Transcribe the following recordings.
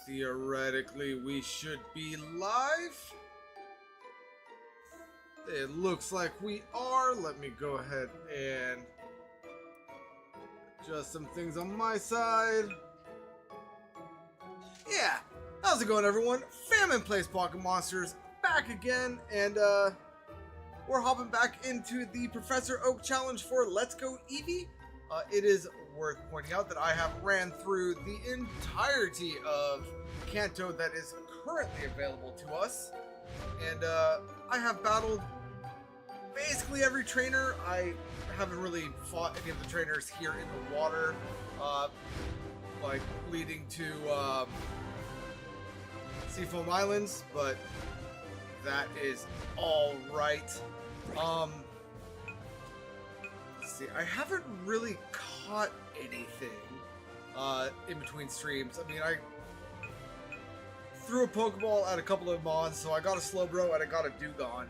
Theoretically, we should be live. It looks like we are. Let me go ahead and adjust some things on my side. Yeah, how's it going, everyone? Famine Plays Pocket Monsters back again, and we're hopping back into the Professor Oak Challenge for Let's Go Eevee. It is worth pointing out that I have ran through the entirety of Kanto that is currently available to us, and I have battled basically every trainer. I haven't really fought any of the trainers here in the water, like leading to Seafoam Islands, but that is all right. Let's see, I haven't really caught anything in between streams. I mean, I threw a Pokeball at a couple of Mons, so I got a Slowbro and I got a Dewgong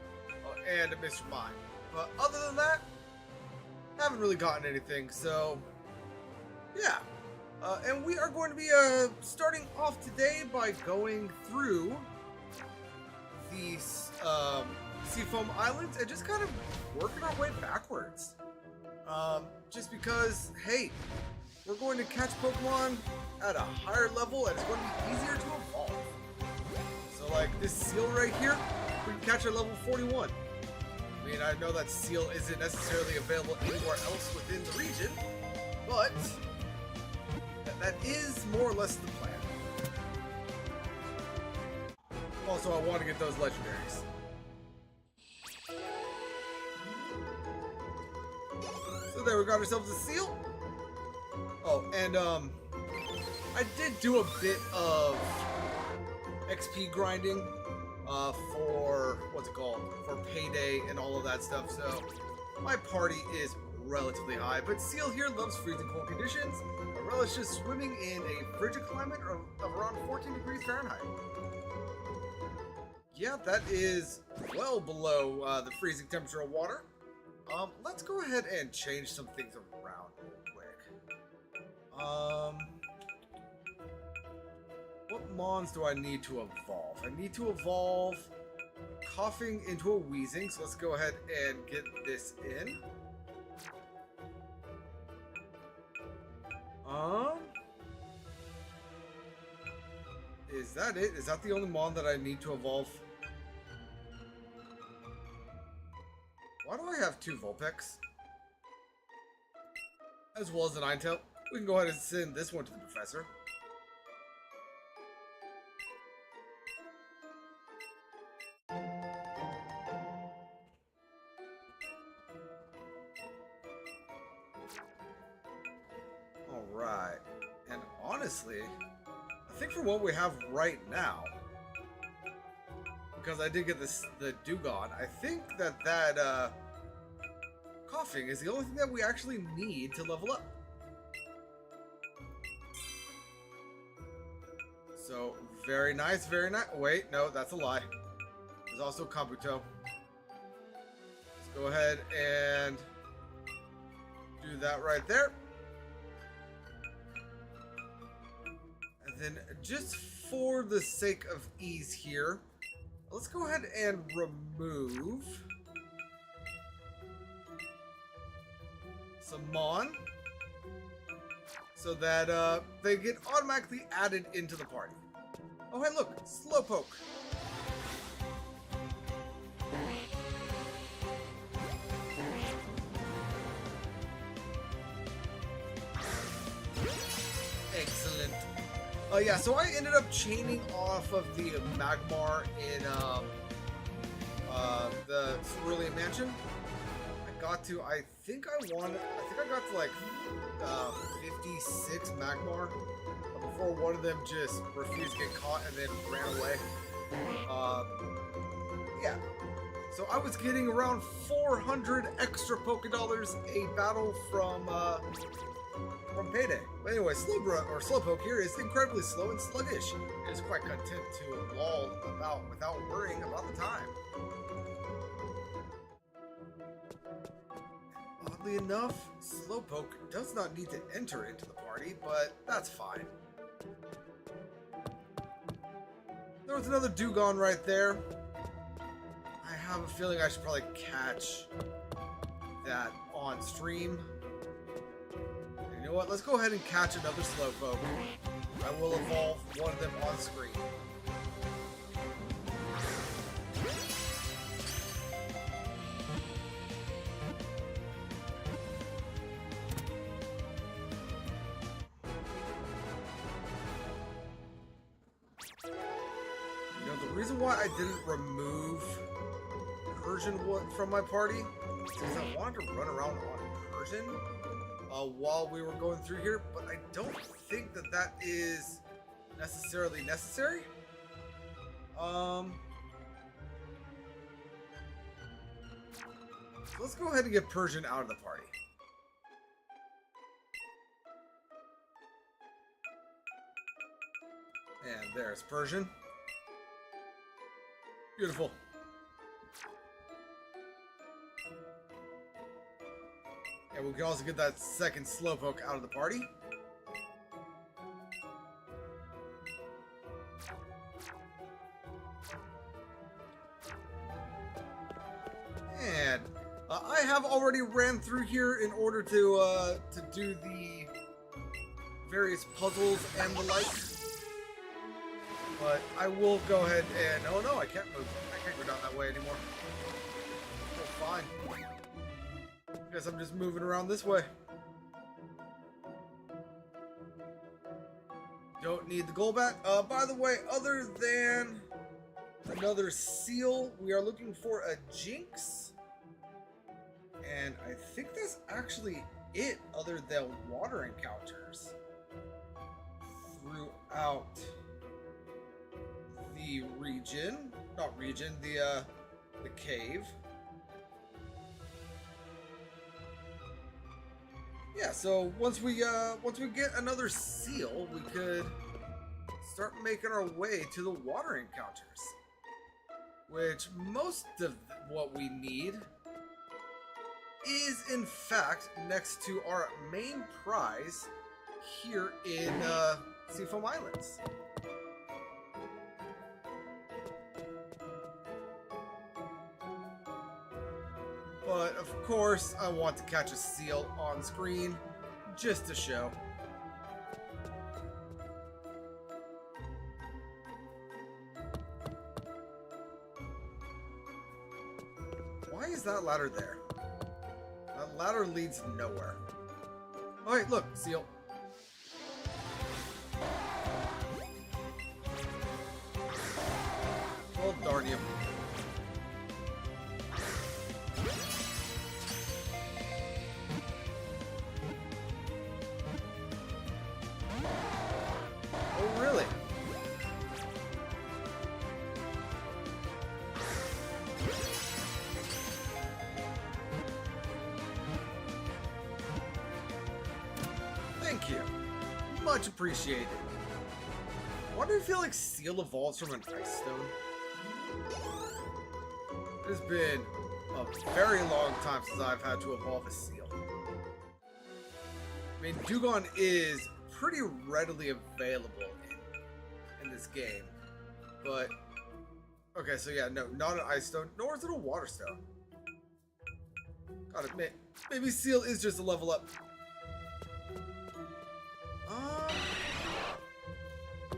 and a Mr. Mime. But other than that, I haven't really gotten anything, so yeah. And we are going to be starting off today by going through these Seafoam Islands and just kind of working our way backwards. Just because, hey, we're going to catch Pokemon at a higher level and it's going to be easier to evolve. So like this Seal right here, we can catch at level 41. I mean, I know that Seal isn't necessarily available anywhere else within the region, but that is more or less the plan. Also, I want to get those legendaries. So there, we got ourselves a Seal. Oh, and I did do a bit of XP grinding for what's it called? For payday and all of that stuff. So my party is relatively high, but Seal here loves freezing cold conditions. A relishes swimming in a frigid climate of around 14 degrees Fahrenheit. Yeah, that is well below the freezing temperature of water. Let's go ahead and change some things around real quick. What Mons do I need to evolve? I need to evolve Coughing into a Wheezing, so let's go ahead and get this in. Is that it? Is that the only Mon that I need to evolve? Why do I have two Vulpix? As well as a Ninetale. We can go ahead and send this one to the Professor. Alright. And honestly, I think for what we have right now, because I did get the Dewgong, I think that Coughing is the only thing that we actually need to level up. So, very nice, very nice. Wait, no, that's a lie. There's also Kabuto. Let's go ahead and do that right there. And then, just for the sake of ease here, let's go ahead and remove some Mon so that they get automatically added into the party. Oh, hey, look, Slowpoke. Excellent. Yeah, so I ended up chaining off of the Magmar in the Cerulean Mansion. I got to, I think I got to like 56 Magmar before one of them just refused to get caught and then ran away. Yeah. So I was getting around 400 extra Pokédollars a battle from payday. But anyway, Slowpoke here is incredibly slow and sluggish. It is quite content to loll about without worrying about the time. Oddly enough, Slowpoke does not need to enter into the party, but that's fine. There's another Dewgong right there. I have a feeling I should probably catch that on stream. And you know what? Let's go ahead and catch another Slowpoke. I will evolve one of them on screen. You know, the reason why I didn't remove Persian from my party is because I wanted to run around on Persian while we were going through here, but I don't think that that is necessarily necessary. Let's go ahead and get Persian out of the party. And there's Persian. Beautiful. And we can also get that second Slowpoke out of the party. And I have already ran through here in order to do the various puzzles and the like. But I will go ahead and... Oh no, I can't move. I can't go down that way anymore. Oh, fine. Guess I'm just moving around this way. Don't need the Golbat. By the way, other than another Seal, we are looking for a Jinx. And I think that's actually it, other than water encounters throughout the region. Not region, the cave. Yeah, so once we get another Seal, we could start making our way to the water encounters. Which most of what we need is in fact next to our main prize here in Seafoam Islands. But of course, I want to catch a Seal on screen just to show. Why is that ladder there? That ladder leads nowhere. Oh wait, look, Seal. Well, darn you. Oh, really? Thank you. Much appreciated. Why do I feel like Seal evolves from an Ice Stone? It has been a very long time since I've had to evolve a Seal. I mean, Dewgong is pretty readily available in this game, but okay, so yeah, no, not an Ice Stone, nor is it a Water Stone. Gotta admit, maybe Seal is just a level up.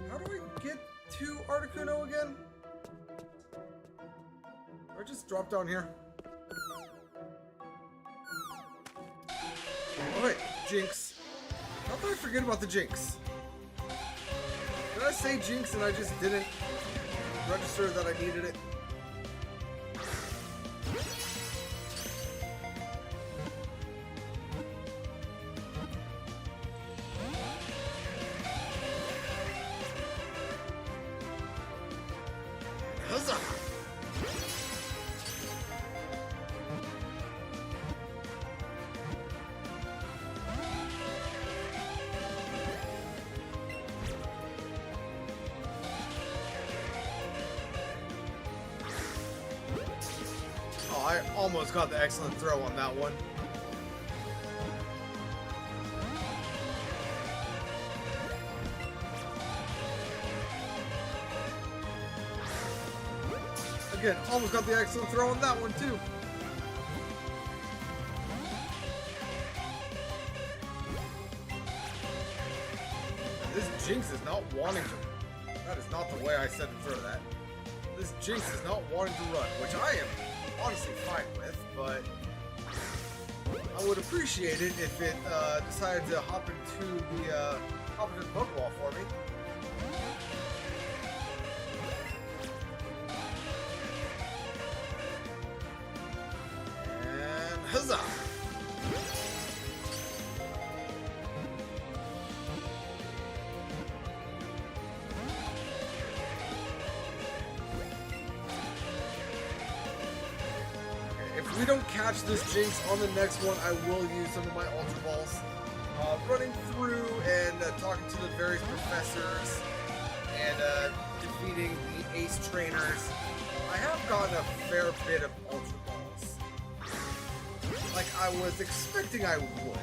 How do I get to Articuno again? Or just drop down here? Oh wait, Jinx. How did I forget about the Jinx? Did I say Jinx and I just didn't register that I needed it? Huzzah! Oh, I almost got the excellent throw on that one. again. Almost got the excellent throw on that one, too. This Jinx is not wanting to... That is not the way I said to throw that. This Jinx is not wanting to run, which I am honestly fine with, but... I would appreciate it if it decided to hop into the Pokeball for me. And huzzah! If we don't catch this Jinx on the next one, I will use some of my Ultra Balls. Running through and talking to the various professors and defeating the Ace Trainers. I have gotten a fair bit of Ultra Balls. Like I was expecting I would.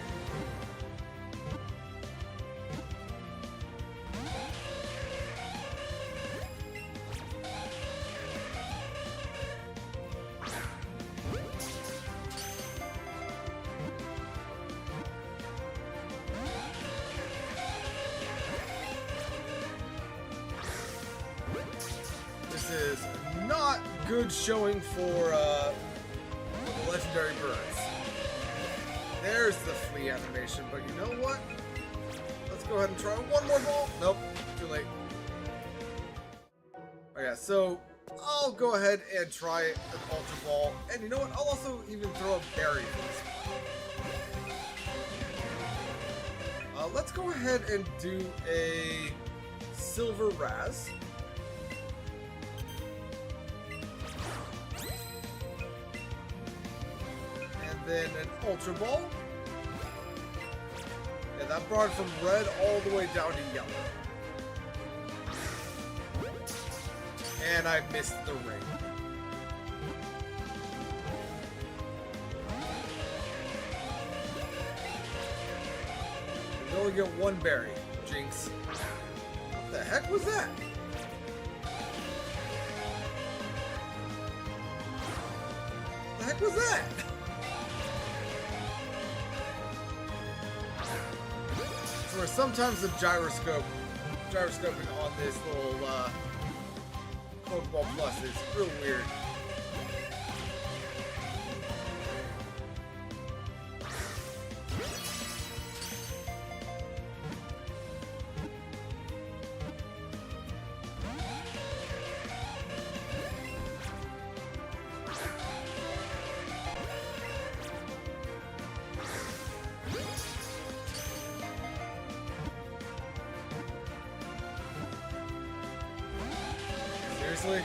This is not good showing for the legendary birds. There's the flea animation, but you know what? Let's go ahead and try one more ball. Nope, too late. Okay, so I'll go ahead and try an Ultra Ball. And you know what? I'll also even throw a berry for this one. Let's go ahead and do a Silver Raz. Then an Ultra Ball. And that brought it from red all the way down to yellow. And I missed the ring. You only get one berry, Jinx. What the heck was that? What the heck was that? Where sometimes the gyroscoping on this little Pokeball Plus is real weird. Seriously?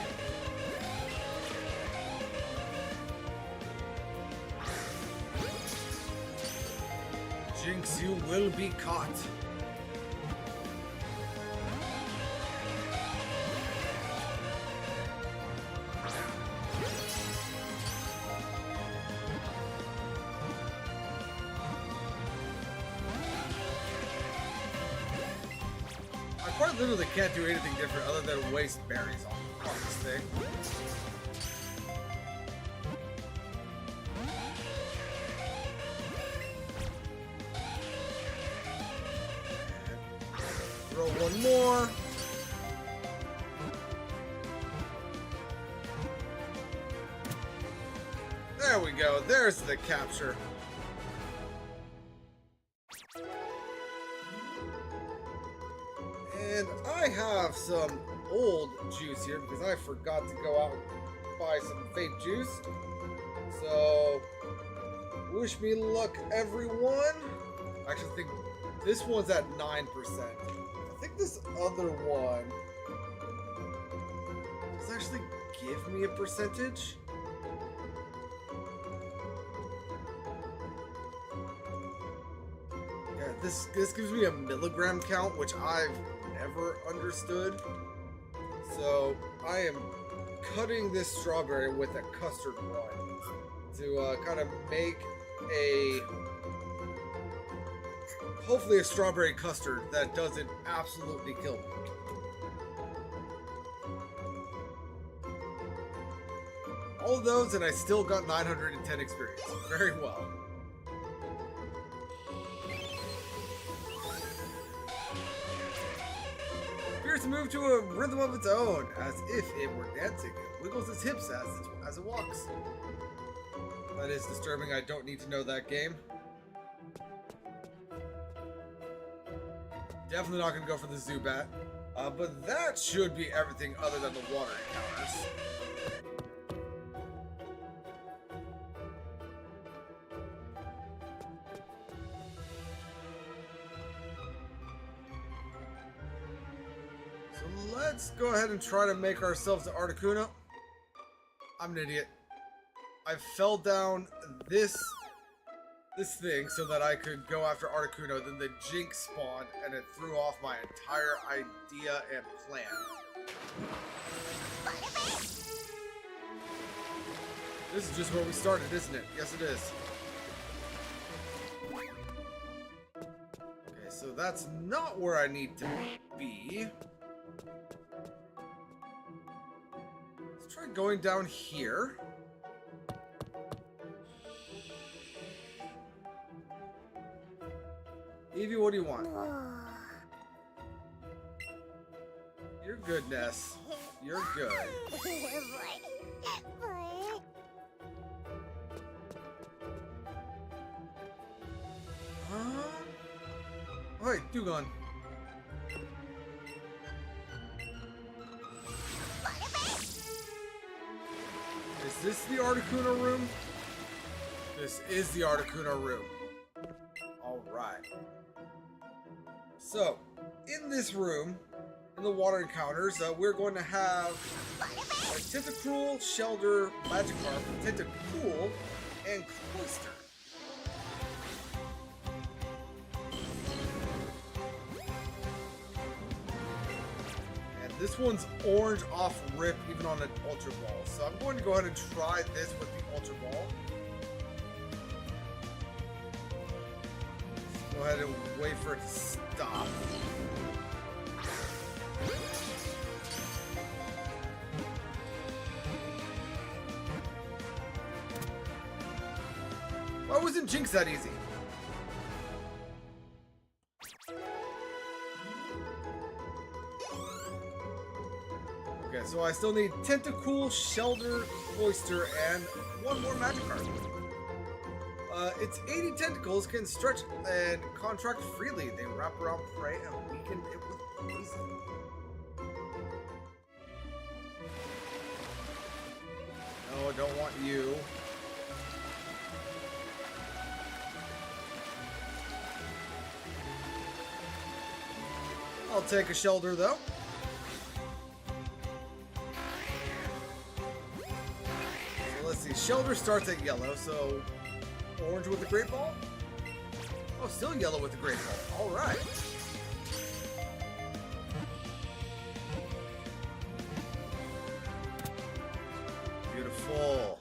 Jinx, you will be caught. I quite literally can't do anything different other than waste berries on this thing. Throw one more. There we go. There's the capture. And I have some old juice here because I forgot to go out and buy some fake juice. So, wish me luck, everyone. I actually think this one's at 9%. I think this other one does actually give me a percentage. Yeah, this gives me a milligram count, which I've never understood. So I am cutting this strawberry with a custard one to kind of make a, hopefully a strawberry custard that doesn't absolutely kill me. All of those, and I still got 910 experience. Very well. Appears to move to a rhythm of its own, as if it were dancing. It wiggles its hips as it walks. That is disturbing. I don't need to know that game. Definitely not going to go for the Zubat. But that should be everything other than the water encounters. So let's go ahead and try to make ourselves an Articuno. I'm an idiot. I fell down this thing so that I could go after Articuno, then the Jinx spawned, and it threw off my entire idea and plan. This is just where we started, isn't it? Yes, it is. Okay, so that's not where I need to be. Let's try going down here. Eevee, what do you want? You're good, Ness. You're good. Alright, Dugong. Is this the Articuno room? This is the Articuno room. Alright. So, in this room, in the water encounters, we're going to have a Tentacruel, Shelder, Magikarp, Tentacool, and Cloyster. And this one's orange off rip, even on an Ultra Ball. So I'm going to go ahead and try this with the Ultra Ball. Go ahead and wait for it to stop. Why wasn't Jinx that easy? Okay, so I still need Tentacool, Shelder, Cloyster, and one more Magikarp. Its 80 tentacles can stretch and contract freely. They wrap around prey and weaken it with poison. No, I don't want you. I'll take a Shelder, though. So let's see. Shelder starts at yellow, so orange with the Great Ball? Oh, still yellow with the Great Ball. Alright. Beautiful.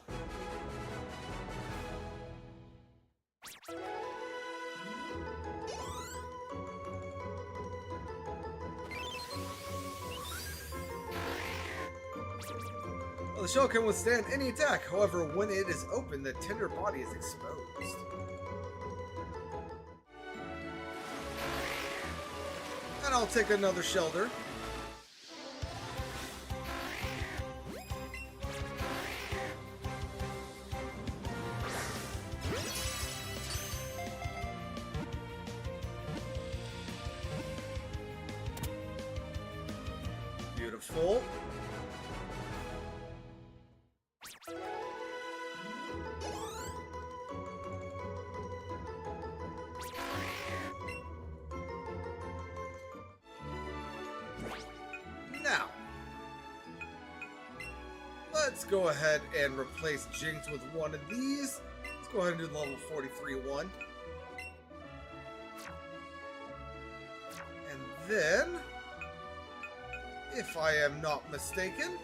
Well, the shell can withstand any attack. However, when it is open, the tender body is exposed. And I'll take another Shelder. Beautiful. Now, let's go ahead and replace Jinx with one of these. Let's go ahead and do the level 43 one. And then, if I am not mistaken,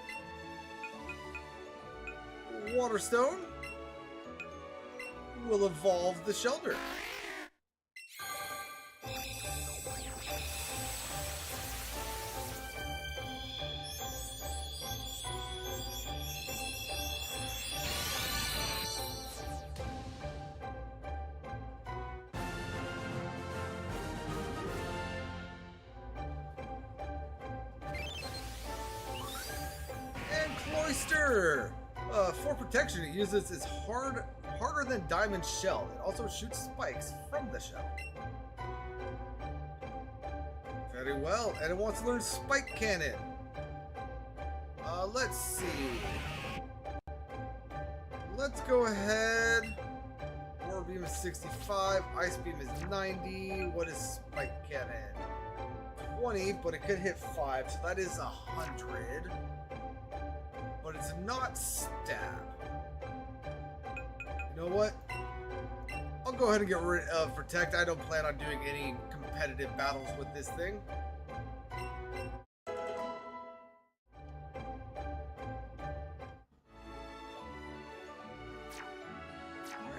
Waterstone will evolve the Shelder. Oyster! For protection, it uses its harder than diamond shell. It also shoots spikes from the shell. Very well, and it wants to learn Spike Cannon. Let's see. Let's go ahead. War Beam is 65, Ice Beam is 90. What is Spike Cannon? 20, but it could hit 5, so that is 100. But it's not stab. You know what? I'll go ahead and get rid of Protect. I don't plan on doing any competitive battles with this thing.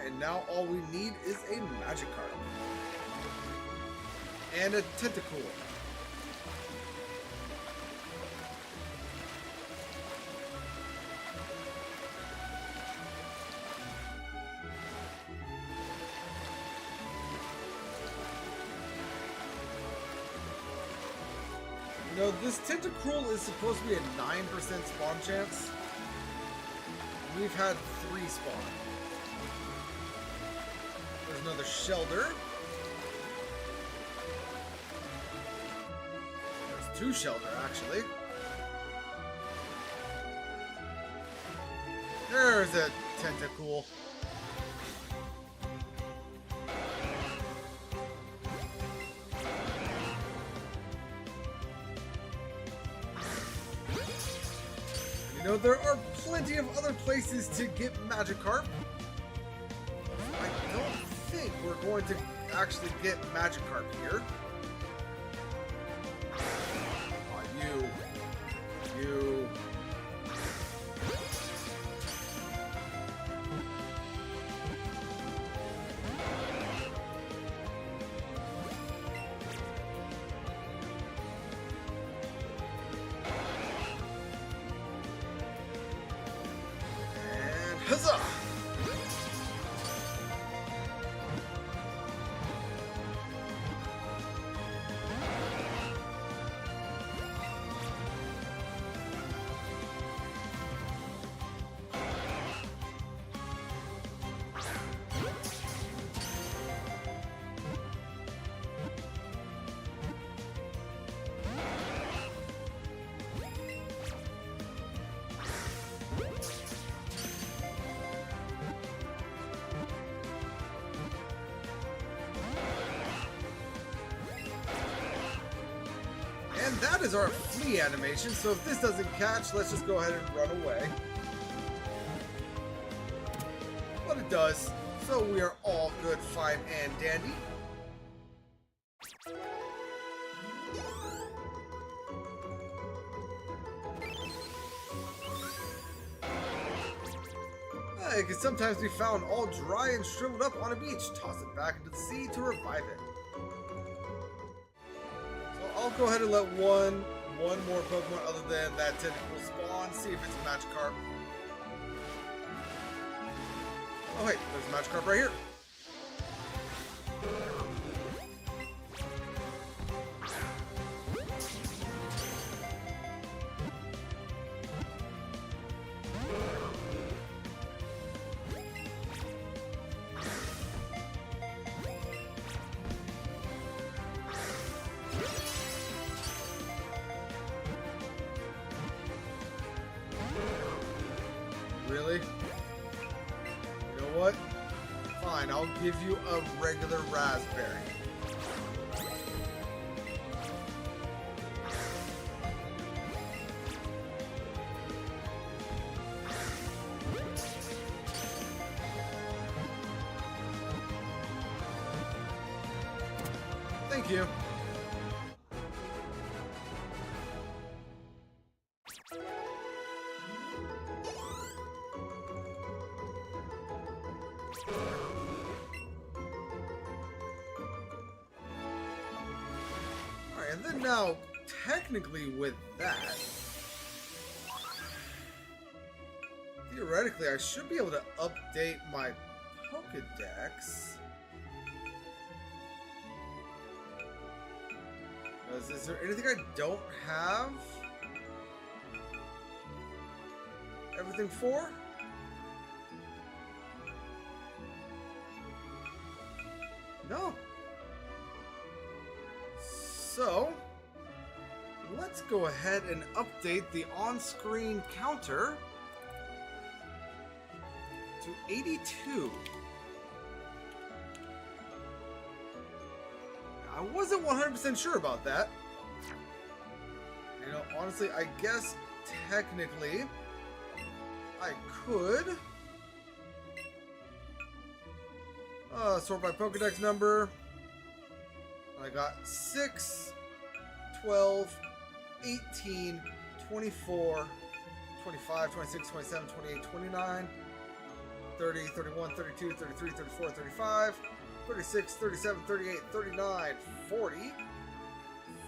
And now all we need is a Magikarp. And a Tentacool. You know, this Tentacruel is supposed to be a 9% spawn chance. We've had 3 spawn. There's another Shelder. There's 2 Shelder, actually. There's a Tentacool. You know, there are plenty of other places to get Magikarp. I don't think we're going to actually get Magikarp here. Oh, you. And huzzah! And that is our flee animation, so if this doesn't catch, let's just go ahead and run away. But it does, so we are all good, fine, and dandy. It can sometimes be found all dry and shriveled up on a beach. Toss it back into the sea to revive it. I'll go ahead and let one more Pokemon other than that Tentacool spawn, see if it's a Magikarp. Oh hey, there's a Magikarp right here. Really? You know what? Fine, I'll give you a regular raspberry. Thank you. Alright, and then now, technically with that, theoretically I should be able to update my Pokédex. Is there anything I don't have? everything 4? No. So, let's go ahead and update the on-screen counter to 82. I wasn't 100% sure about that. You know, honestly, I guess technically I could sort by Pokedex number. I got 6, 12, 18, 24, 25, 26, 27, 28, 29, 30, 31, 32, 33, 34, 35, 36, 37, 38, 39, 40,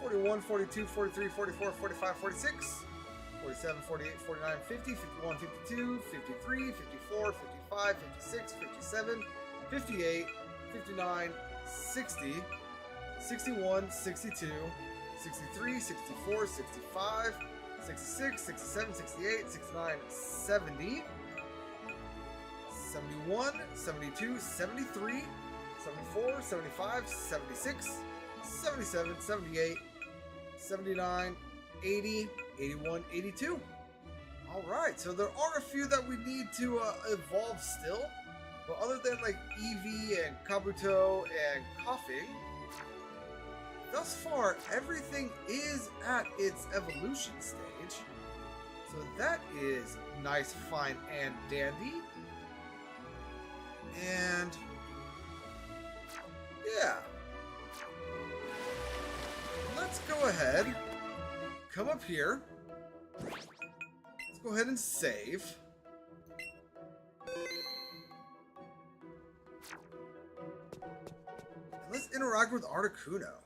41, 42, 43, 44, 45, 46, 47, 48, 49, 50, 51, 52, 53, 54, 55, 56, 57, 58, 59, 60, 61, 62, 63, 64, 65, 66, 67, 68, 69, 70, 71, 72, 73, 74, 75, 76, 77, 78, 79, 80, 81, 82. Alright, so there are a few that we need to evolve still. But other than like Eevee and Kabuto and Coughing, thus far everything is at its evolution stage. So that is nice, fine, and dandy. And yeah. Let's go ahead, come up here. Let's go ahead and save. And let's interact with Articuno.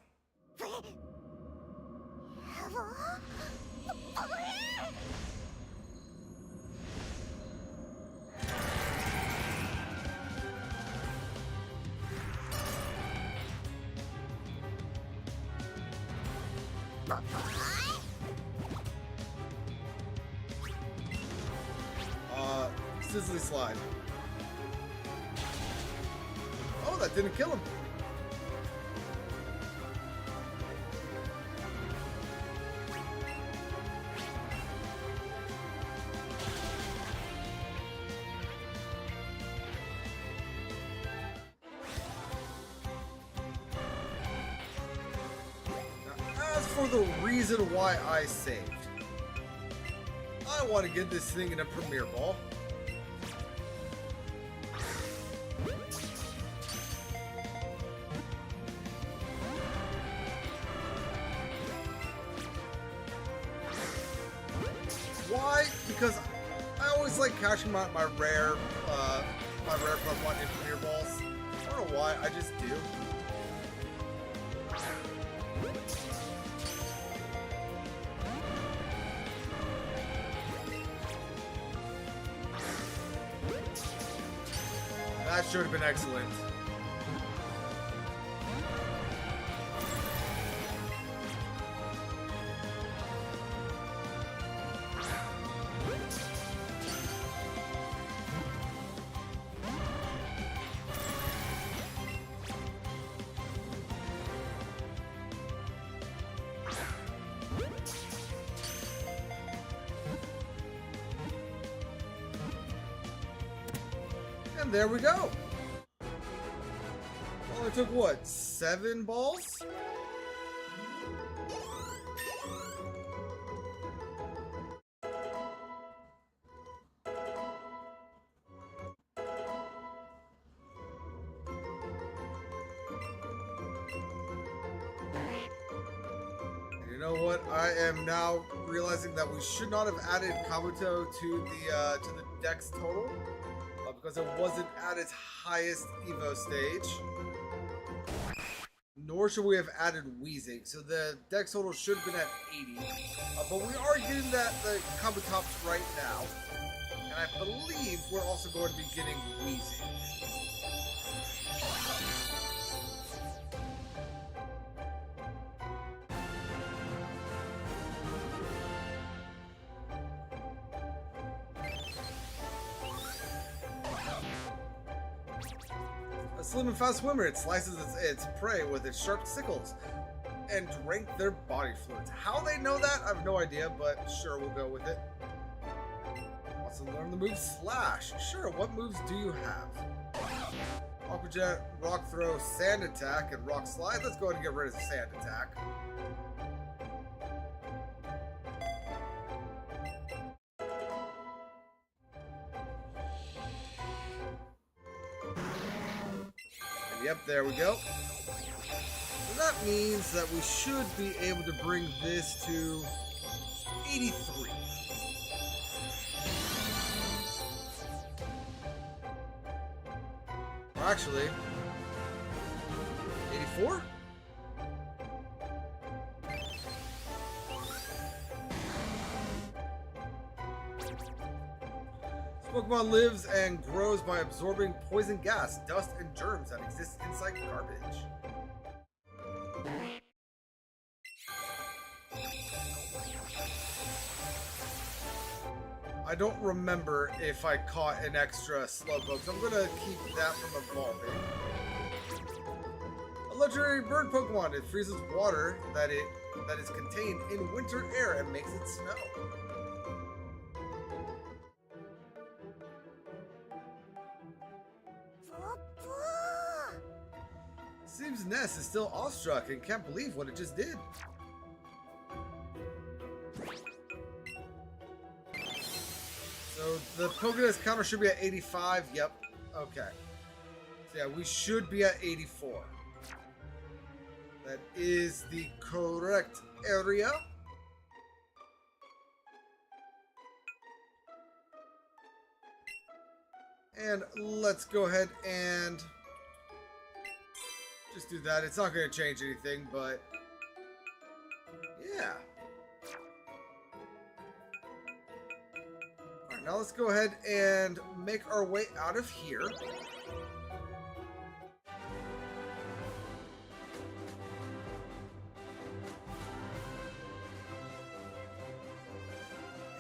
Sizzly Slide. Oh, that didn't kill him. Now, as for the reason why I saved, I want to get this thing in a Premier Ball. Why? Because I always like cashing my rare Pokemon in Premier Balls. I don't know why, I just do. That should have been excellent. And there we go. Only took what, 7 balls? You know what? I am now realizing that we should not have added Kabuto to the Dex total. Because it wasn't at its highest Evo stage. Nor should we have added Weezing. So the Dex total should have been at 80. But we are getting the Kabutops right now. And I believe we're also going to be getting Weezing. slim and fast swimmer. It slices its prey with its sharp sickles and drink their body fluids. How they know that, I have no idea, but sure, we'll go with it. Wants to learn the move Slash. Sure, what moves do you have? Aqua Jet, Rock Throw, Sand Attack, and Rock Slide. Let's go ahead and get rid of the Sand Attack. And yep, there we go. So that means that we should be able to bring this to 83. Or actually, 84? This Pokemon lives and grows by absorbing poison gas, dust, and germs that exist inside garbage. I don't remember if I caught an extra Slowpoke, so I'm gonna keep that from evolving. A legendary bird Pokemon. It freezes water that is contained in winter air and makes it snow. Seems Ness is still awestruck and can't believe what it just did. So the Pokédex counter should be at 85. Yep. Okay. So yeah, we should be at 84. That is the correct area. And let's go ahead and just do that. It's not going to change anything, but yeah. Alright, now let's go ahead and make our way out of here.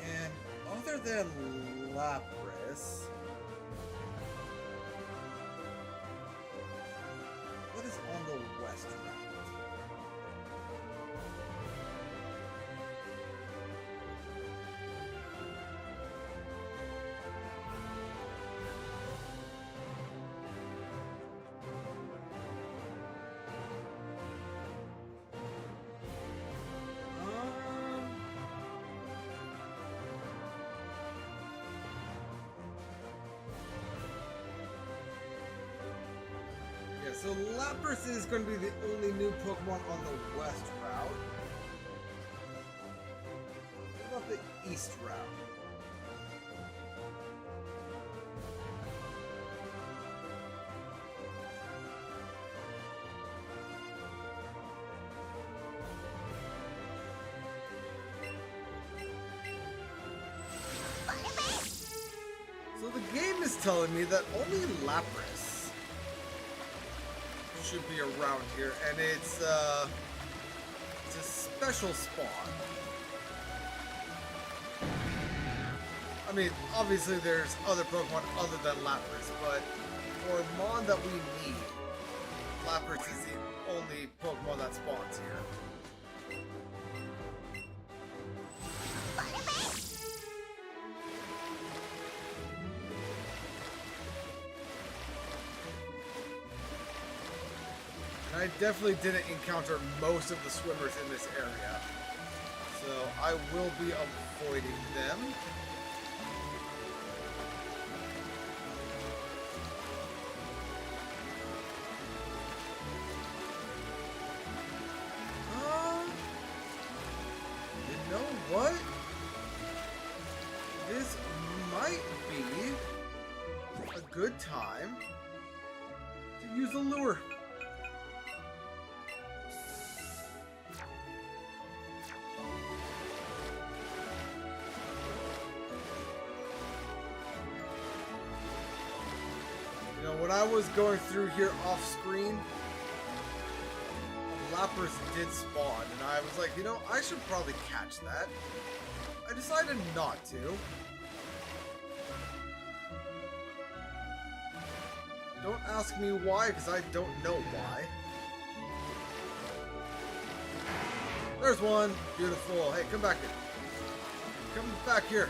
And other than Lapras, what is on the west route? So Lapras is going to be the only new Pokemon on the west route. What about the east route? So the game is telling me that only Lapras should be around here, and it's a special spawn. I mean, obviously there's other Pokemon other than Lapras, but for Mon that we need, Lapras is the only Pokemon that spawns here. I definitely didn't encounter most of the swimmers in this area, so I will be avoiding them. You know what? This might be a good time to use a lure. When I was going through here off screen, Lapras did spawn, and I was like, you know, I should probably catch that. I decided not to. Don't ask me why, because I don't know why. There's one. Beautiful. Hey, come back here. Come back here.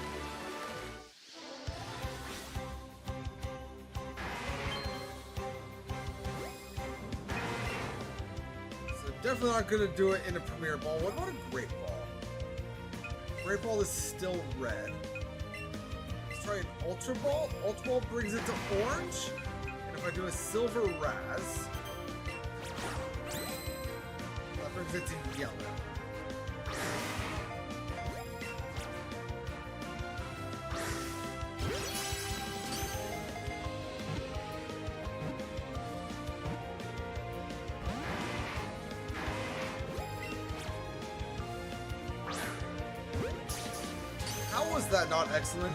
So definitely not going to do it in a Premier Ball. What about a Great Ball? Great Ball is still red. Let's try an Ultra Ball. Ultra Ball brings it to orange. And if I do a Silver Raz, that brings it to yellow. How was that not excellent?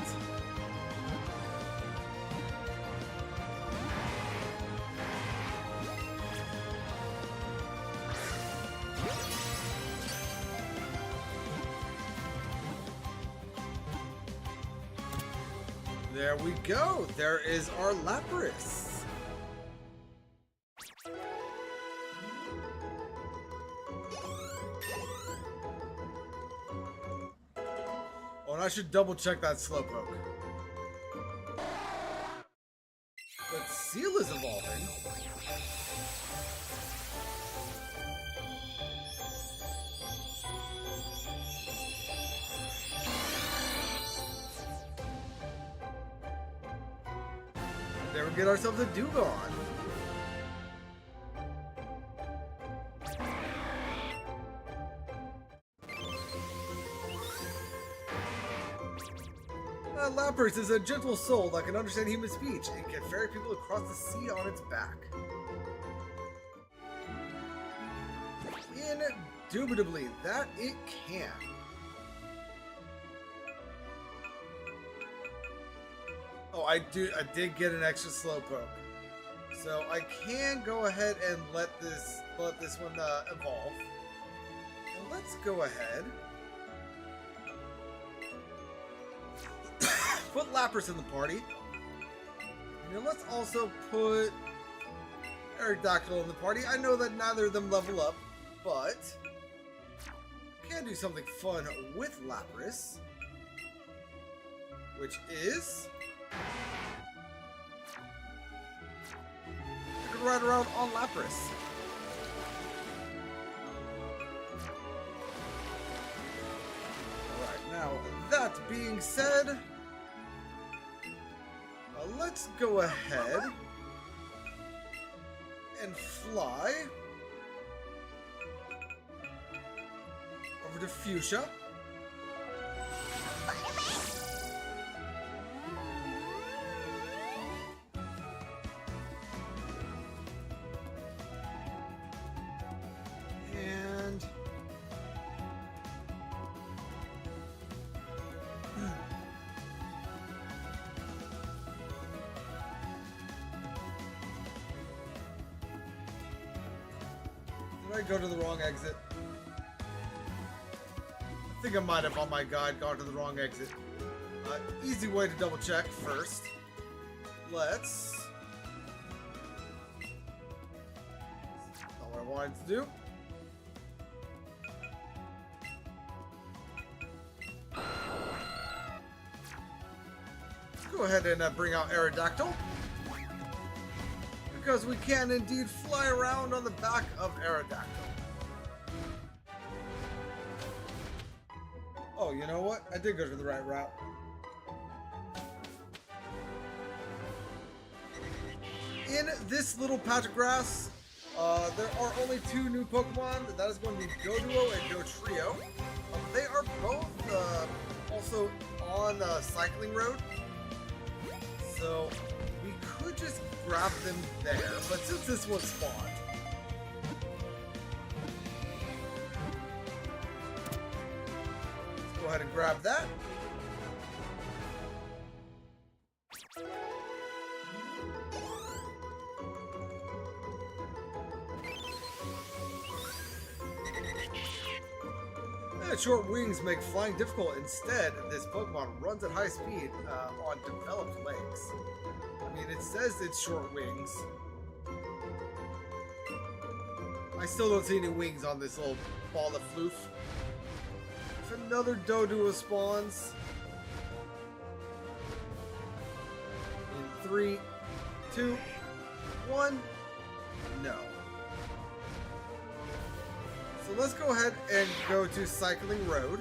There we go. There is our Lapras. Oh, and I should double check that Slowpoke. But Seal is evolving. There we get ourselves a Dugong. Lapras is a gentle soul that can understand human speech and can ferry people across the sea on its back. Indubitably, that it can. Oh, I did get an extra Slowpoke, so I can go ahead and let this one evolve. And let's go ahead. Put Lapras in the party. And then let's also put Aerodactyl in the party. I know that neither of them level up, but can do something fun with Lapras, which is you can ride around on Lapras. Alright, now that being said, let's go ahead and fly over to Fuchsia. And did I go to the wrong exit? I think I might have on my guide gone to the wrong exit. Easy way to double check first. Let's... Not what I wanted to do. Let's go ahead and bring out Aerodactyl, because we can indeed fly around on the back of Aerodactyl. Oh, you know what? I did go to the right route. In this little patch of grass, there are only two new Pokemon. That is going to be Doduo and Dotrio. They are both also on Cycling Road. So we could just grab them there, but since this one spawned, let's go ahead and grab that. Short wings make flying difficult. Instead, this Pokemon runs at high speed on developed legs. I mean, it says it's short wings. I still don't see any wings on this little ball of floof. If another Doduo spawns. In 3, 2, 1, no. So let's go ahead and go to Cycling Road.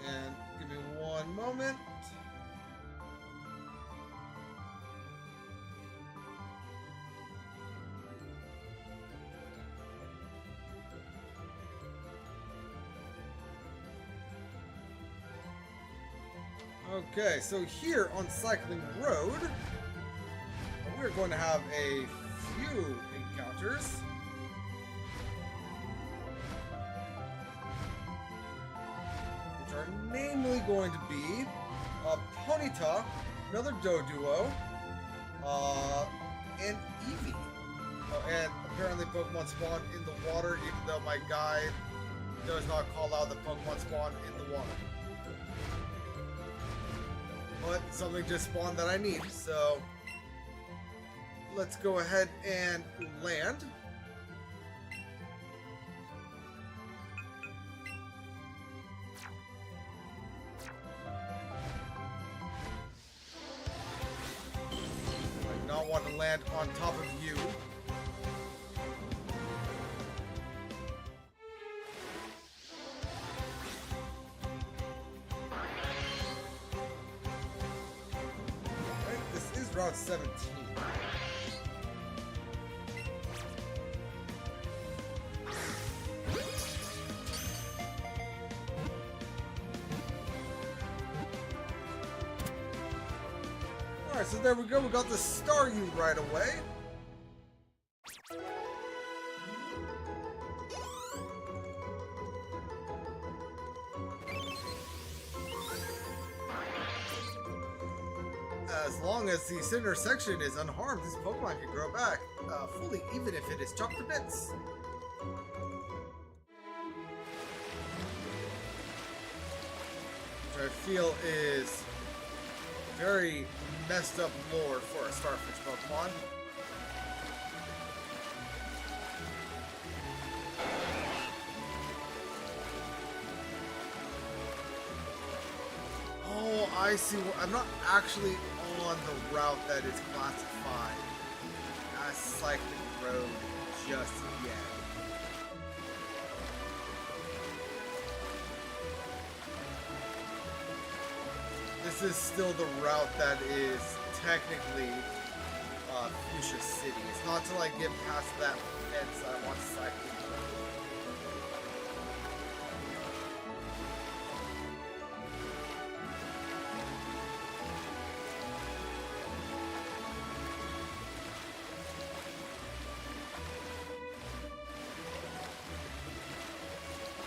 And give me one moment. Okay, so here on Cycling Road, we're going to have a few encounters. Which are namely going to be Ponyta, another Doduo, and Eevee. Oh, and apparently Pokemon spawn in the water, even though my guide does not call out the Pokemon spawn in the water. But something just spawned that I need, so let's go ahead and land. I do not want to land on top of you. Route 17. Alright, so there we go. We got the Staryu right away. As long as the center section is unharmed, this Pokemon can grow back fully, even if it is chopped to bits. Which I feel is very messed up lore for a Starfish Pokemon. Oh, I see. I'm not actually on the route that is classified as Cycling Road just yet. This is still the route that is technically Fuchsia City. It's not till I get past that fence that I want Cycling Road.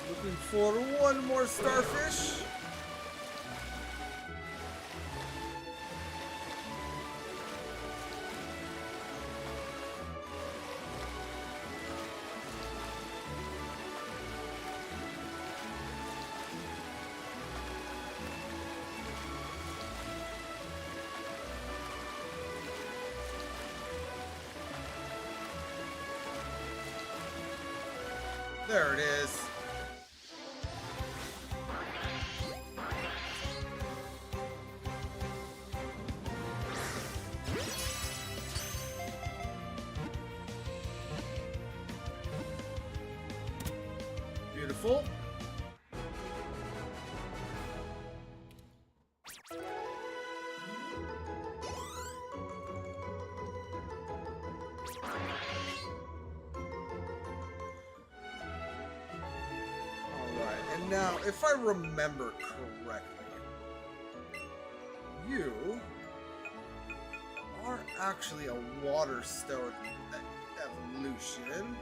Looking for one more Starfish. There it is. Beautiful. And now, if I remember correctly, you are actually a Water Stone evolution.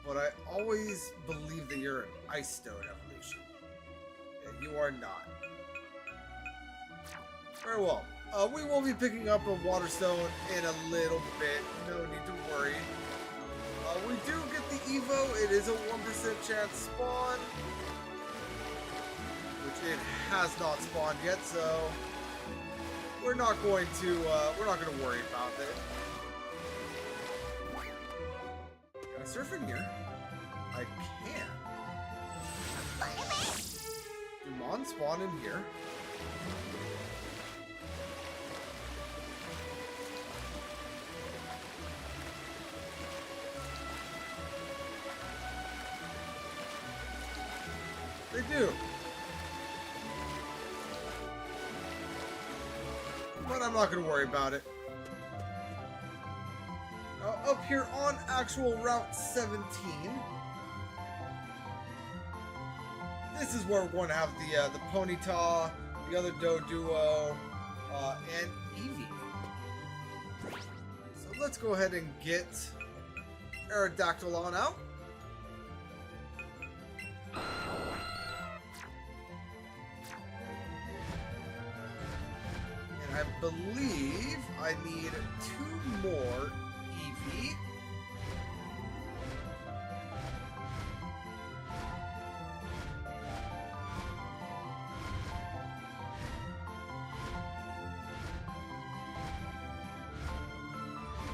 but I always believe that you're an Ice Stone evolution. And you are not. Very well. We will be picking up a Water Stone in a little bit. No need to worry. We do get the Evo. It is a 1% chance spawn, which it has not spawned yet, so we're not going to worry about it. Can I surf in here? I can. Do Mon spawn in here? They do. But I'm not going to worry about it. Up here on actual Route 17, this is where we're going to have the Ponyta, the other Doduo, and Eevee. So let's go ahead and get Aerodactylon out. I believe I need 2 more Eevee.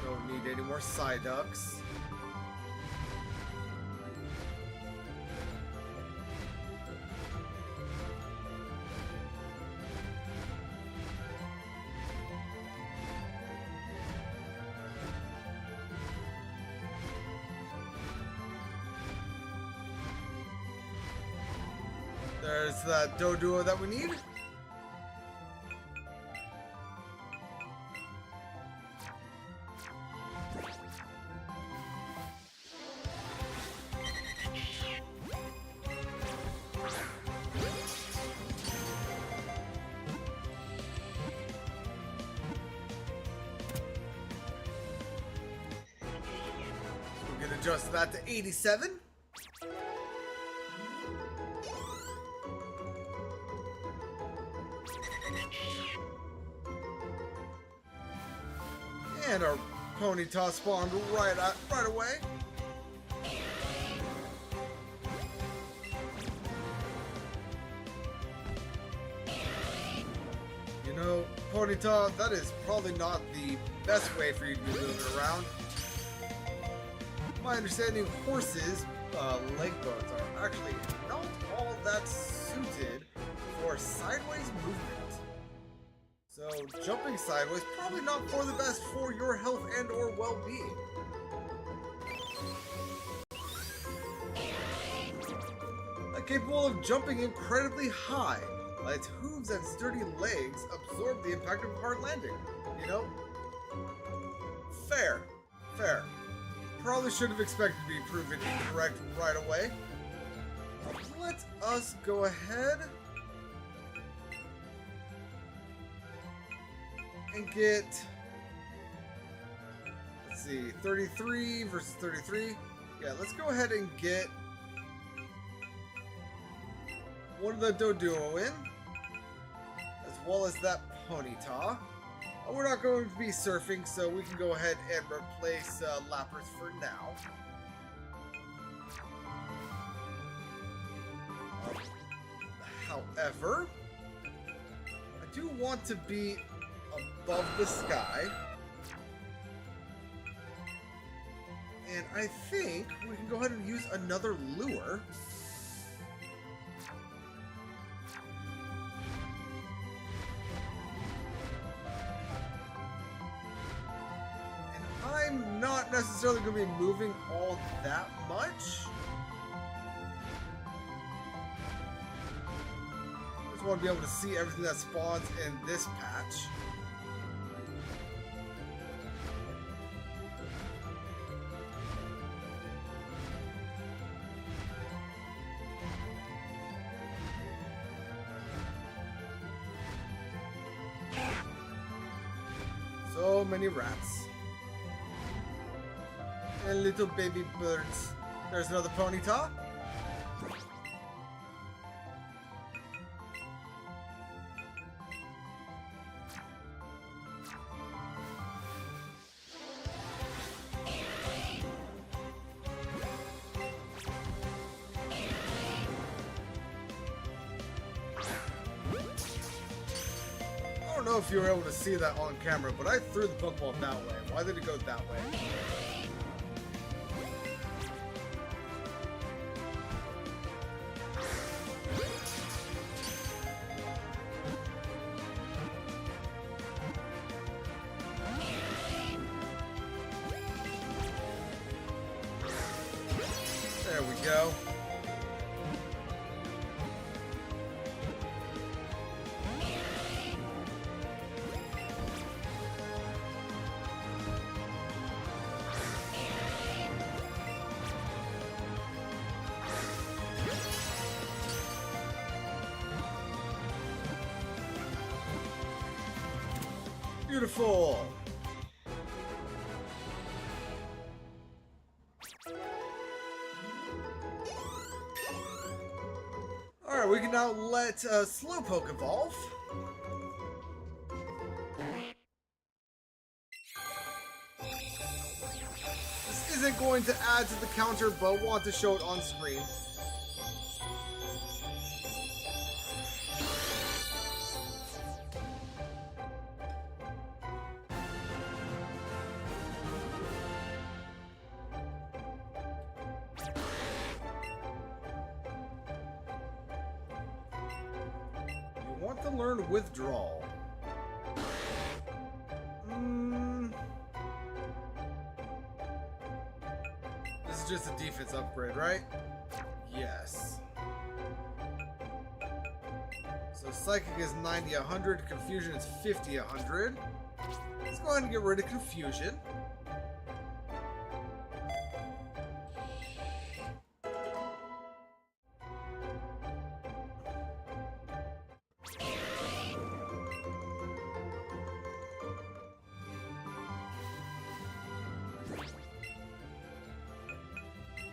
Don't need any more Psyducks. There's that Doduo that we need. We're gonna adjust that to 87. And our Ponyta spawned right away. You know, Ponyta, that is probably not the best way for you to be moving around. My understanding, horses' leg bones are actually not all that suited for sideways movement. So, jumping sideways, probably not for the best for your health and or well-being. Capable of jumping incredibly high. Its hooves and sturdy legs absorb the impact of a hard landing. You know? Fair. Fair. Probably should have expected to be proven incorrect right away. Let us go ahead and get, let's see, 33 versus 33. Yeah, let's go ahead and get one of the Doduo in, as well as that Ponyta. We're not going to be surfing, so we can go ahead and replace Lapras for now. However, I do want to be above the sky. And I think we can go ahead and use another lure. And I'm not necessarily going to be moving all that much. I just want to be able to see everything that spawns in this patch. So many rats. And little baby birds. There's another Ponyta. I don't know if you were able to see that on camera, but I threw the Pokeball that way. Why did it go that way? There we go. Beautiful. Alright, we can now let Slowpoke evolve. This isn't going to add to the counter, but want to show it on screen. Want to learn withdrawal. This is just a defense upgrade, right? Yes. So Psychic is 90, 100. Confusion is 50, 100. Let's go ahead and get rid of Confusion.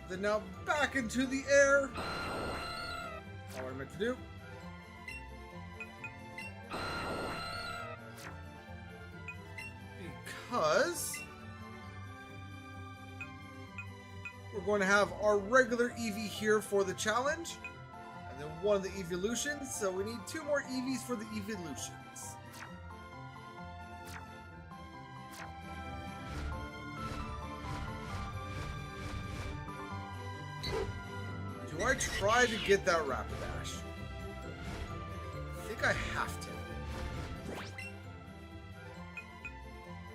Then now back into the air. Not what I meant to do. Because we're going to have our regular Eevee here for the challenge. And then one of the evolutions. So we need 2 more Eevees for the evolutions. Do I try to get that Rapidash? I think I have to.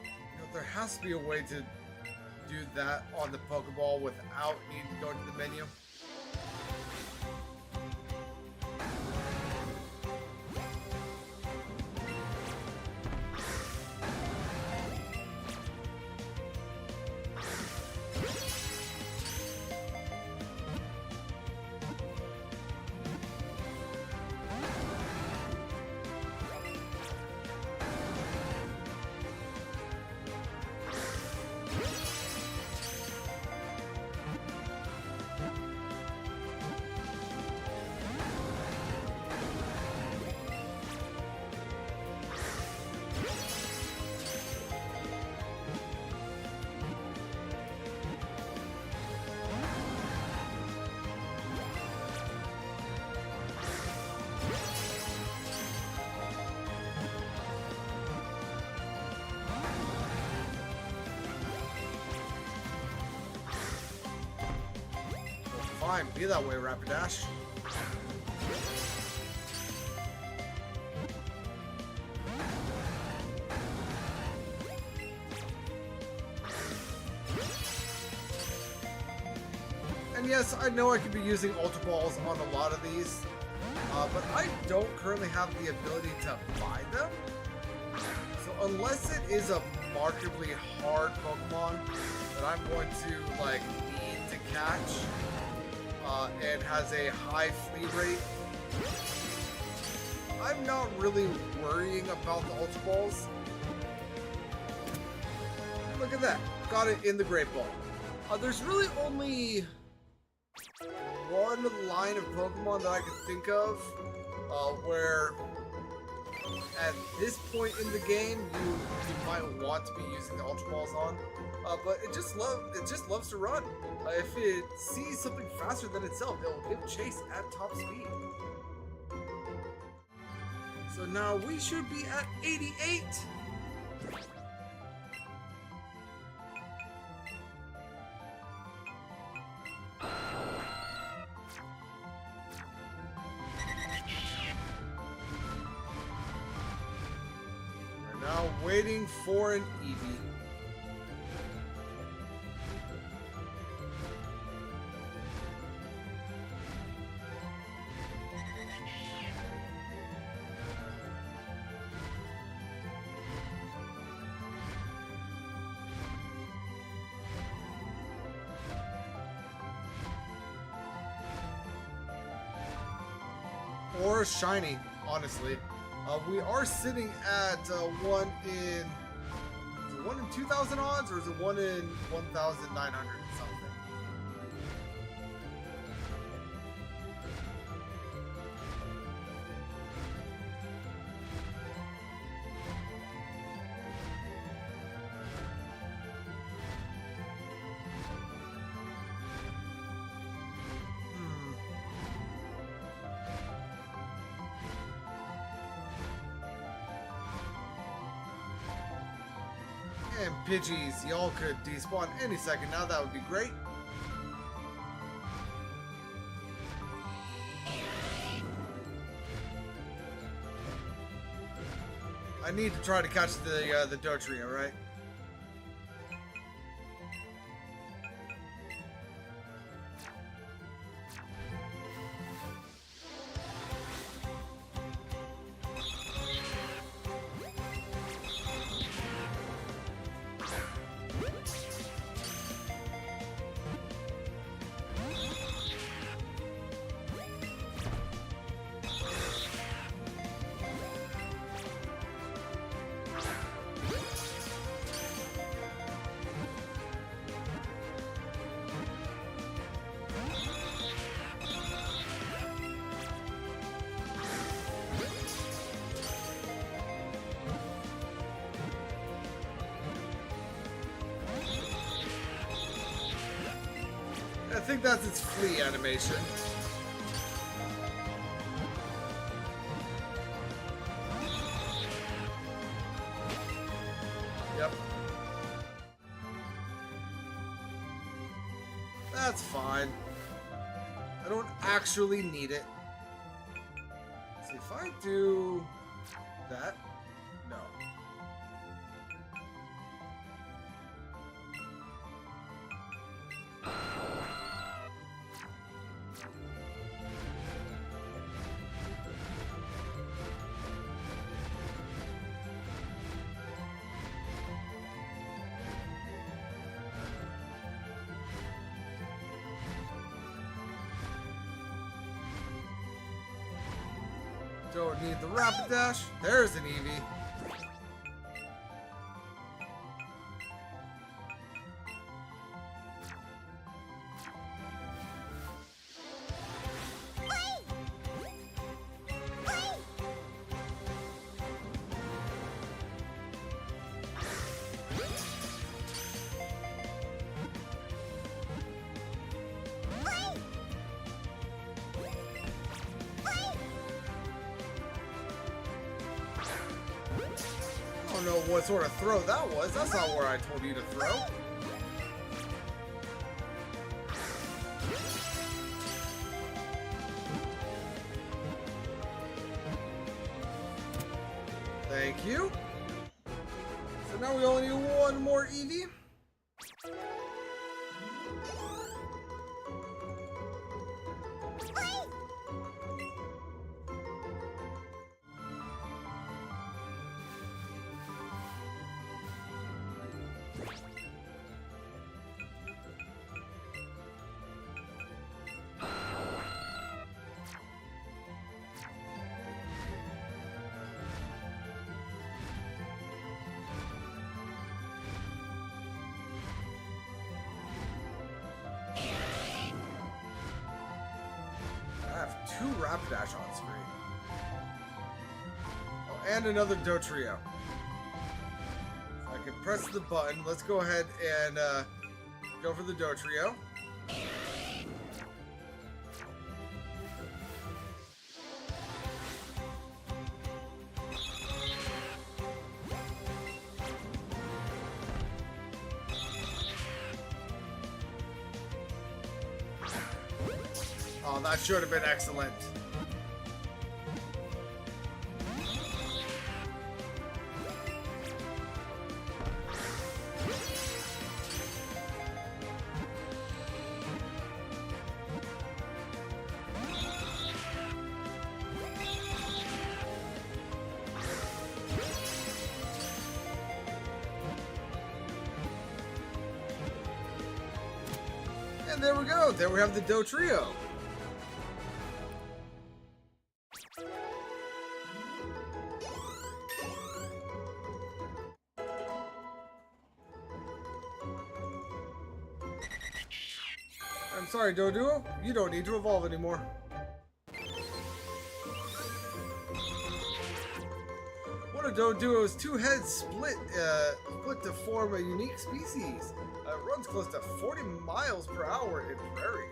You know, there has to be a way to do that on the Pokeball without needing to go to the menu. Fine, be that way, Rapidash. And yes, I know I could be using Ultra Balls on a lot of these, but I don't currently have the ability to buy them. So unless it is a markedly hard Pokemon that I'm going to like need to catch, and has a high flea rate, I'm not really worrying about the Ultra Balls. Look at that. Got it in the Great Ball. There's really only one line of Pokemon that I could think of where at this point in the game you might want to be using the Ultra Balls on, but it just loves to run. If it sees something faster than itself, it will give chase at top speed. So now we should be at 88. We're now waiting for an Eevee. Or shiny, honestly. We are sitting at one in 2,000 odds, or is it one in 1,900 something? And Pidgeys, y'all could despawn any second now, that would be great. I need to try to catch the Dotria, right? I think that's its flea animation. Yep. That's fine. I don't actually need it. See, if I do that, no. Don't need the Rapidash. There's an Eevee. I don't know what sort of throw that was. That's not where I told you to throw. Thank you. So now we only need one more Eevee. two Rapidash on screen. Oh, and another Dotrio. So I can press the button. Let's go ahead and go for the Dotrio. Oh, that should have been excellent. And there we go. There we have the Dotrio. I'm sorry, Doduo. You don't need to evolve anymore. One of Doduo's two heads split to form a unique species. It runs close to 40 miles per hour in prairies.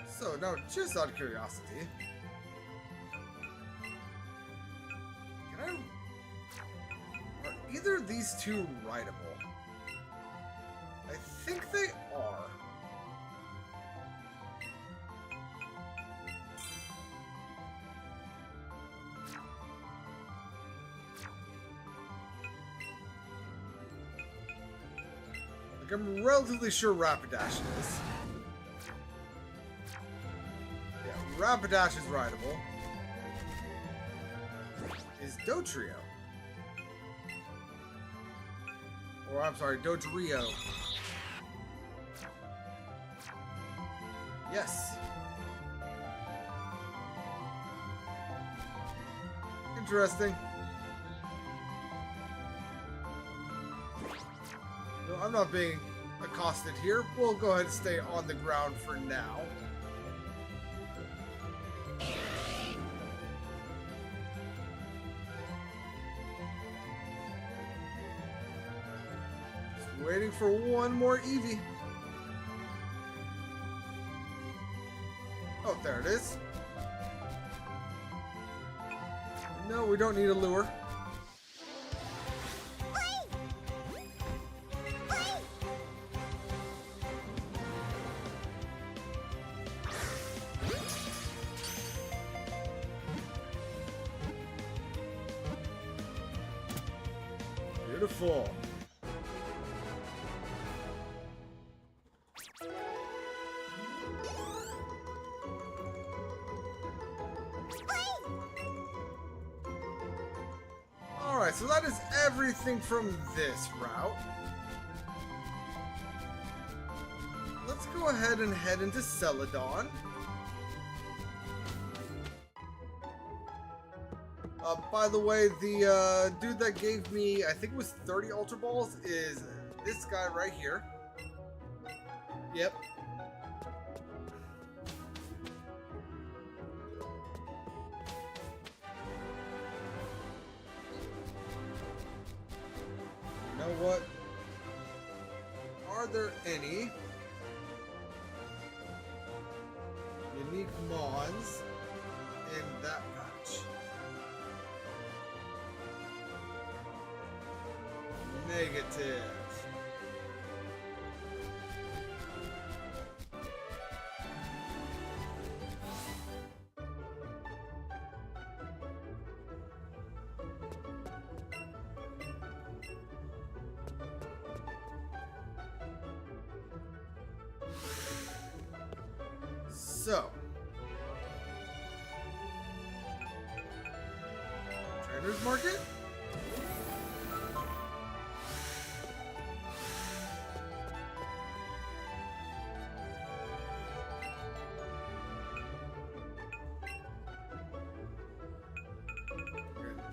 So now, just out of curiosity, are either of these two rideable? I think they are. Like, I'm relatively sure Rapidash is. Yeah, Rapidash is rideable. Is Dotrio. Or I'm sorry, Dotrio. Yes. Interesting. No, I'm not being accosted here. We'll go ahead and stay on the ground for now. Waiting for one more Eevee. Oh, there it is. No, we don't need a lure. Beautiful. Alright, so that is everything from this route. Let's go ahead and head into Celadon. By the way, the dude that gave me, I think it was 30 Ultra Balls, is this guy right here. Yep. You know what? Are there any unique mons in that patch? Negative. So, Trader's Market?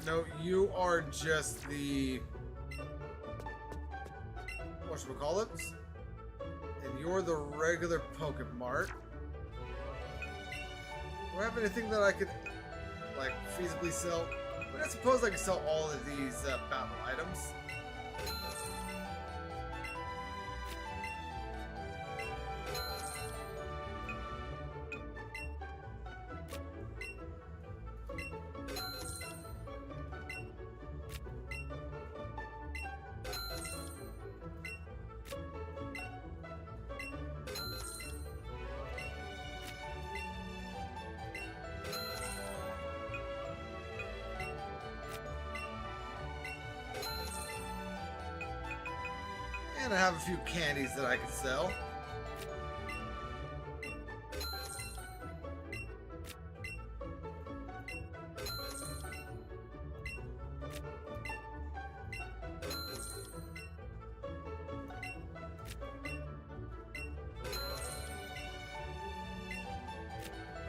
No, you are just the whatchamacallits. And you're the regular Pokemart. Do I have anything that I could, like, feasibly sell? But I suppose I could sell all of these battle items. And I have a few candies that I could sell.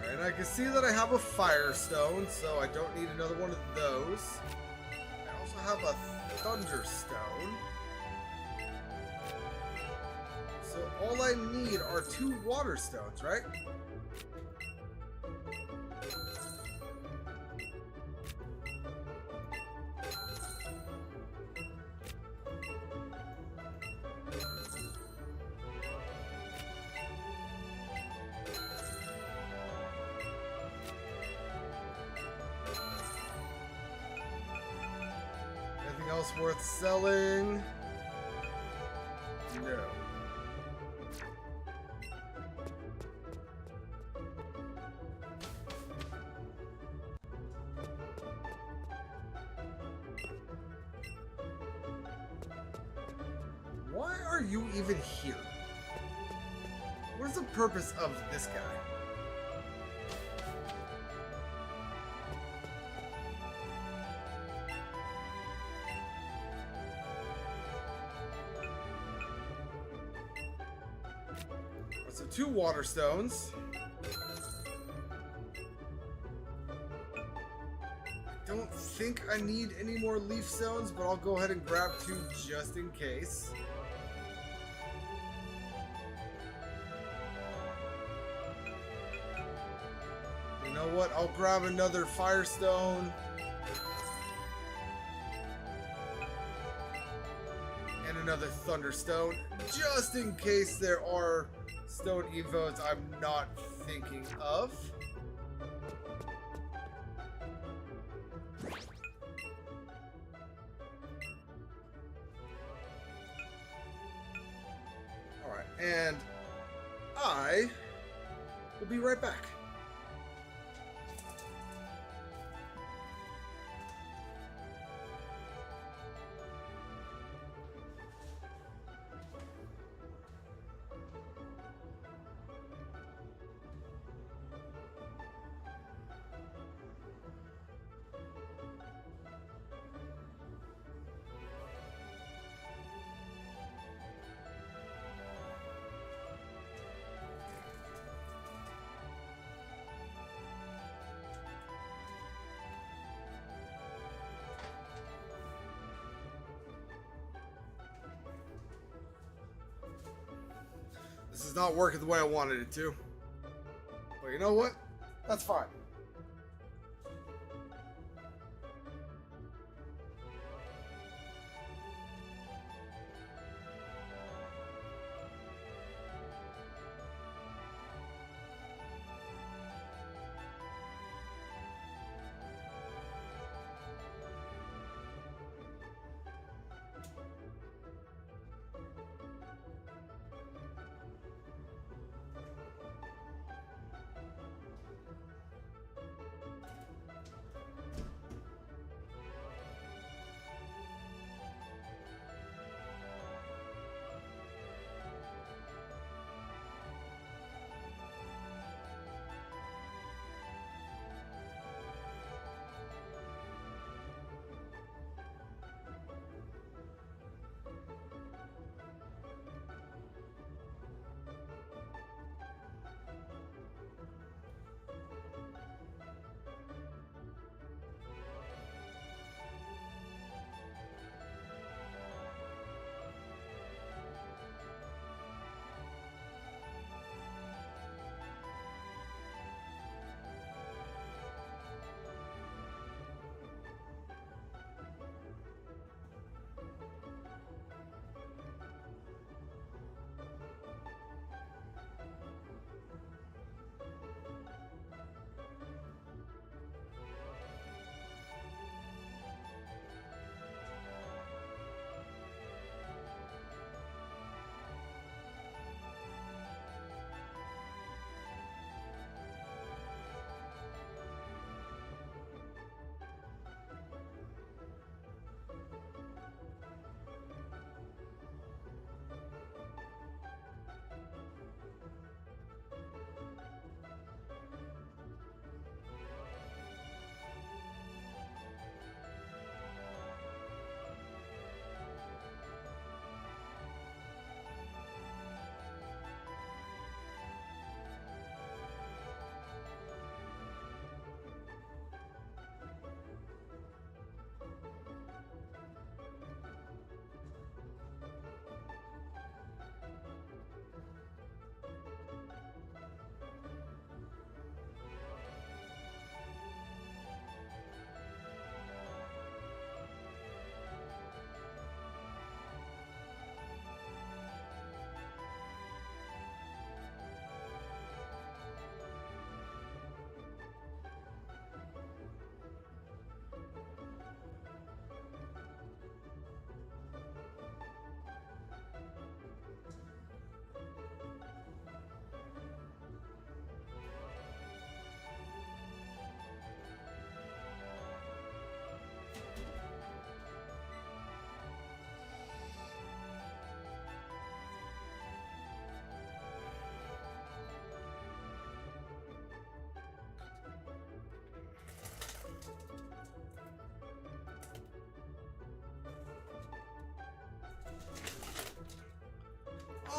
Alright, I can see that I have a Firestone, so I don't need another one of those. I also have a Thunderstone. So all I need are 2 Water Stones, right? Anything else worth selling? No. Why are you even here? What's the purpose of this guy? So 2 Water Stones. I don't think I need any more Leaf Stones, but I'll go ahead and grab 2 just in case. You know what? I'll grab another Firestone. And another Thunderstone, just in case there are Stone Evos I'm not thinking of. Alright, and I will be right back. This is not working the way I wanted it to. But you know what? That's fine.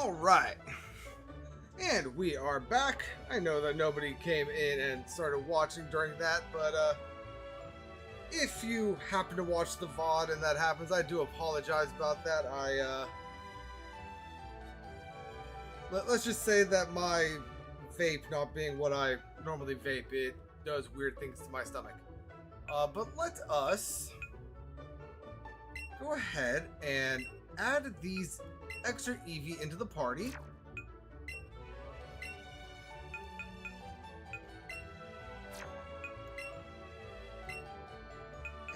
Alright. And we are back. I know that nobody came in and started watching during that, but if you happen to watch the VOD and that happens, I do apologize about that. Let's just say that my vape not being what I normally vape, it does weird things to my stomach. But let us go ahead and add these extra Eevee into the party.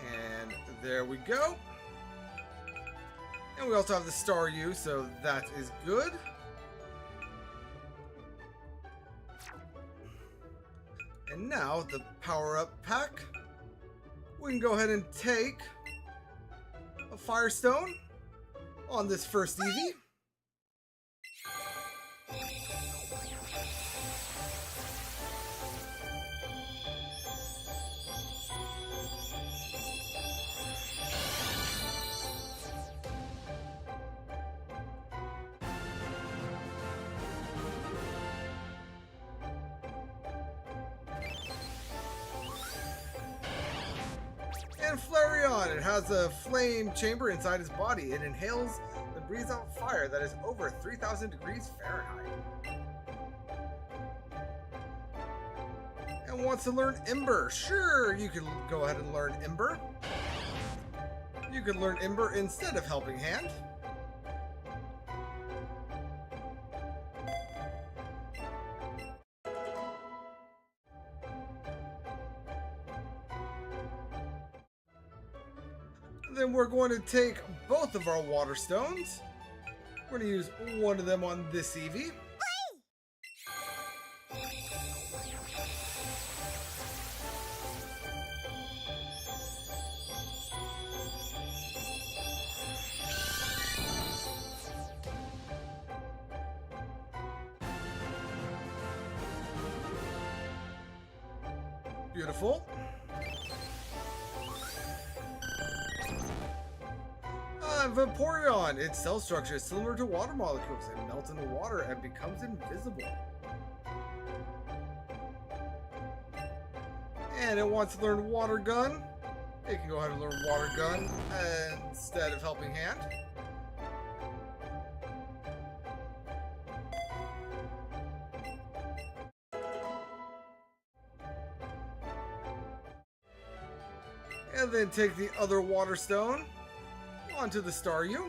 And there we go. And we also have the Staryu, so that is good. And now the power-up pack. We can go ahead and take a Firestone on this first Eevee. And Flareon, it has a flame chamber inside his body. It inhales and breathes out fire that is over 3,000 degrees Fahrenheit. And wants to learn Ember. Sure, you can go ahead and learn Ember. You can learn Ember instead of Helping Hand. Then we're going to take both of our Water Stones. We're going to use one of them on this Eevee. Beautiful. Vaporeon, its cell structure is similar to water molecules. It melts in the water and becomes invisible. And it wants to learn Water Gun. It can go ahead and learn Water Gun instead of Helping Hand. And then take the other Water Stone onto the Staryu.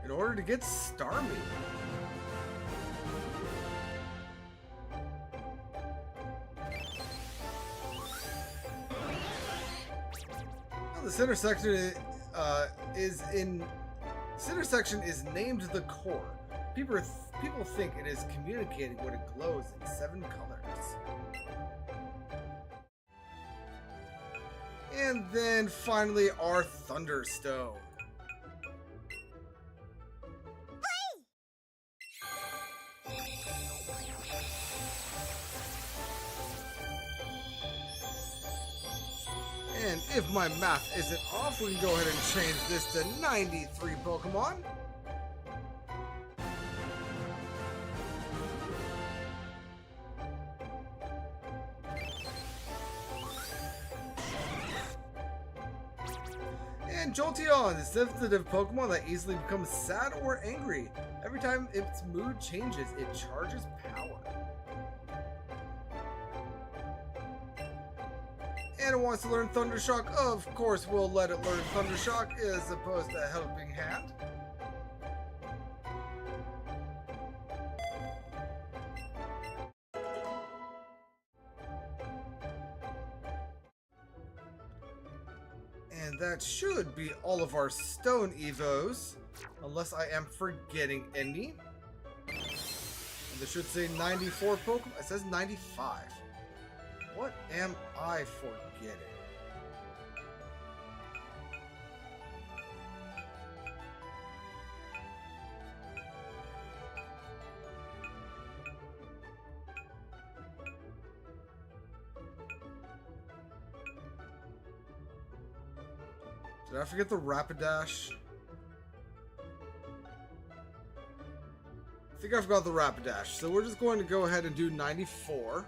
In order to get Starmie. Well, the center section Center section is named the core. People think it is communicating when it glows in 7 colors. And then finally our Thunderstone. And if my math isn't off, we can go ahead and change this to 93 Pokemon. And Jolteon is a sensitive Pokemon that easily becomes sad or angry. Every time its mood changes, it charges power. And it wants to learn Thundershock. Of course, we'll let it learn Thundershock as opposed to Helping Hand. And that should be all of our Stone Evos, unless I am forgetting any. And this should say 94 Pokemon. It says 95. What am I forgetting? Did I forget the Rapidash? I think I forgot the Rapidash. So we're just going to go ahead and do 94.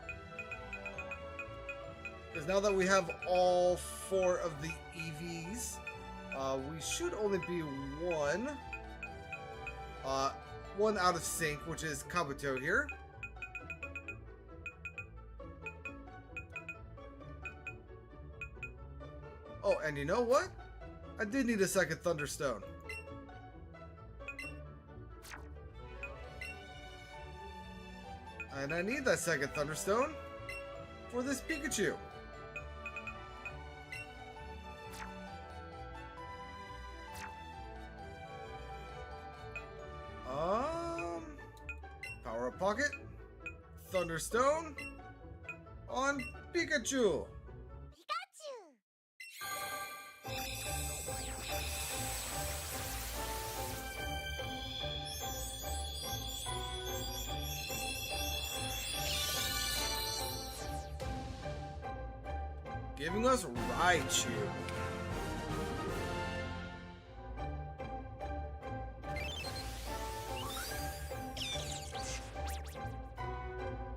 Because now that we have all 4 of the EVs, we should only be one out of sync, which is Kabuto here. Oh, and you know what? I did need a second Thunderstone. And I need that second Thunderstone for this Pikachu. Power Up Pocket, Thunderstone on Pikachu. Giving us Raichu.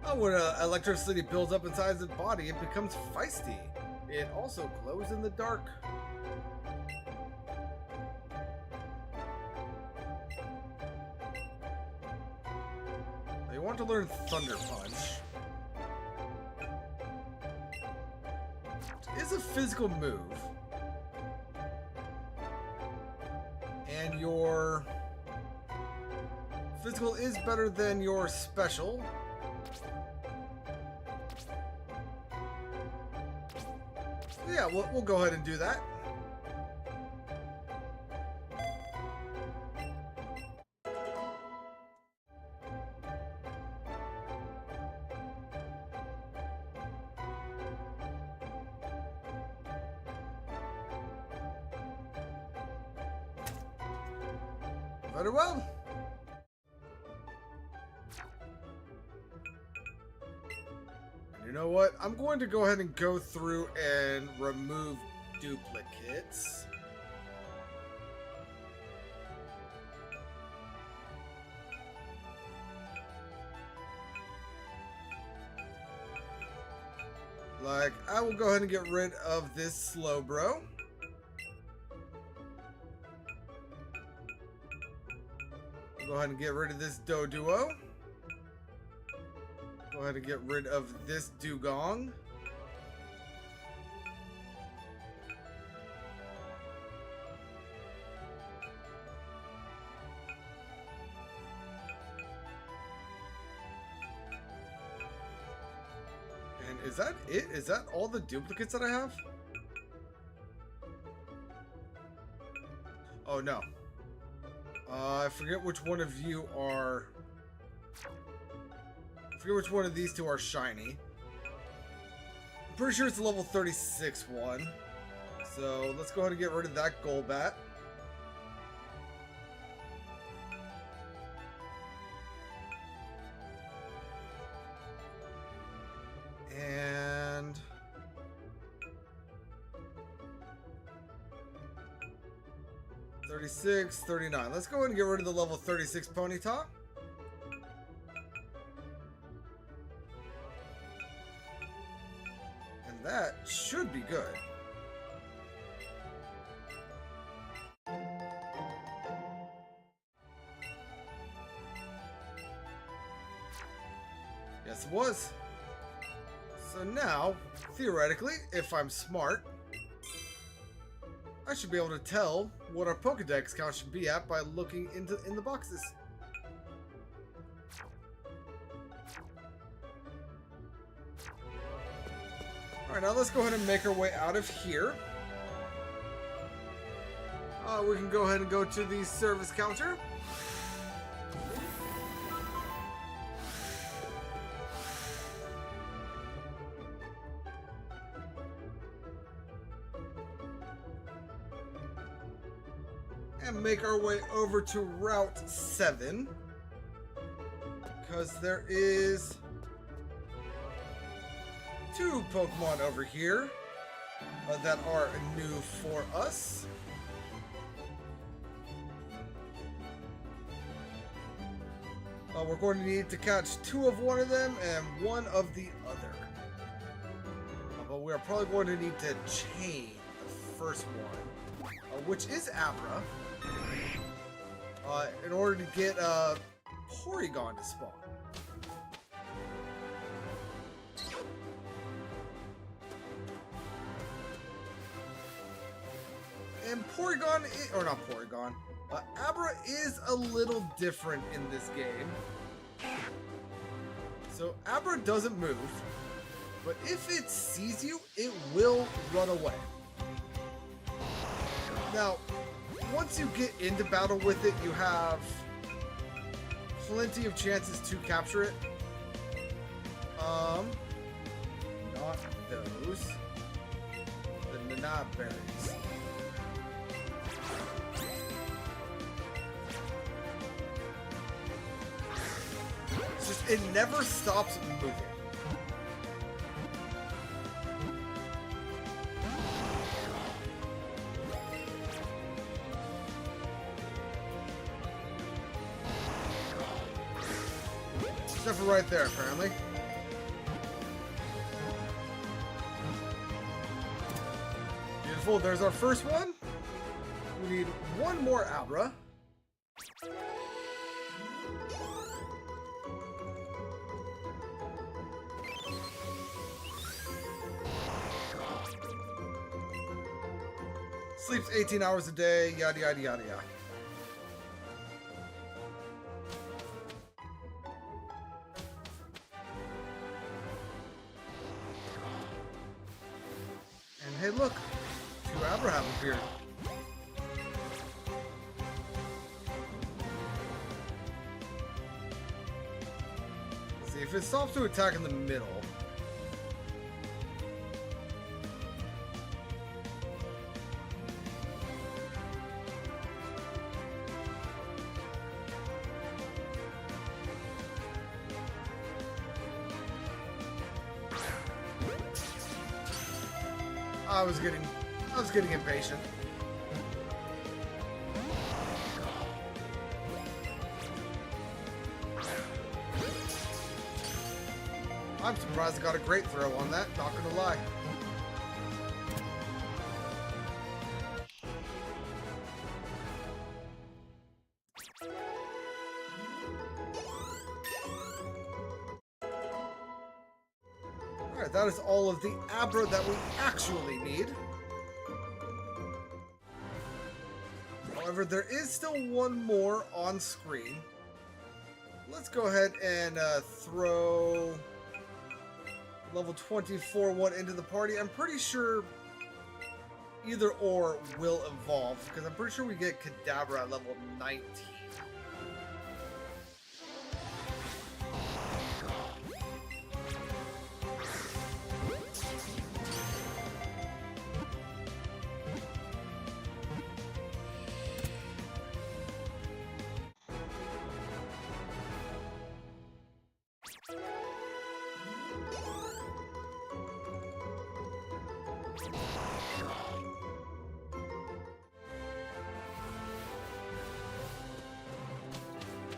Oh, when electricity builds up inside the body, it becomes feisty. It also glows in the dark. Now you want to learn Thunder Punch. It is a physical move. And your physical is better than your special. Yeah, we'll go ahead and do that. Very well. You know what? I'm going to go ahead and go through and remove duplicates. Like, I will go ahead and get rid of this Slowbro. Go ahead and get rid of this Doduo. Go ahead and get rid of this Dugong. And is that it? Is that all the duplicates that I have? Oh no. I forget which one of you are... I forget which one of these two are shiny. I'm pretty sure it's a level 36 one. So let's go ahead and get rid of that Golbat. And... 36, 39. Let's go ahead and get rid of the level 36 Ponyta. And that should be good. Yes, it was. So now, theoretically, if I'm smart, I should be able to tell what our Pokedex count should be at by looking in the boxes. Alright, now let's go ahead and make our way out of here. We can go ahead and go to the service counter. And make our way over to Route 7. Because there is 2 Pokemon over here that are new for us. We're going to need to catch 2 of one of them and 1 of the other. But we're probably going to need to chain the first one, which is Abra, in order to get Porygon to spawn. And Porygon, or not Porygon, Abra is a little different in this game. So Abra doesn't move, but if it sees you, it will run away. Now, once you get into battle with it, you have plenty of chances to capture it. Not those. The Nana berries. It's just, it never stops moving. Except for right there, apparently. Beautiful, there's our first one. We need 1 more Abra. Sleeps 18 hours a day, yada yada yada yada. And hey look, 2 Abra have appeared. See, if it stops to attack in the middle, I was getting impatient. I'm surprised I got a great throw on that, not gonna lie. Alright, that is all of the Abra that we actually need. However, there is still 1 more on screen. Let's go ahead and throw level 24 one into the party. I'm pretty sure either or will evolve, because I'm pretty sure we get Kadabra at level 19.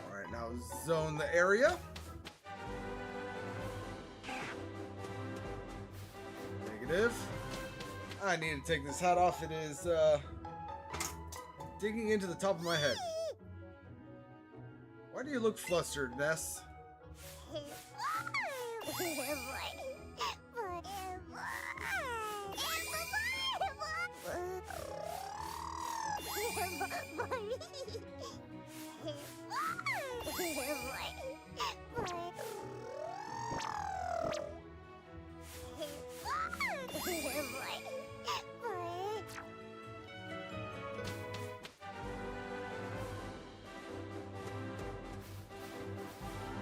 Alright, now zone the area. Negative. I need to take this hat off. It is digging into the top of my head. Why do you look flustered, Ness?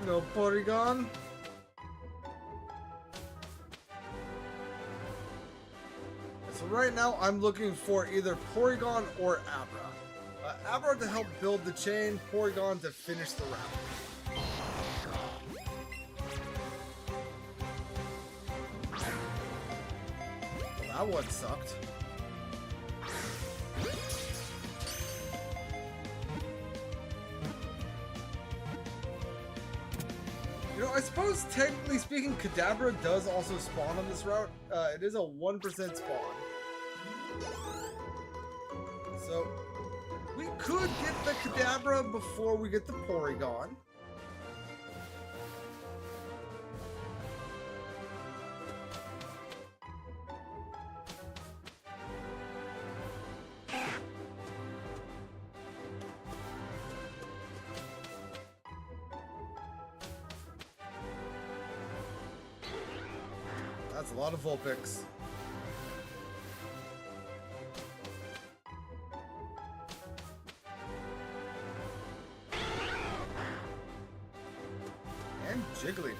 No Porygon. So right now I'm looking for either Porygon or Abra. Abra to help build the chain, Porygon to finish the round. Well, that one sucked. You know, I suppose technically speaking, Kadabra does also spawn on this route. It is a 1% spawn. So, we could get the Kadabra before we get the Porygon. That's a lot of Vulpix. And Jigglypuff.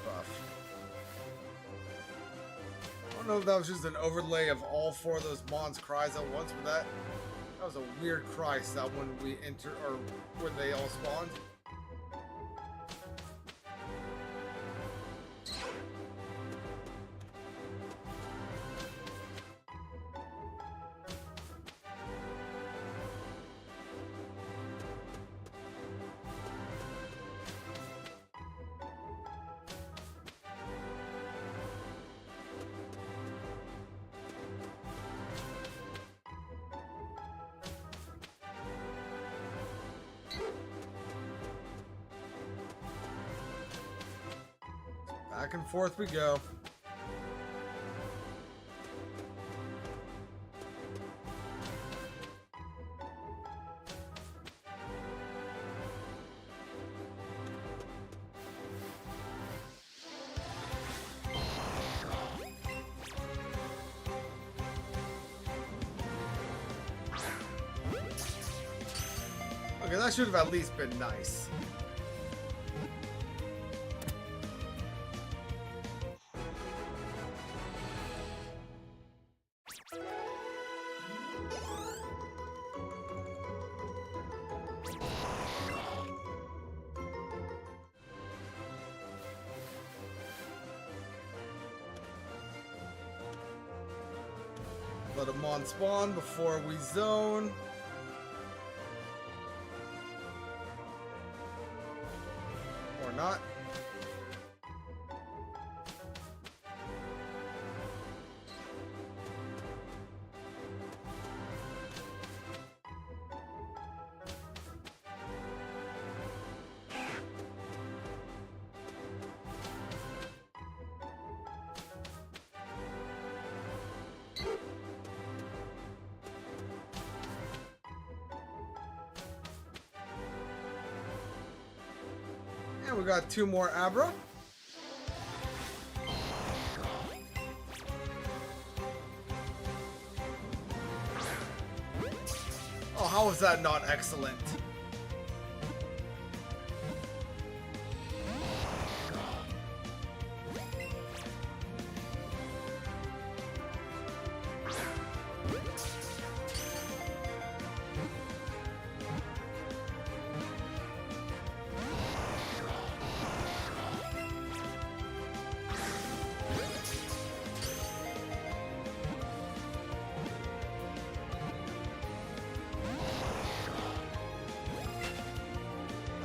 I don't know if that was just an overlay of all four of those Mon's cries at once, but that was a weird cry sound when we enter, or when they all spawned. Back and forth we go. Okay, that should have at least been nice. Let a Mon spawn before we zone. Or not. And we got two more Abra. Oh, how was that not excellent?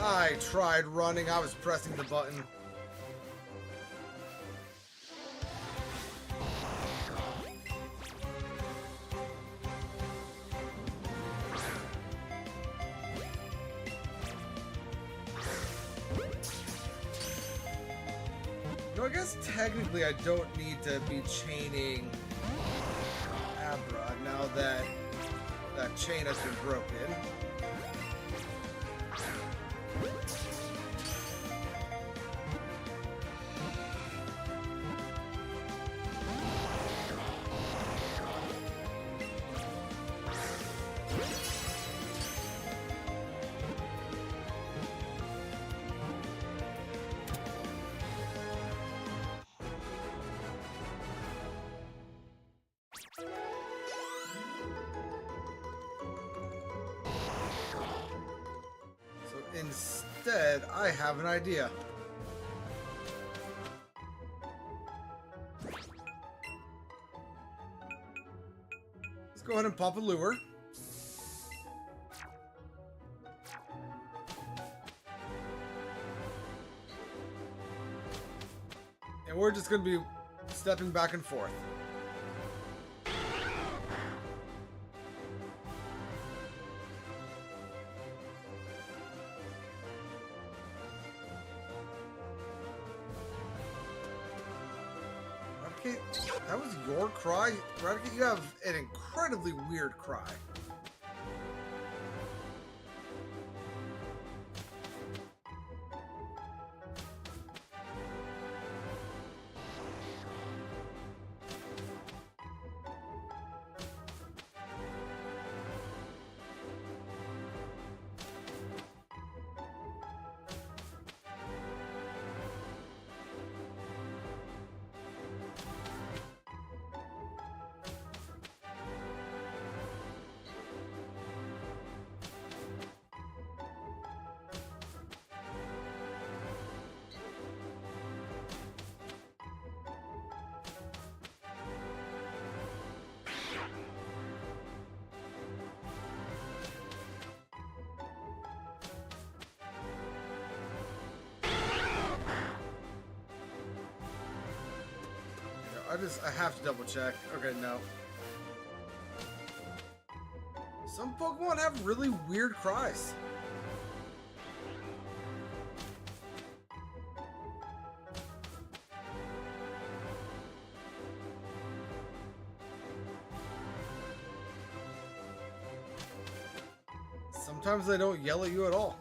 I tried running, I was pressing the button. No, I guess technically I don't need to be chaining Abra now that that chain has been broken. Instead, I have an idea. Let's go ahead and pop a lure. And we're just going to be stepping back and forth. Eradicate, that was your cry? Eradicate, you have an incredibly weird cry. I have to double check. Okay, no. Some Pokemon have really weird cries. Sometimes they don't yell at you at all.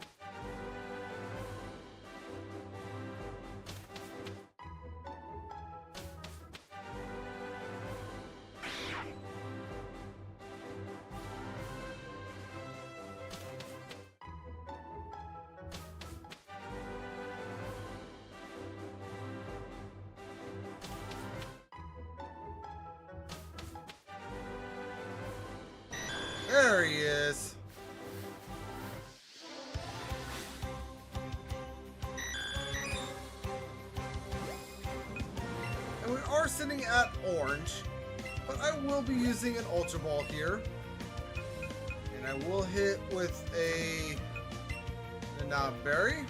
There he is. And we are sitting at orange, but I will be using an Ultra Ball here. And I will hit with a Berry.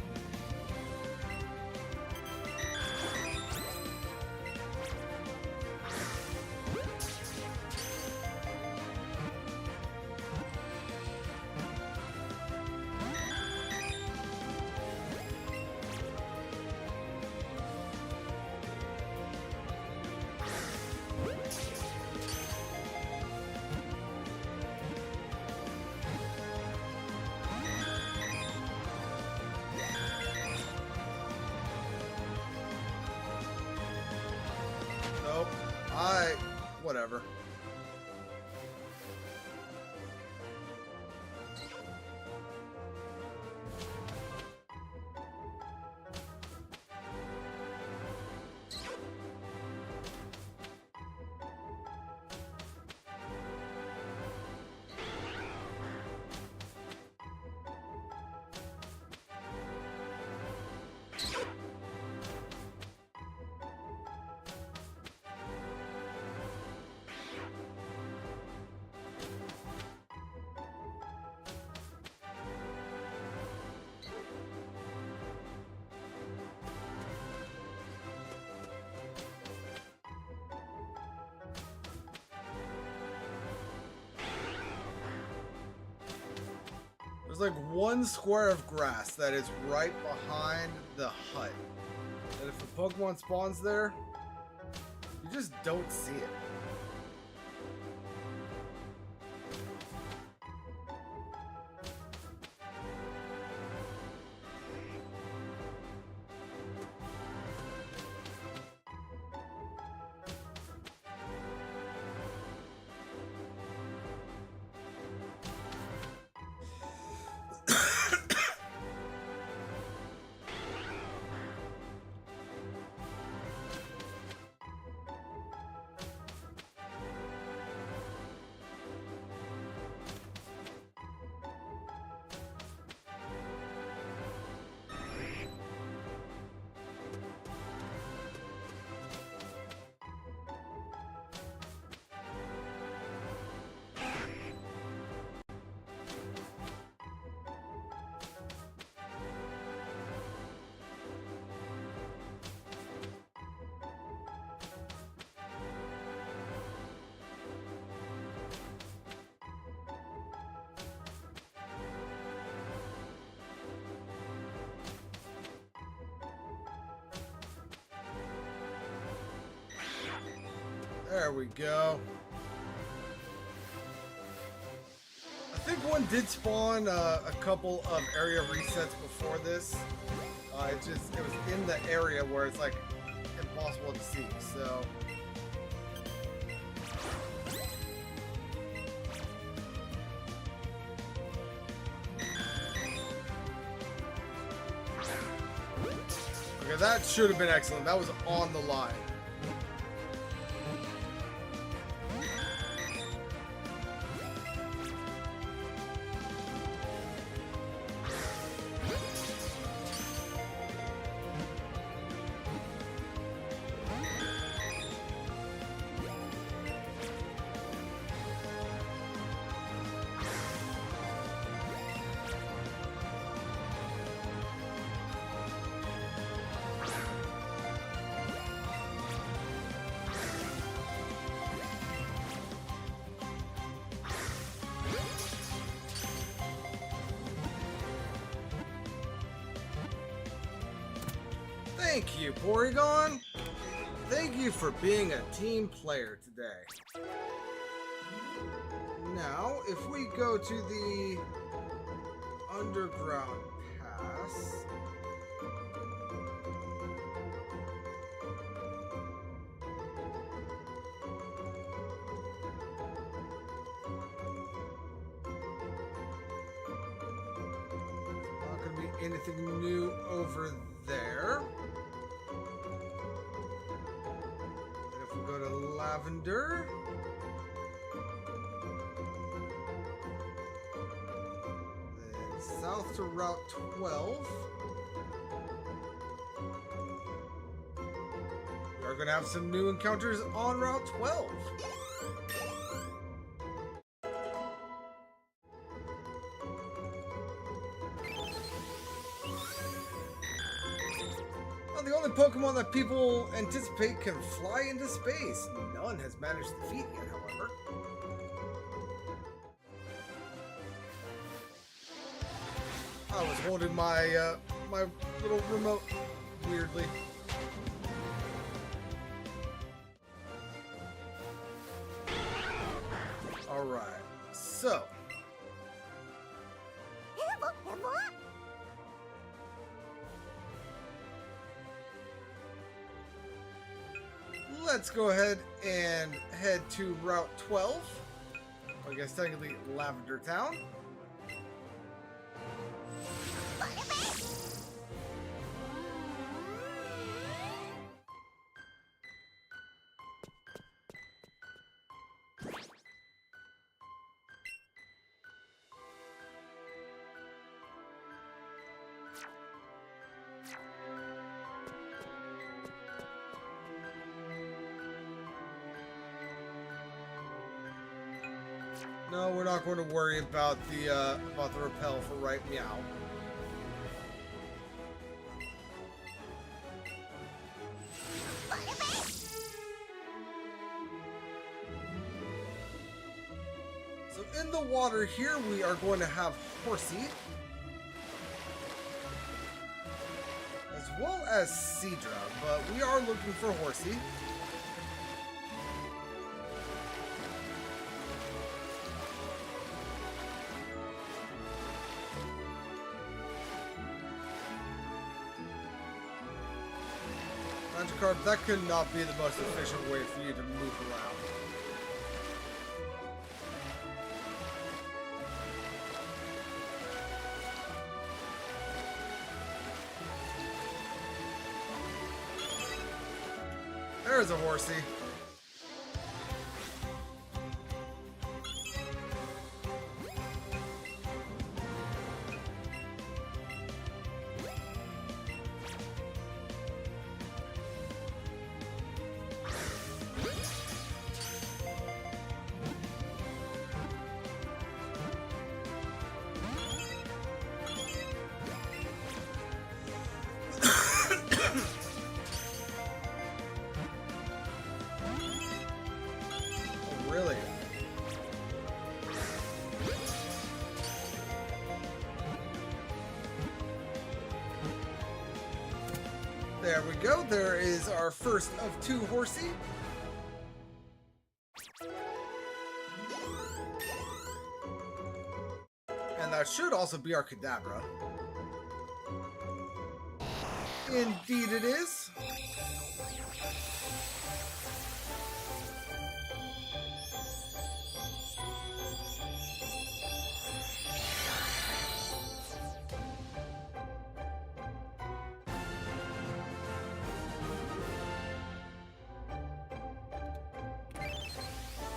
Nope. Whatever. There's like one square of grass that is right behind the hut. And if a Pokemon spawns there, you just don't see it. There we go. I think one did spawn a couple of area resets before this. It was in the area where it's like impossible to see, so. Okay, that should have been excellent. That was on the line. Thank you, Porygon. Thank you for being a team player today. Now, if we go to the underground pass. Not going to be anything new over there. Go to Lavender. Then south to Route 12. We are going to have some new encounters on Route 12. The only Pokemon that people anticipate can fly into space. None has managed the feat yet, however. I was holding my my little remote weirdly. All right, so. Let's go ahead and head to Route 12. I guess technically Lavender Town. No, we're not going to worry about the repel for right meow. So in the water here, we are going to have Horsey, as well as Seadra, but we are looking for Horsey. Magikarp, that could not be the most efficient way for you to move around. There's a Horsey. Really? There we go. There is our first of two Horsey. That should also be our Kadabra. Indeed it is.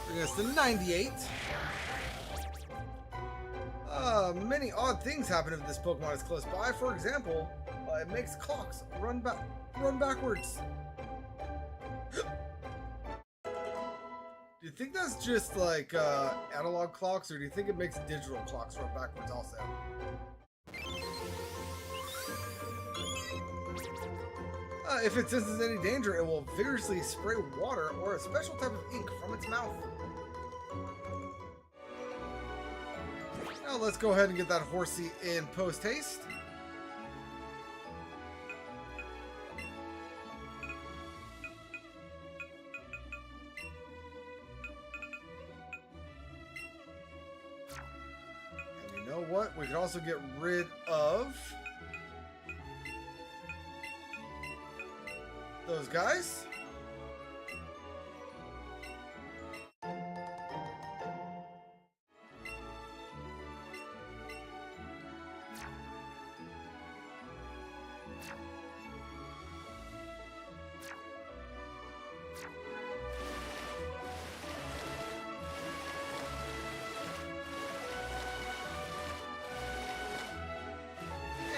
Bring us to 98. Many odd things happen if this Pokemon is close by. For example, it makes clocks run backwards. Do you think that's just like analog clocks, or do you think it makes digital clocks run backwards also? If it senses any danger, it will vigorously spray water or a special type of ink from its mouth. Now let's go ahead and get that Horsey in post-haste. And you know what? We could also get rid of those guys.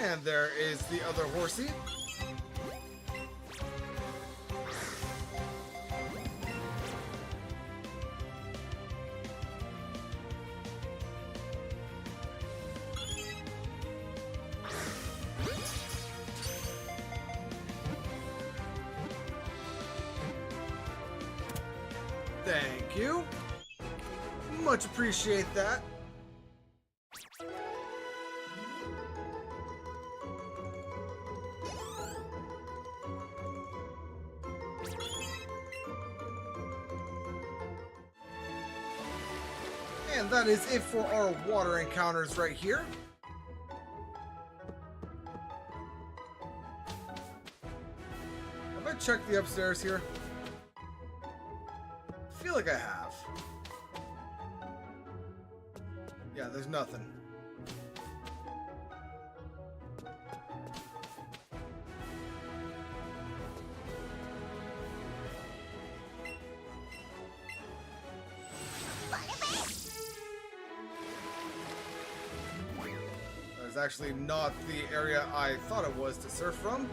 And there is the other Horsey. Thank you. Much appreciate that. And that is it for our water encounters right here. Have I checked the upstairs here? I feel like I have. Yeah, there's nothing. That is actually not the area I thought it was to surf from.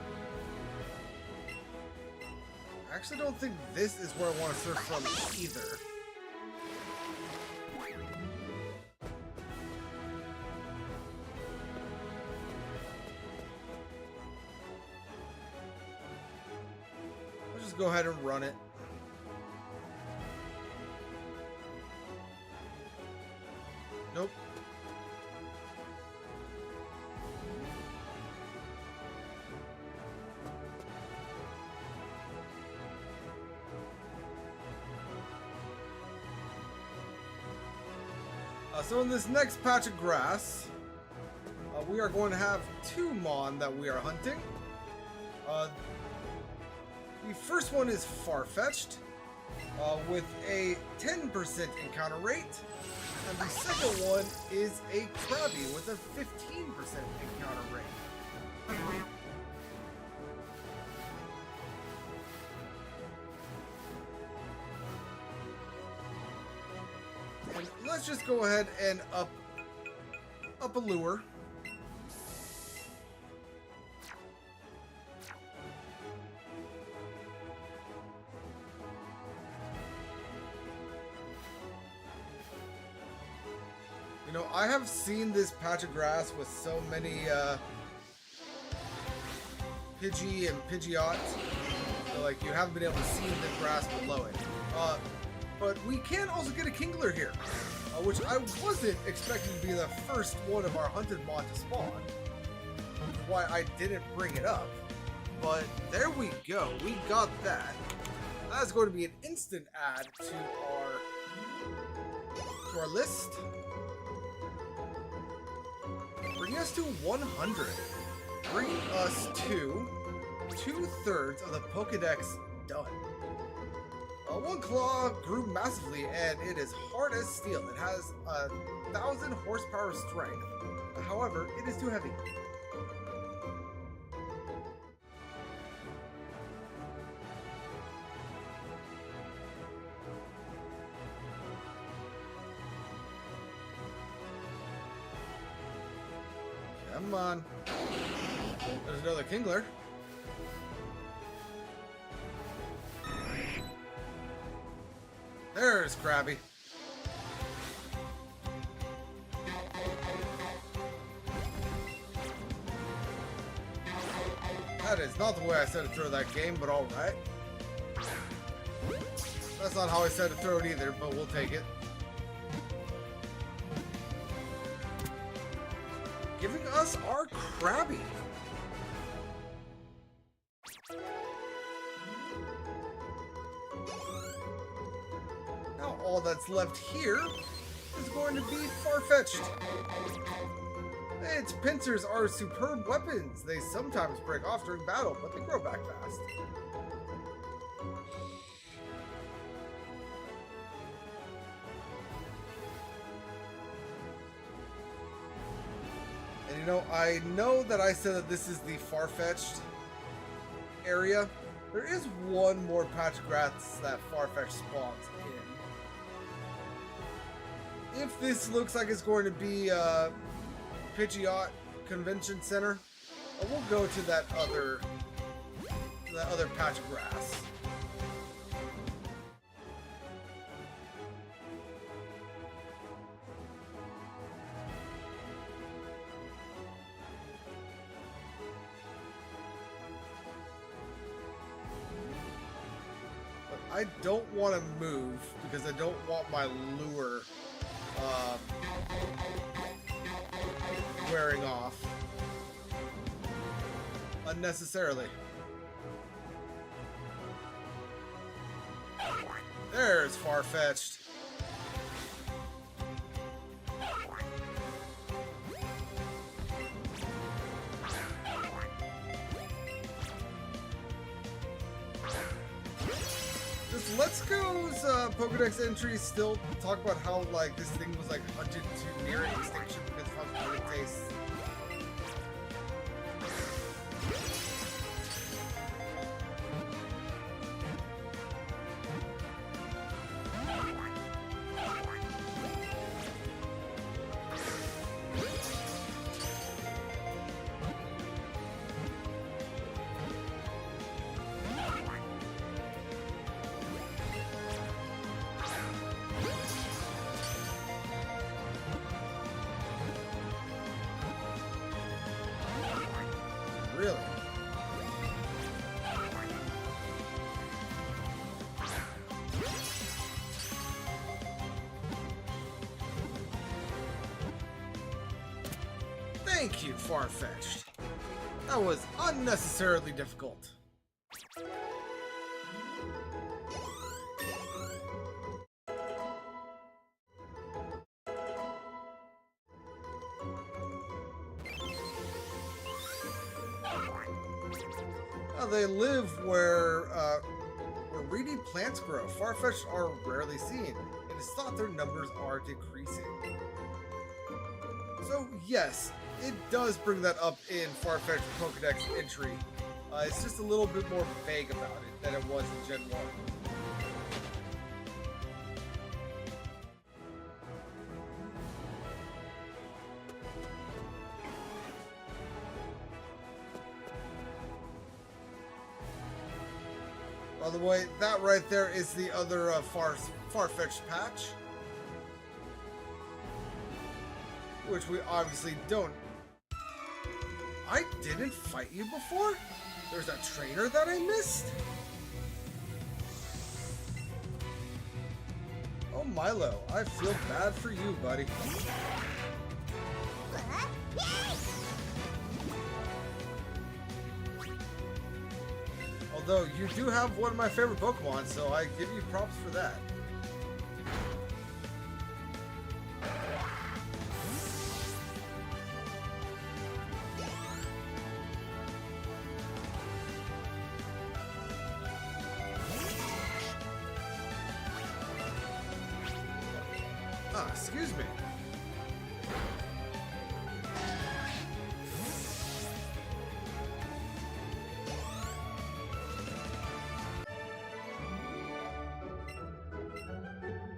I actually don't think this is where I want to surf from either. Let's just go ahead and run it. Nope. So in this next patch of grass, we are going to have two Mon that we are hunting. The first one is Farfetch'd, with a 10% encounter rate, and the second one is a Krabby with a 15% encounter rate. And let's just go ahead and up a lure. You know, I have seen this patch of grass with so many Pidgey and Pidgeot, so like you haven't been able to see the grass below it. But we can also get a Kingler here, which I wasn't expecting to be the first one of our hunted Mon to spawn. Which is why I didn't bring it up. But there we go, we got that. That's going to be an instant add to our list. bringing us to 100. Bringing us to 2/3 of the Pokédex done. One claw grew massively and it is hard as steel. It has 1,000 horsepower strength. However, it is too heavy. Come on. There's another Kingler. There's Krabby. That is not the way I said to throw that game, but alright. That's not how I said to throw it either, but we'll take it. Giving us our Krabby. Now all that's left here is going to be far-fetched. Its pincers are superb weapons. They sometimes break off during battle, but they grow back fast. And you know, I know that I said that this is the far-fetched area. There is one more patch of grass that far-fetched spawns in. If this looks like it's going to be Pidgeot Convention Center, we'll go to that other patch of grass. But I don't want to move because I don't want my lure wearing off unnecessarily. There's far-fetched. Does Let's Go's Pokedex entries still talk about how like this thing was like hunted to near extinction because of how good it tastes? Really? Thank you, far-fetched. That was unnecessarily difficult. They live where reedy plants grow. Far-fetched are rarely seen. It is thought their numbers are decreasing. So yes, it does bring that up in far-fetched Pokedex entry. It's just a little bit more vague about it than it was in Gen 1. By the way, that right there is the other far-fetched patch, which we obviously don't. I didn't fight you before? There's a trainer that I missed? Oh, Milo, I feel bad for you, buddy. Although you do have one of my favorite Pokemon, so I give you props for that. Excuse me.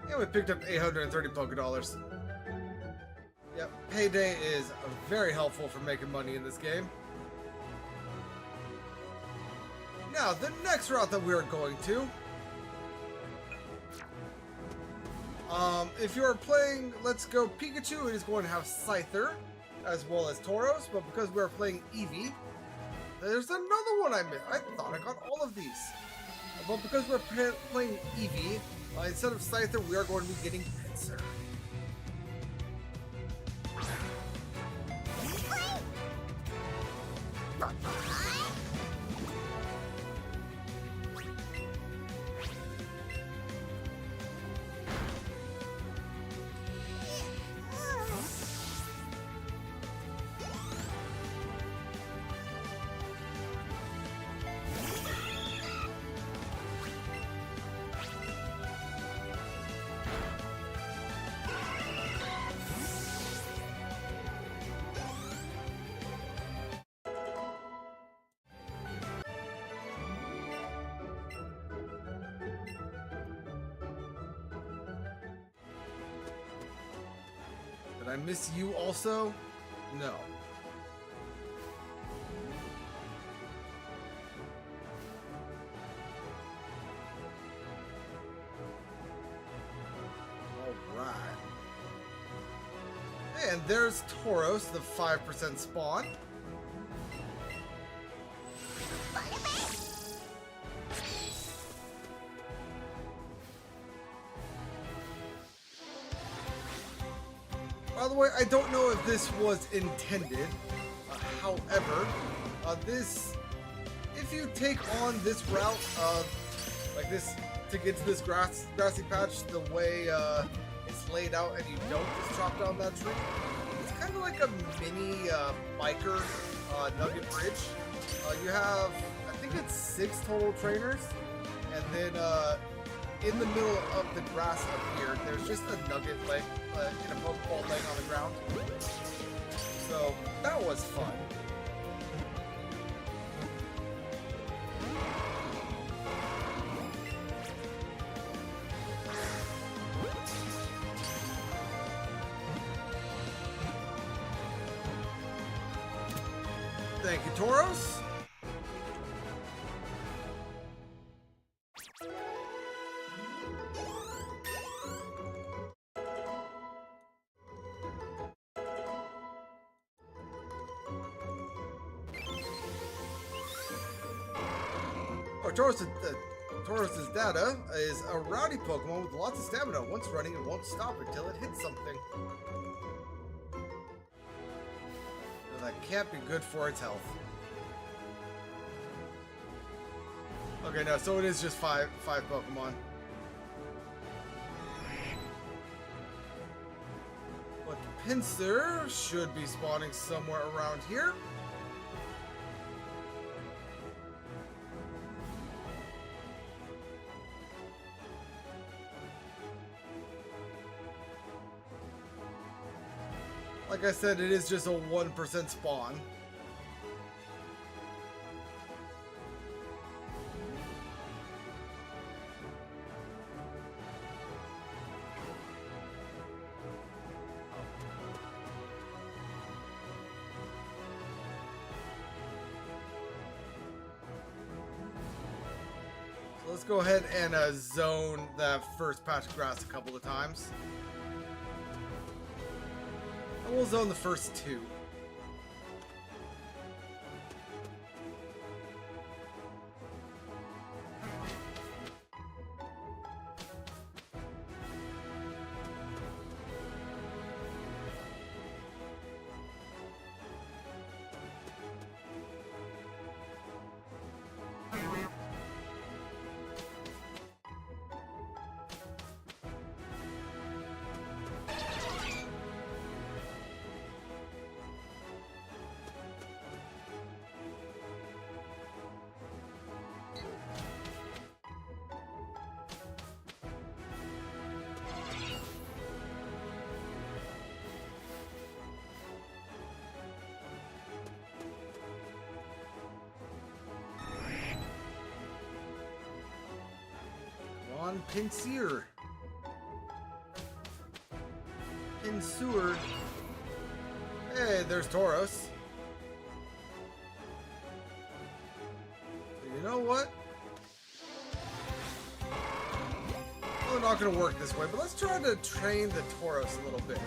Yeah, we picked up 830 Pokédollars. Yep, payday is very helpful for making money in this game. Now, the next route that we are going to, if you're playing Let's Go Pikachu, it is going to have Scyther, as well as Tauros, but because we're playing Eevee, there's another one I missed. I thought I got all of these. But because we're playing Eevee, instead of Scyther, we are going to be getting Pinsir. Did I miss you also? No. Alright. And there's Tauros, the 5% spawn. By the way, I don't know if this was intended. However, if you take on this route, like this, to get to this grassy patch, the way it's laid out, and you don't just chop down that tree, it's kind of like a mini biker nugget bridge. You have, I think it's 6 total trainers, and then in the middle of the grass up here, there's just a nugget leg in a Pokeball laying on the ground. So that was fun. Thank you, Tauros. Tauros' data is a rowdy Pokemon with lots of stamina. Once running, it won't stop until it hits something. Now, that can't be good for its health. Okay, no, so it is just five Pokemon. But the Pinsir should be spawning somewhere around here. Like I said, it is just a 1% spawn. So let's go ahead and zone that first patch of grass a couple of times. And we'll zone the first 2. on Pinsir. Pinsur. Hey, there's Tauros. You know what? Well, not going to work this way, but let's try to train the Tauros a little bit.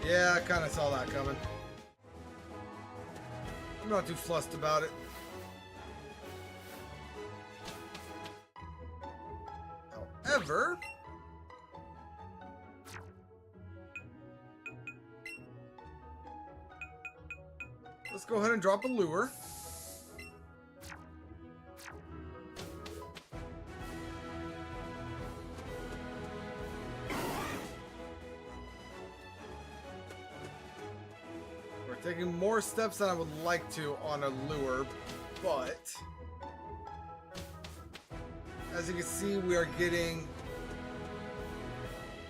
Yeah, I kind of saw that coming. I'm not too fussed about it. However, let's go ahead and drop a lure. Taking more steps than I would like to on a lure, but as you can see, we are getting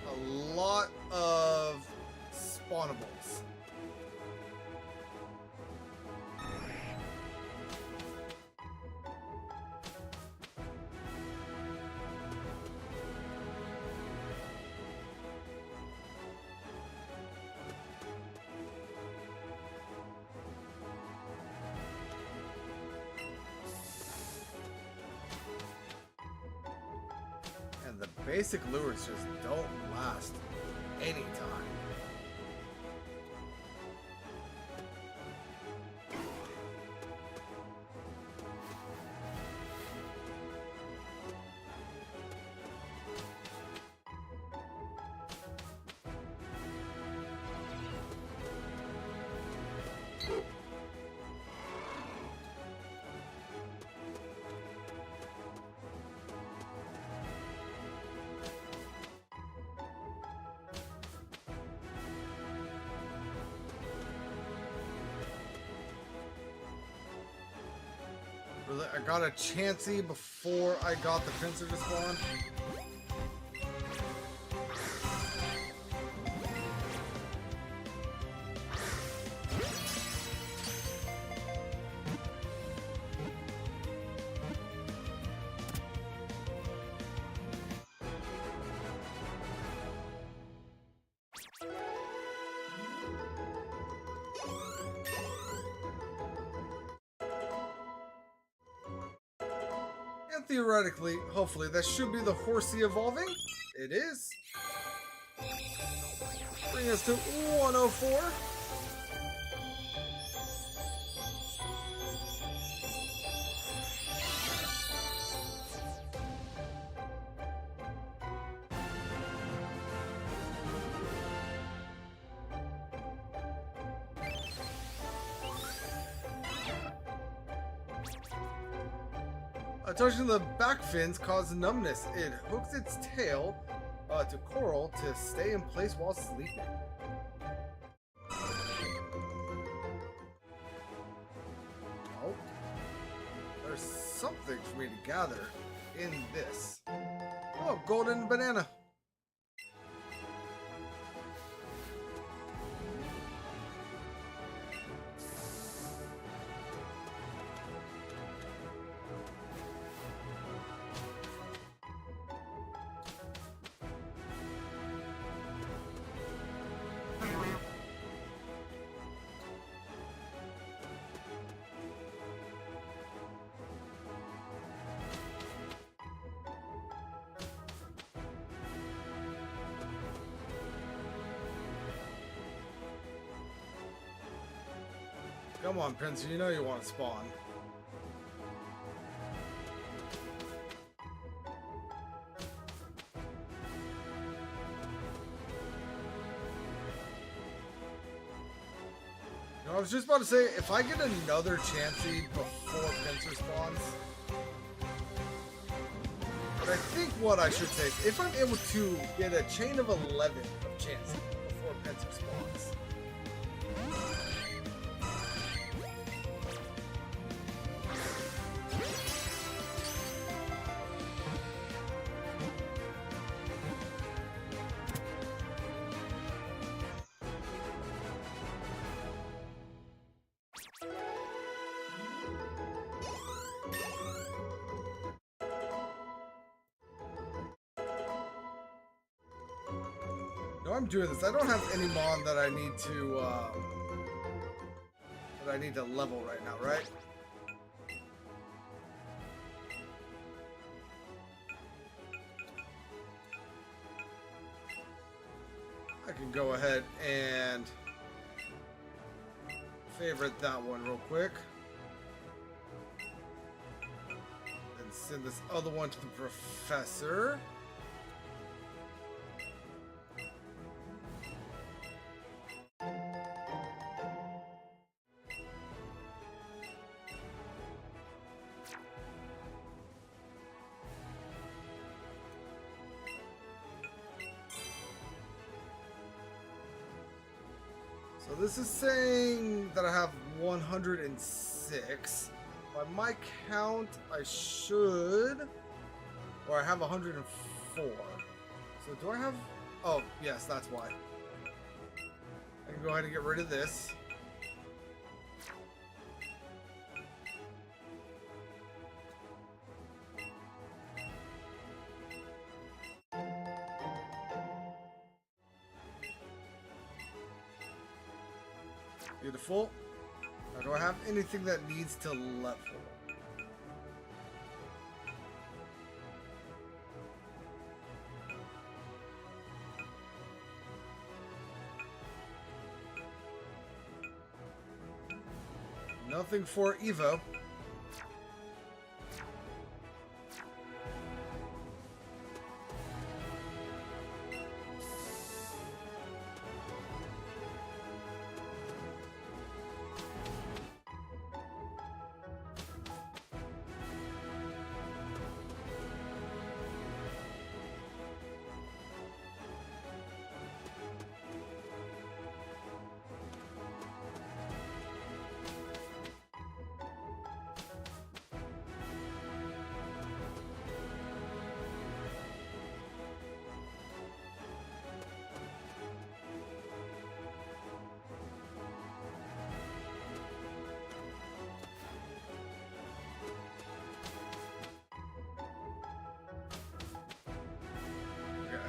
a lot of spawnables. The basic lures just don't last any time. I got a Chansey before I got the Pinsir to spawn. And theoretically, hopefully, that should be the Horsey evolving. It is. Bring us to 104. Touching the back fins causes numbness. It hooks its tail to coral to stay in place while sleeping. Oh, there's something for me to gather in this. Oh, golden banana. Come on, Prince, you know you want to spawn. I was just about to say, if I get another Chansey before Pinsir spawns, but I think what I should say is if I'm able to get a chain of 11 of chances before Pencer spawns. No, I'm doing this. I don't have any mon that I need to level right now, right? I can go ahead and favorite that one real quick. And send this other one to the professor. So this is saying that I have 106. By my count, I should... Or I have 104. So do I have... Oh, yes, that's why. I can go ahead and get rid of this. Beautiful. Now, do I have anything that needs to level? Nothing for Evo.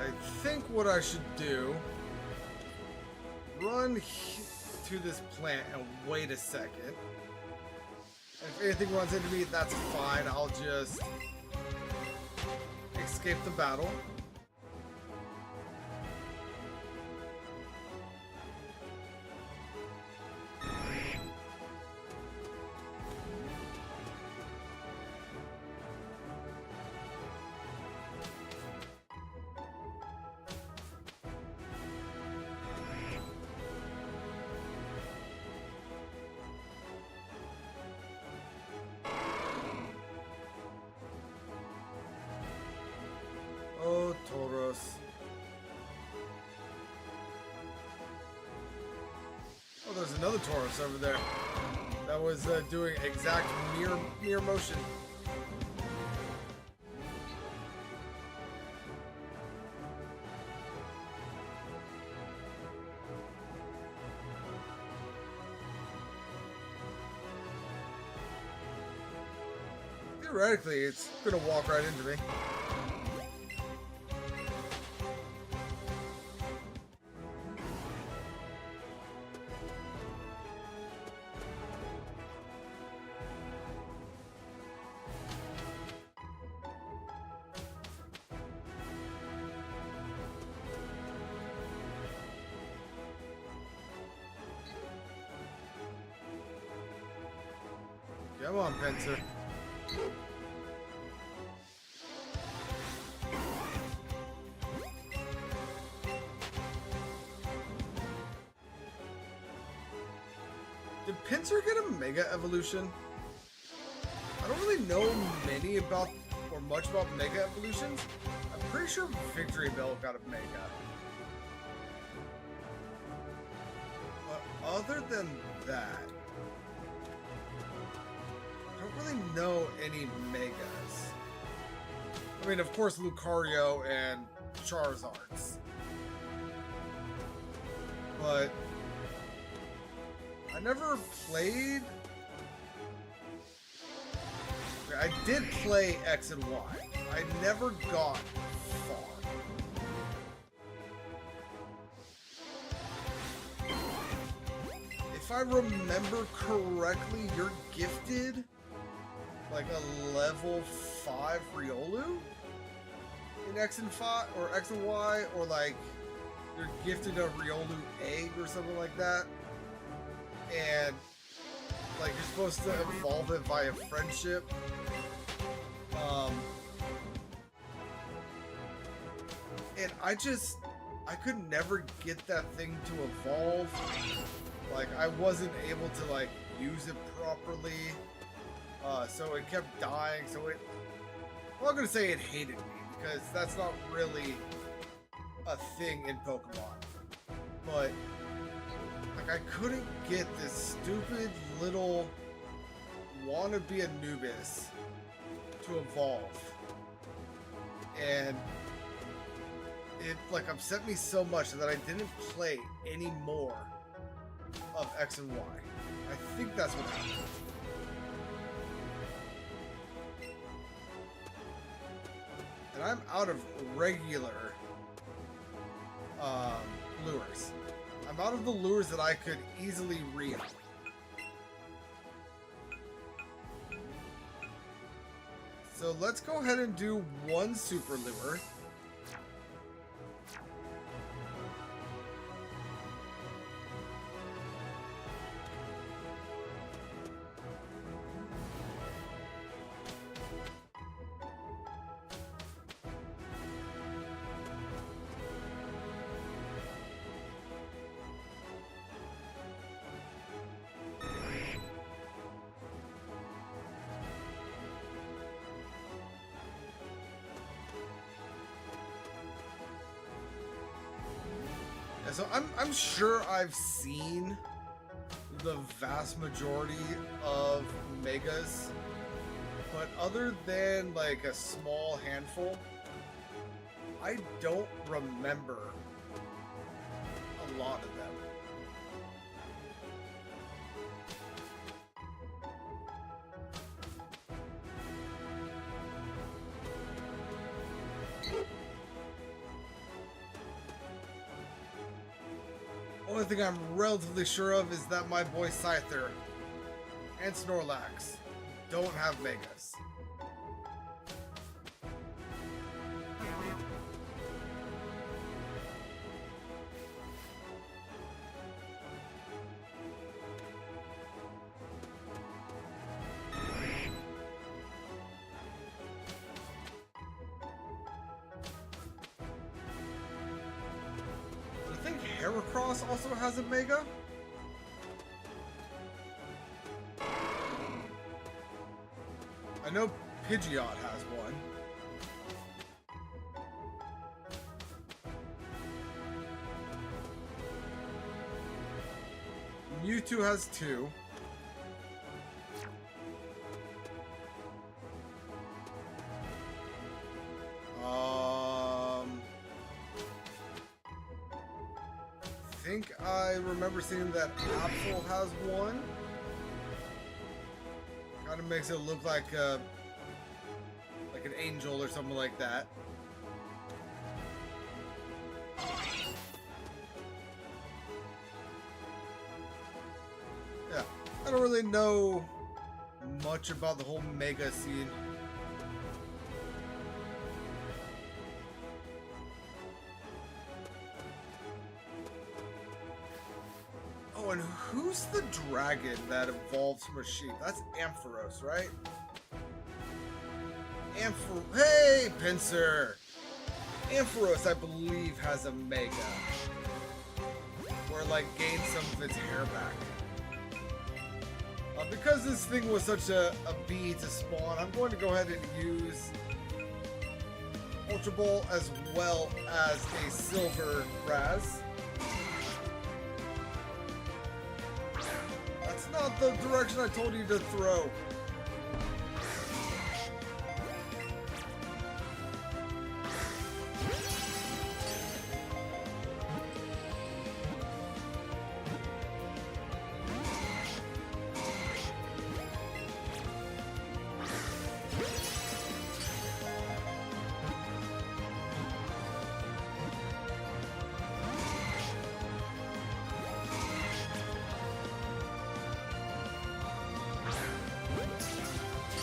I think what I should do, run to this plant and wait a second. If anything runs into me, that's fine. I'll just escape the battle. Oh, Tauros. Oh, there's another Tauros over there. That was doing exact mirror motion. Theoretically, it's gonna walk right into me. Come on, Pencer. Did Pencer get a Mega Evolution? I don't really know many about or much about Mega Evolutions. I'm pretty sure Victory Bell got a Mega. But other than that, I don't really know any Megas. I mean, of course, Lucario and Charizards. But I never played... I did play X and Y. I never got far. If I remember correctly, you're gifted like a level 5 Riolu in X and 5 or X and Y, or like you're gifted a Riolu egg or something like that. And like you're supposed to evolve it via friendship. And I could never get that thing to evolve. Like I wasn't able to like use it properly. So it kept dying. So it, I'm not gonna say it hated me, because that's not really a thing in Pokemon. But like I couldn't get this stupid little wannabe Anubis to evolve, and it like upset me so much that I didn't play any more of X and Y. I think that's what happened. And I'm out of regular lures. I'm out of the lures that I could easily re-up. So let's go ahead and do one super lure. So I'm sure I've seen the vast majority of Megas, but other than like a small handful, I don't remember a lot of them. Only thing I'm relatively sure of is that my boy Scyther and Snorlax don't have Megas. I think Heracross also has a Mega. I know Pidgeot has one. Mewtwo has two. I think I remember seeing that Apple has one. Kind of makes it look like an angel or something like that. Yeah, I don't really know much about the whole Mega scene. Oh, and who's the dragon that evolves from a sheep? That's Ampharos, right? Hey, Pinsir! Ampharos, I believe, has a Mega. Where, like, gains some of its hair back. Because this thing was such a bee to spawn, I'm going to go ahead and use Ultra Ball as well as a Silver Raz. That's not the direction I told you to throw.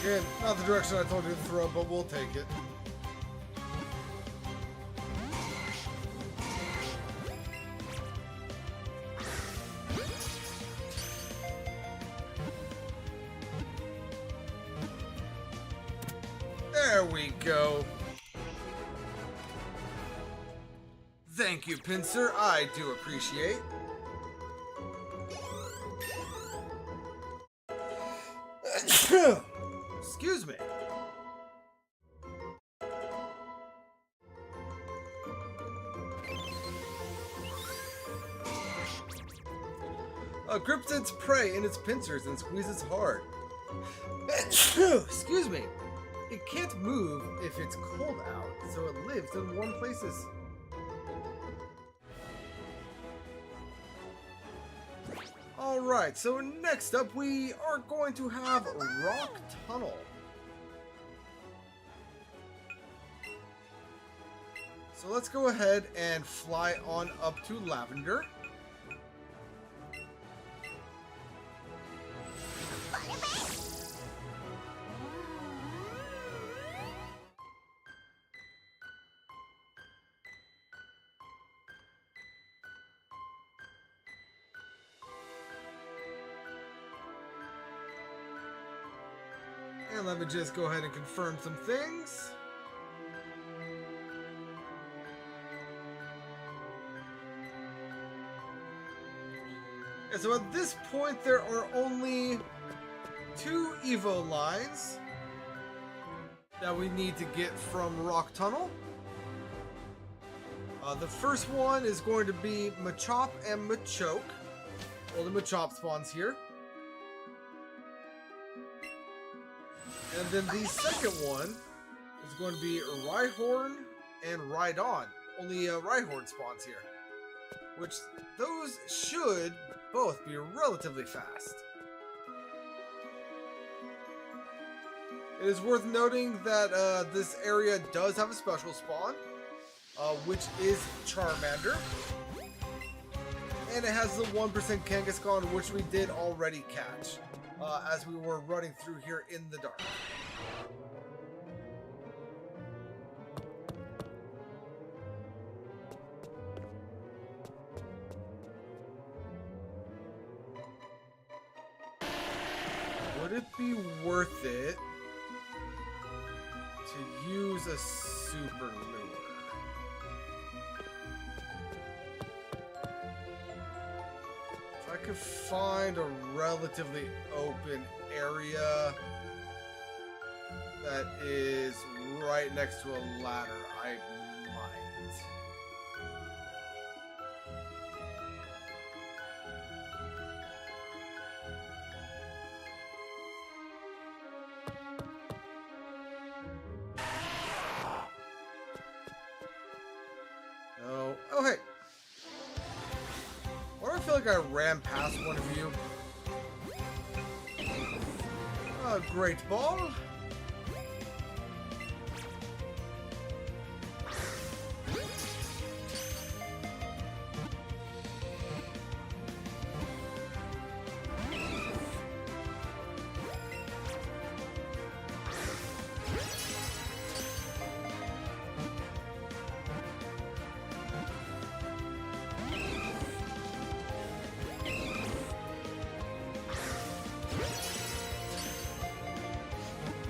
Again, not the direction I told you to throw, but we'll take it. There we go. Thank you, Pinsir. I do appreciate. Excuse me. Grips its prey in its pincers and squeezes hard. Excuse me. It can't move if it's cold out, so it lives in warm places. Alright, so next up we are going to have Rock Tunnel. So let's go ahead and fly on up to Lavender. And let me just go ahead and confirm some things. And so at this point, there are only 2 Evo lines that we need to get from Rock Tunnel. The first one is going to be Machop and Machoke. Well, the Machop spawns here. And then the second one is going to be Rhyhorn and Rhydon. Only Rhyhorn spawns here. Which, those should both be relatively fast. It is worth noting that this area does have a special spawn, which is Charmander. And it has the 1% Kangaskhan, which we did already catch as we were running through here in the dark. Would it be worth it to use a super lure? If I could find a relatively open area that is right next to a ladder, I might. No. Oh, hey. Why do I feel like I ran past one of you? Great ball.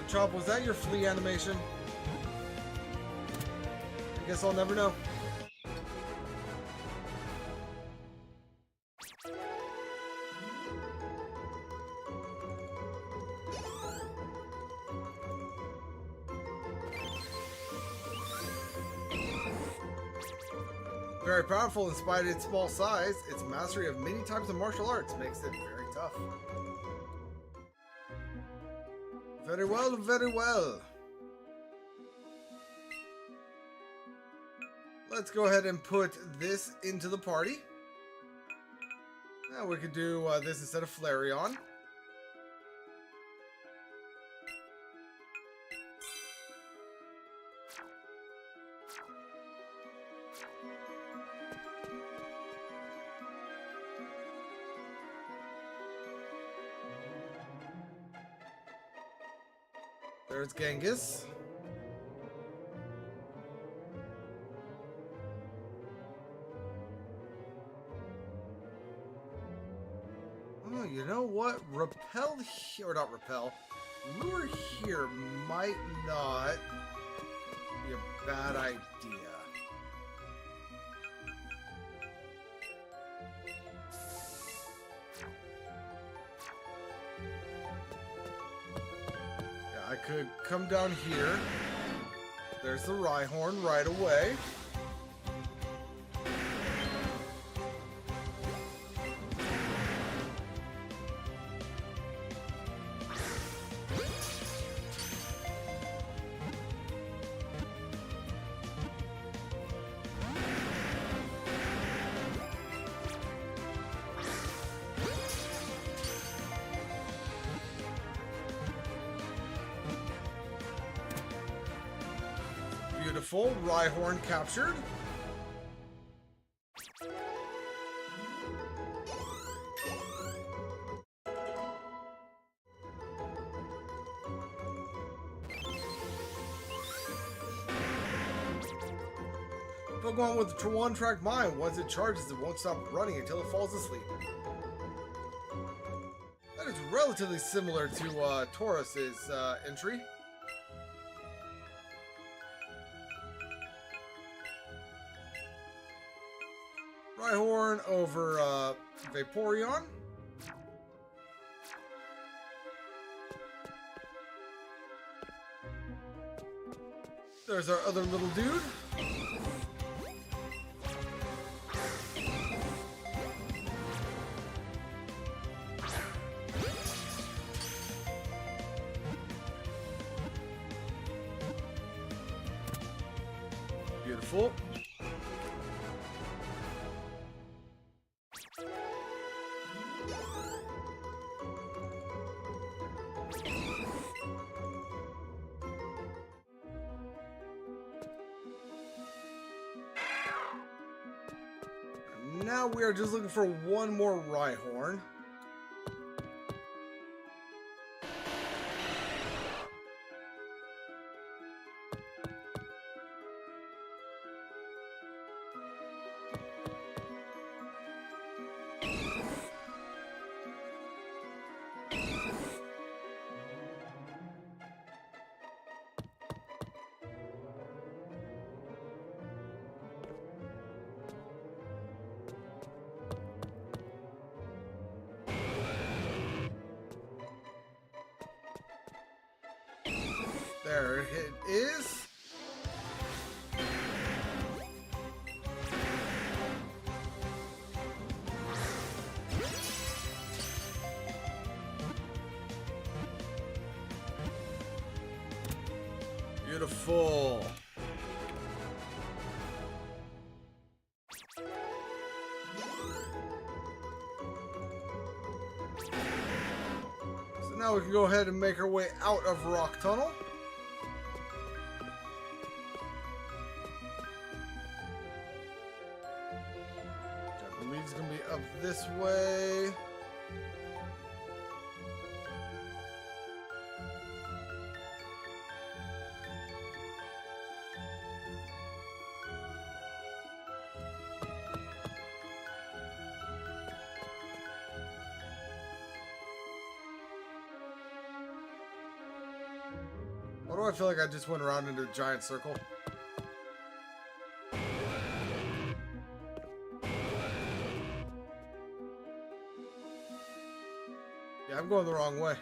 Chop, was that your flea animation? I guess I'll never know. Very powerful in spite of its small size, its mastery of many types of martial arts makes it very tough. Very well, very well. Let's go ahead and put this into the party. Now we could do this instead of Flareon. There's Genghis. Oh, you know what? Repel here, or not repel. Lure here might not be a bad idea. I could come down here. There's the Rhyhorn right away. Beautiful. Rhyhorn captured. Pokemon with a one-track mind. Once it charges, it won't stop running until it falls asleep. That is relatively similar to Taurus's entry. Rhyhorn over Vaporeon. There's our other little dude. Beautiful. Now we are just looking for one more Rhyhorn. There it is. Beautiful. So now we can go ahead and make our way out of Rock Tunnel. It's gonna be up this way. Why do I feel like I just went around into a giant circle? Yeah, I'm going the wrong way.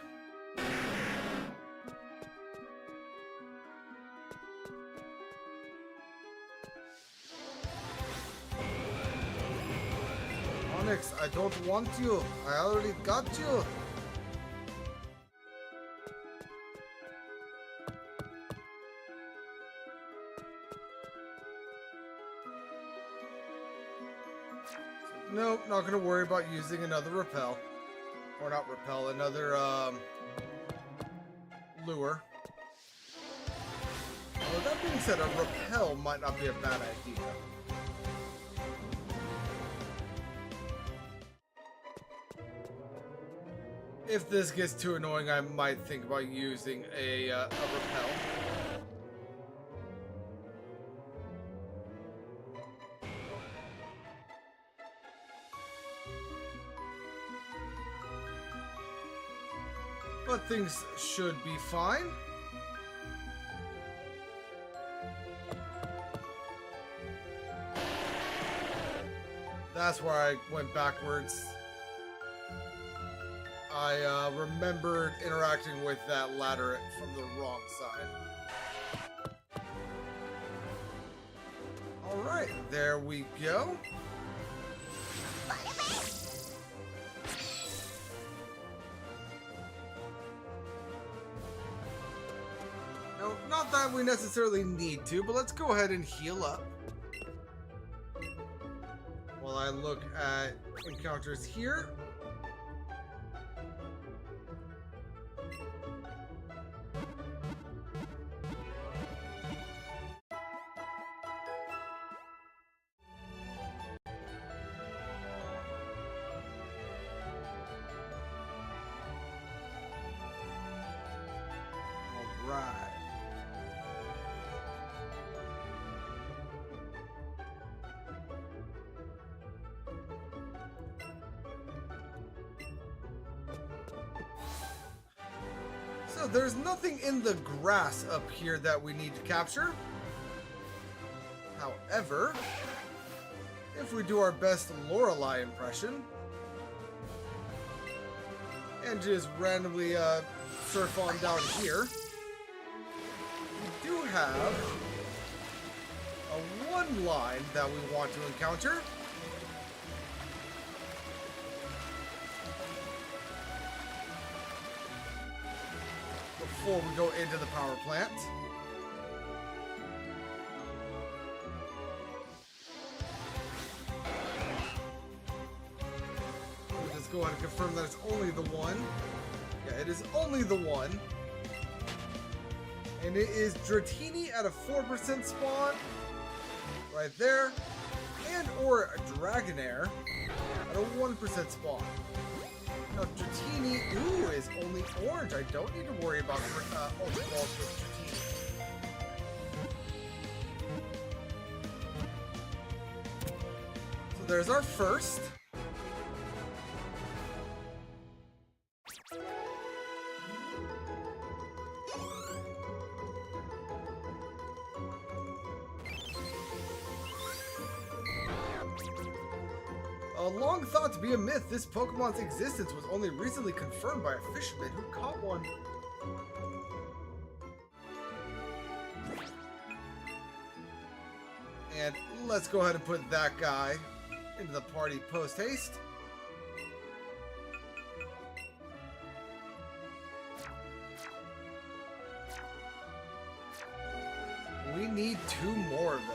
Phoenix, I don't want you. I already got you. Nope, not gonna worry about using another repel. Or not repel, another lure. Well, that being said, a repel might not be a bad idea. If this gets too annoying, I might think about using a repel. But things should be fine. That's where I went backwards. I remembered interacting with that ladder from the wrong side. Alright, there we go. No, not that we necessarily need to, but let's go ahead and heal up. While I look at encounters here. Alright. So there's nothing in the grass up here that we need to capture. However, if we do our best Lorelei impression and just randomly surf on down here, we do have a one line that we want to encounter. Before we go into the power plant. We'll just go ahead and confirm that it's only the one. Yeah, it is only the one. And it is Dratini at a 4% spawn. Right there. And or a Dragonair at a 1% spawn. Now, Dratini, ooh, is only orange. I don't need to worry about Ultra Balls with Dratini. So there's our first. Long thought to be a myth, this Pokemon's existence was only recently confirmed by a fisherman who caught one. And let's go ahead and put that guy into the party post-haste. We need 2 more of those.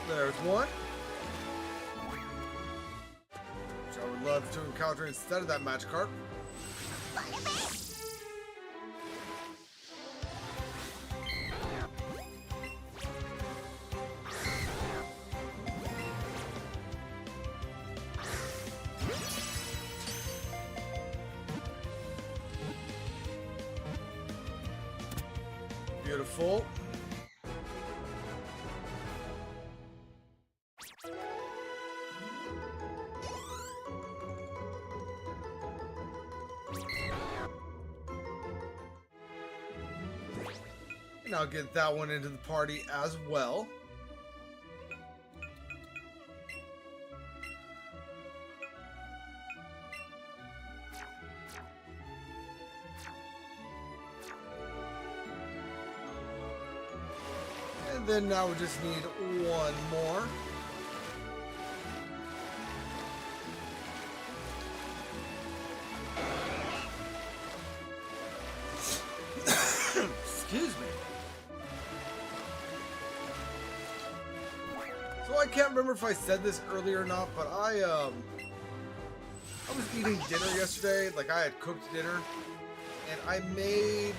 There's one. Which I would love to encounter instead of that Magikarp. Beautiful. And I'll get that one into the party as well. And then now we just need one more. Excuse me. So I can't remember if I said this earlier or not, but I was eating dinner yesterday. Like, I had cooked dinner, and I made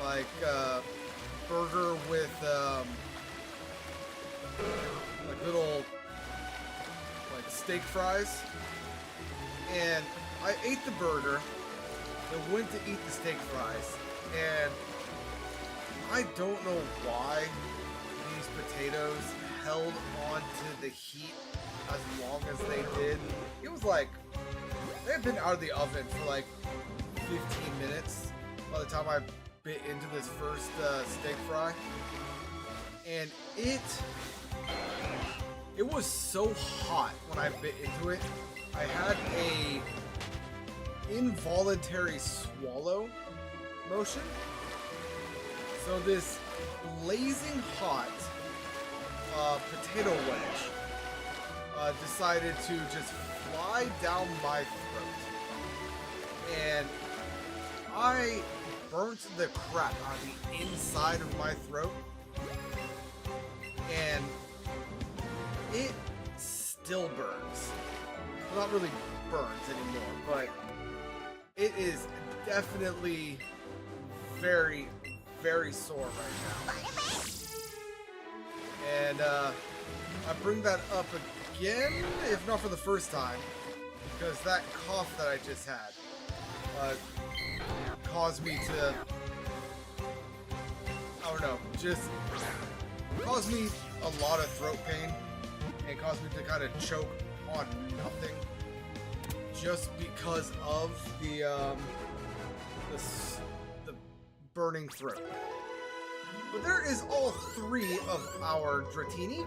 like burger with like little like steak fries, and I ate the burger, then went to eat the steak fries, and I don't know why these potatoes held on to the heat as long as they did. It was like they had been out of the oven for like 15 minutes by the time I bit into this first steak fry, and it was so hot when I bit into it. I had a involuntary swallow motion. So this blazing hot potato wedge decided to just fly down my throat, and I burnt the crap on the inside of my throat, and it still burns. Well, not really burns anymore, but it is definitely very, very sore right now. And I bring that up again, if not for the first time, because that cough that I just had caused me to, I don't know, just caused me a lot of throat pain and caused me to kind of choke on nothing just because of the burning throat. But there is all three of our Dratini,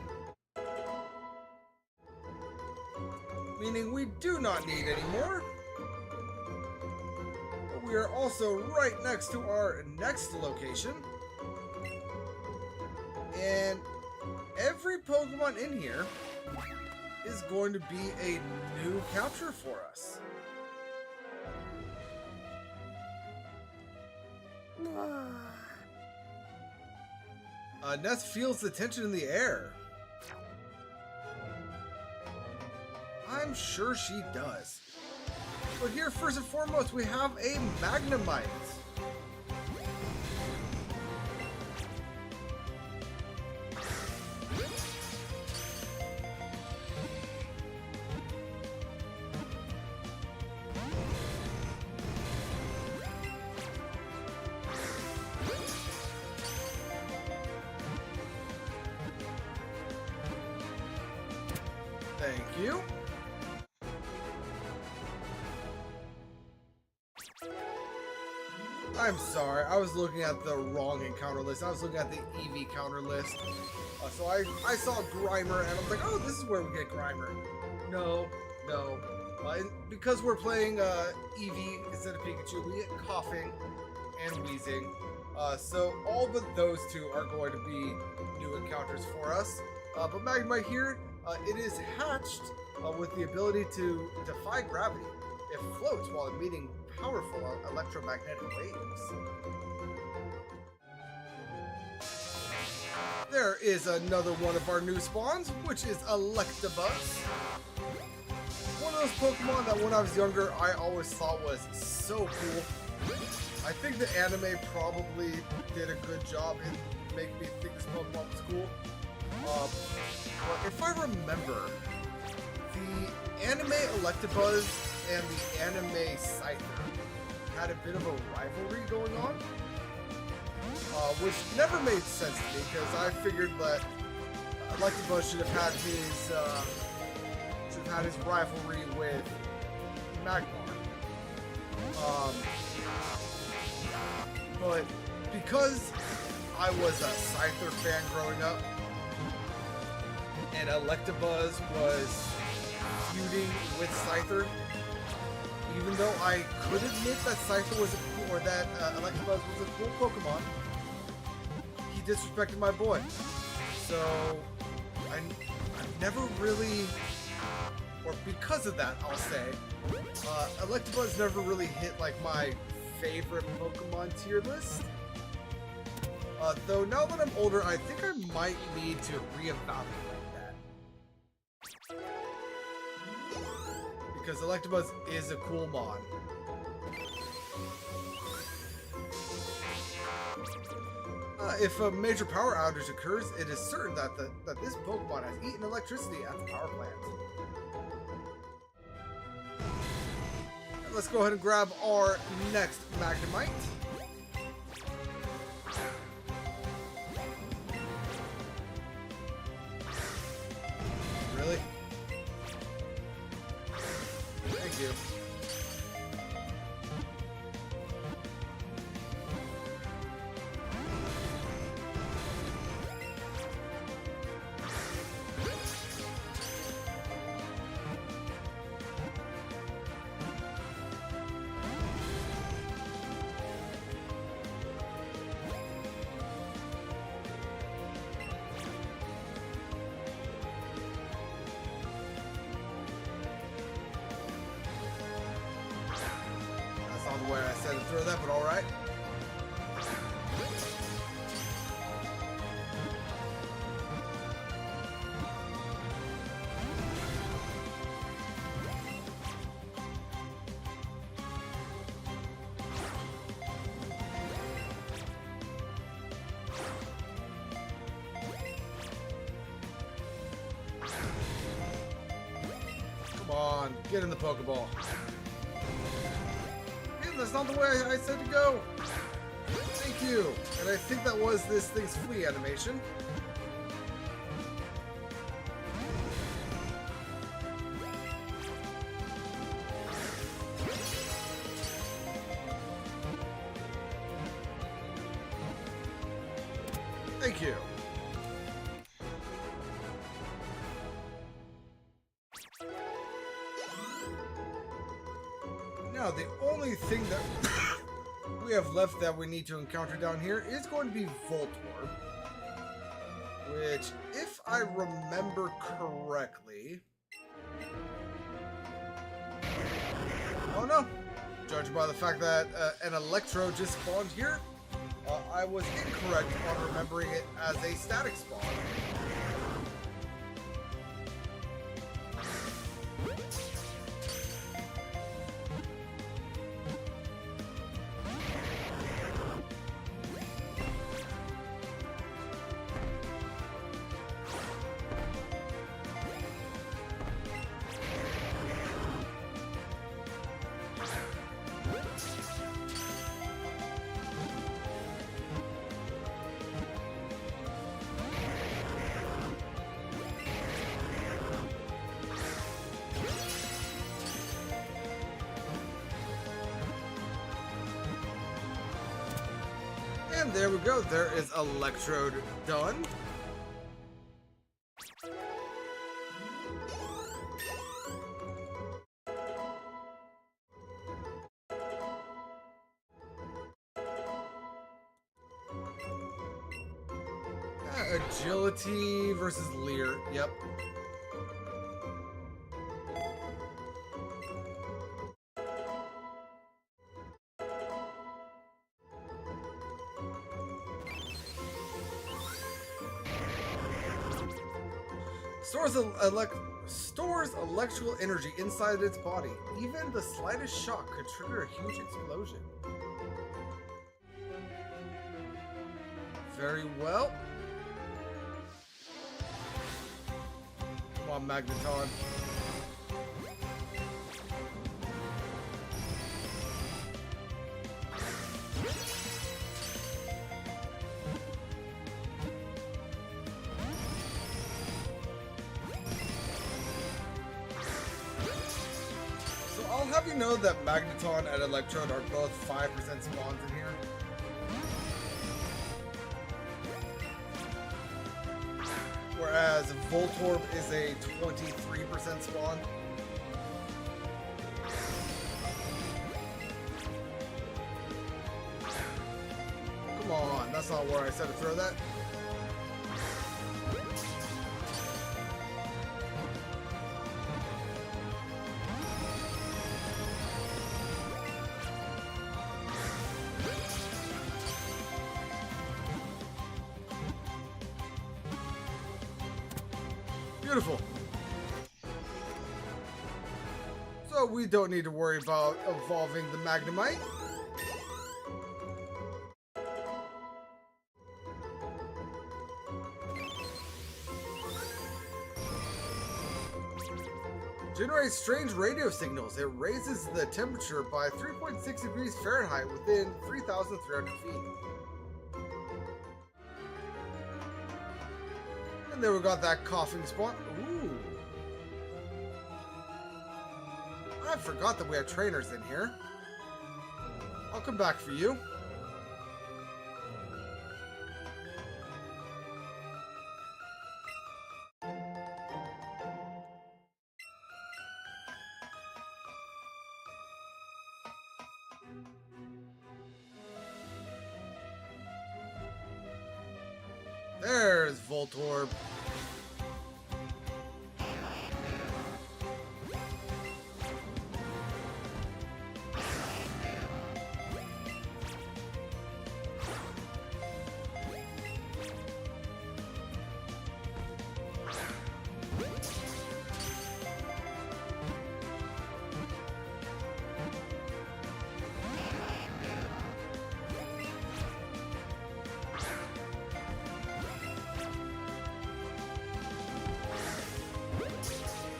meaning we do not need any more. But we are also right next to our next location, and every Pokemon in here is going to be a new capture for us. Ness feels the tension in the air. I'm sure she does. But here, first and foremost, we have a Magnemite. Thank you. I'm sorry, I was looking at the wrong encounter list. I was looking at the Eevee counter list. So I saw Grimer and I was like, oh, this is where we get Grimer. No. Because we're playing Eevee instead of Pikachu, we get Coughing and Wheezing. So all but those two are going to be new encounters for us. But Magnemite here, it is hatched with the ability to defy gravity. It floats while emitting powerful electromagnetic waves. There is another one of our new spawns, which is Electabuzz. One of those Pokemon that when I was younger, I always thought was so cool. I think the anime probably did a good job in making me think this Pokemon was cool. But if I remember, the anime Electabuzz and the anime Scyther had a bit of a rivalry going on, which never made sense to me because I figured that Electabuzz should have had his rivalry with Magmar. But because I was a Scyther fan growing up, and Electabuzz was feuding with Scyther, even though I could admit that Scyther was a cool, or that Electabuzz was a cool Pokemon, he disrespected my boy. So, I've never really, or because of that, I'll say, Electabuzz never really hit like my favorite Pokemon tier list. Though now that I'm older, I think I might need to reevaluate that. Because Electabuzz is a cool mon. If a major power outage occurs, it is certain that this Pokemon has eaten electricity at the power plant. And let's go ahead and grab our next Magnemite. Really? Thank you. Where I said to throw that, but alright. Come on, get in the Pokeball. That's not the way I said to go. Thank you. And I think that was this thing's flea animation. Thank you. Now, the only thing that we have left that we need to encounter down here is going to be Voltorb. Which, if I remember correctly... Oh no! Judging by the fact that an Electro just spawned here, I was incorrect on remembering it as a static spawn. And there we go, there is Electrode done. Agility versus Leer, yep. Stores electrical energy inside its body. Even the slightest shock could trigger a huge explosion. Very well. Come on, Magneton. I'll have you know that Magneton and Electrode are both 5% spawns in here. Whereas Voltorb is a 23% spawn. Come on, that's not where I said to throw that. Beautiful. So we don't need to worry about evolving the Magnemite. Generates strange radio signals. It raises the temperature by 3.6 degrees Fahrenheit within 3,300 feet. And then we got that coughing spot. Ooh. I forgot that we had trainers in here. I'll come back for you. There's Voltorb.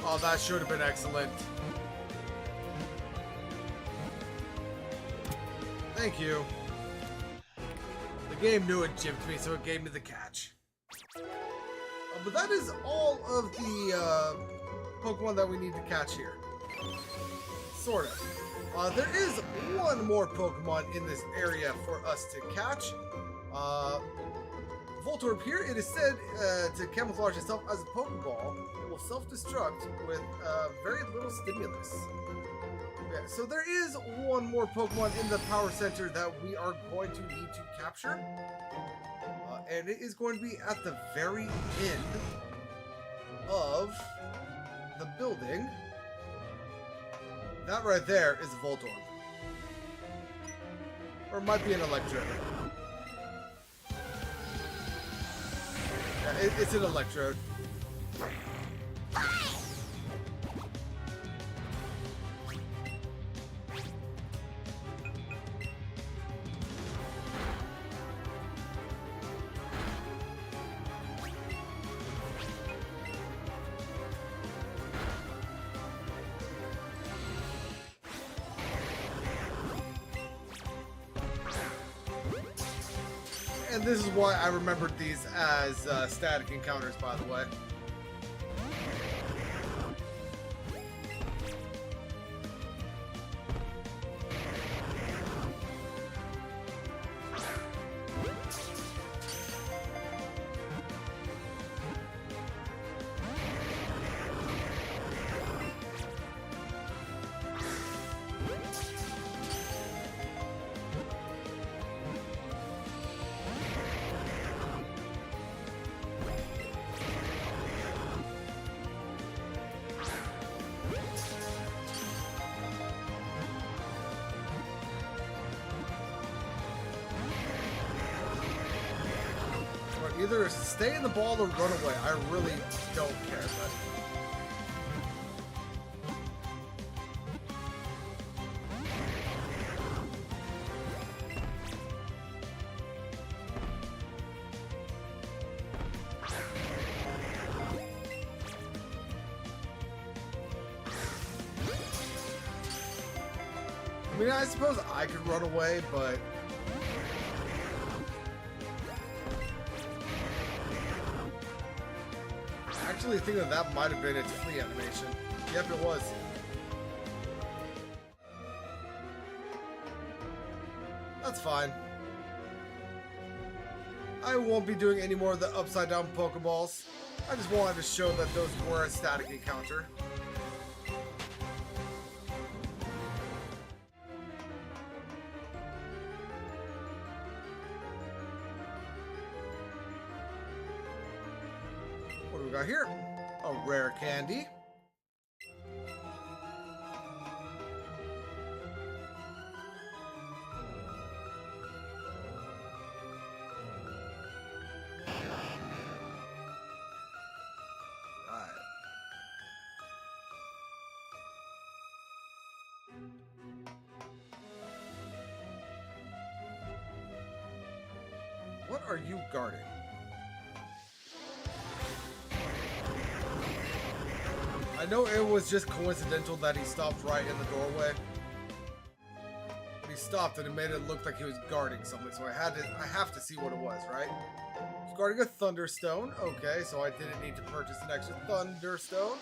Oh, that should have been excellent. Thank you. The game knew it gypped me, so it gave me the catch. But that is all of the Pokemon that we need to catch here. Sort of. There is one more Pokemon in this area for us to catch. Voltorb here, it is said to camouflage itself as a Pokeball. It will self-destruct with very little stimulus. Yeah, so there is one more Pokemon in the Power Center that we are going to need to capture. And it is going to be at the very end of the building. That right there is a Voltorb. Or it might be an Electrode. Yeah, it's an Electrode. And this is why I remembered these as static encounters, by the way. Either stay in the ball or run away. I really don't care, but... I mean, I suppose I could run away, but... I actually think that might have been its flee animation. Yep, it was. That's fine. I won't be doing any more of the upside down Pokeballs. I just wanted to show that those were a static encounter. What do we got here? A rare candy. Right. are you guarding? I know it was just coincidental that he stopped right in the doorway. But he stopped and it made it look like he was guarding something, so I have to see what it was, right? He's guarding a Thunderstone. Okay, so I didn't need to purchase an extra Thunderstone.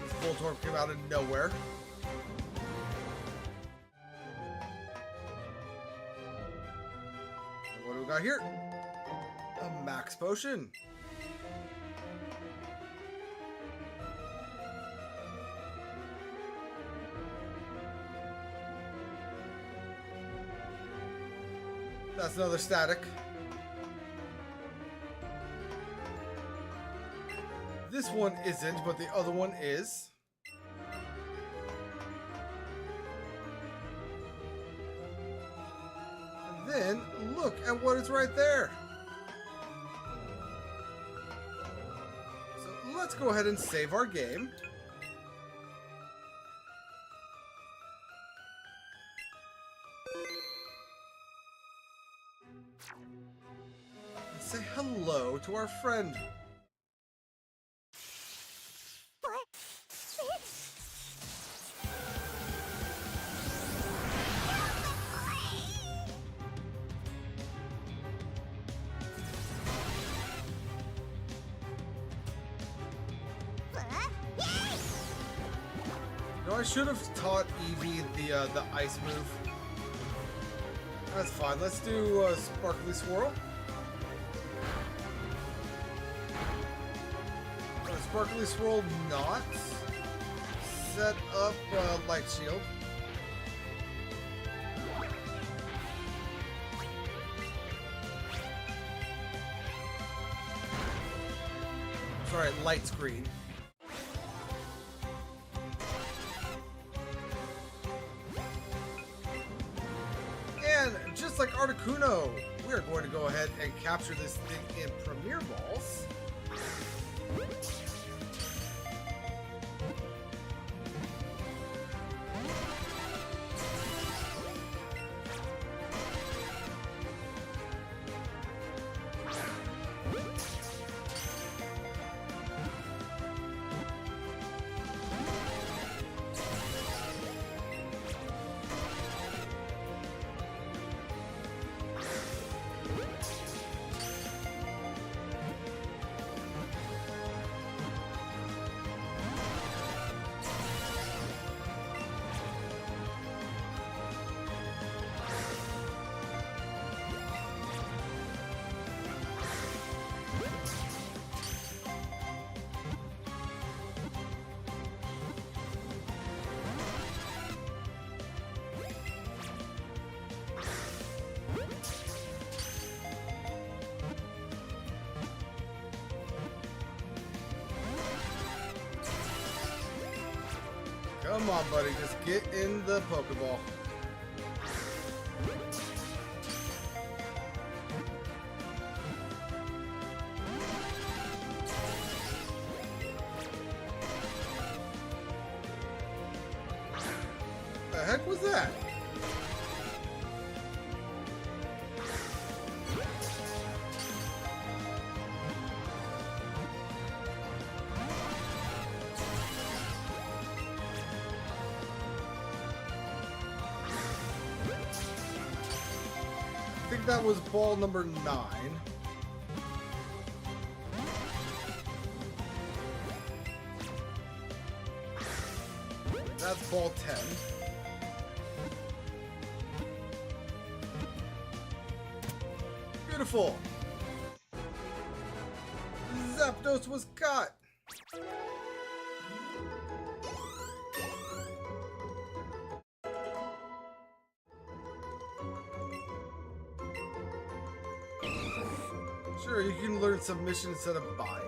This Voltorb came out of nowhere. And what do we got here? A Max Potion. That's another static. This one isn't, but the other one is. And then look at what is right there. So let's go ahead and save our game. Say hello to our friend. No, I should have taught Eevee the ice move. That's fine. Let's do Sparkly Swirl. Sparkly Swirl not. Set up Light Shield. Sorry, Light Screen. And just like Articuno, we are going to go ahead and capture this thing in Premier Balls. Come on, buddy, just get in the Pokeball. The heck was that? I think that was ball number 9. That's ball 10. Beautiful. Zapdos was caught. Sure, you can learn submission instead of bide.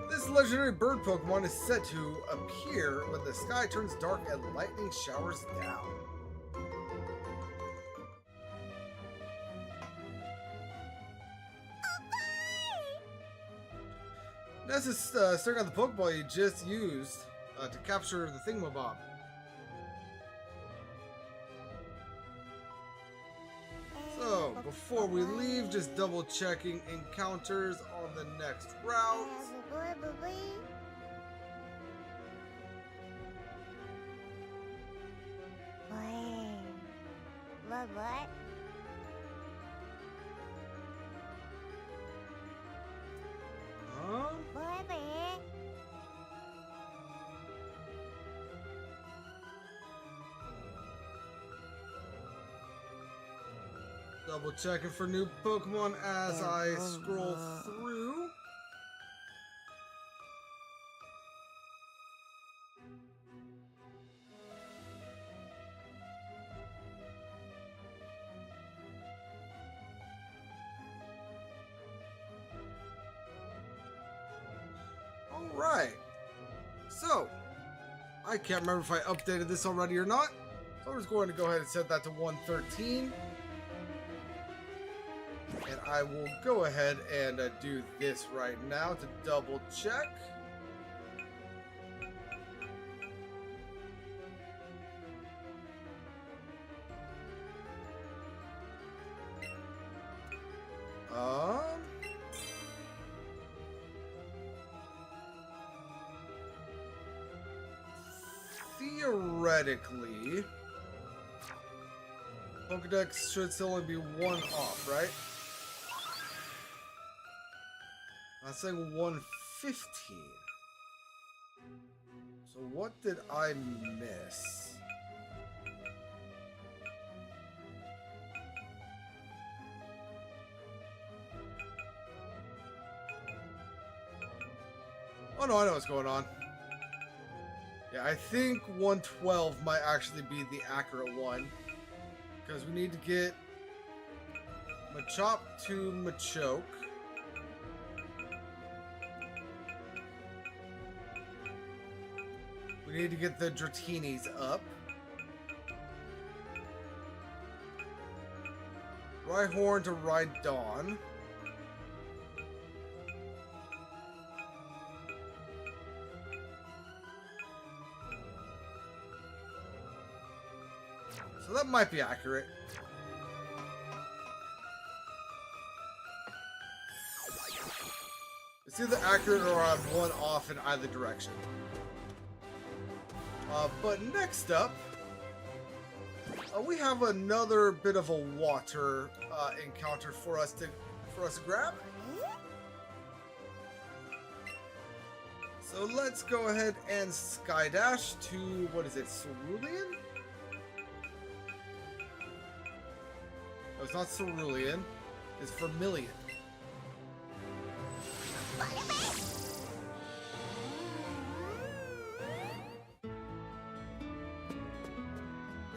This legendary bird Pokemon is said to appear when the sky turns dark and lightning showers down. This is staring at the Pokeball you just used to capture the Thingamabob. So, before we leave, just double checking encounters on the next route. What? Huh? Double checking for new Pokemon as I scroll through. Alright. So, I can't remember if I updated this already or not. So I'm just going to go ahead and set that to 113. And I will go ahead and do this right now to double check. Theoretically, Pokedex should still only be one off, right? I'm saying 115. So what did I miss? Oh no, I know what's going on. Yeah, I think 112 might actually be the accurate one. Because we need to get Machop to Machoke. We need to get the Dratinis up. Rhyhorn to Rhydon. So that might be accurate. It's either accurate or I'm one off in either direction. But next up, we have another bit of a water encounter for us to grab. So let's go ahead and Skydash to, what is it, Cerulean? No, it's not Cerulean. It's Vermilion.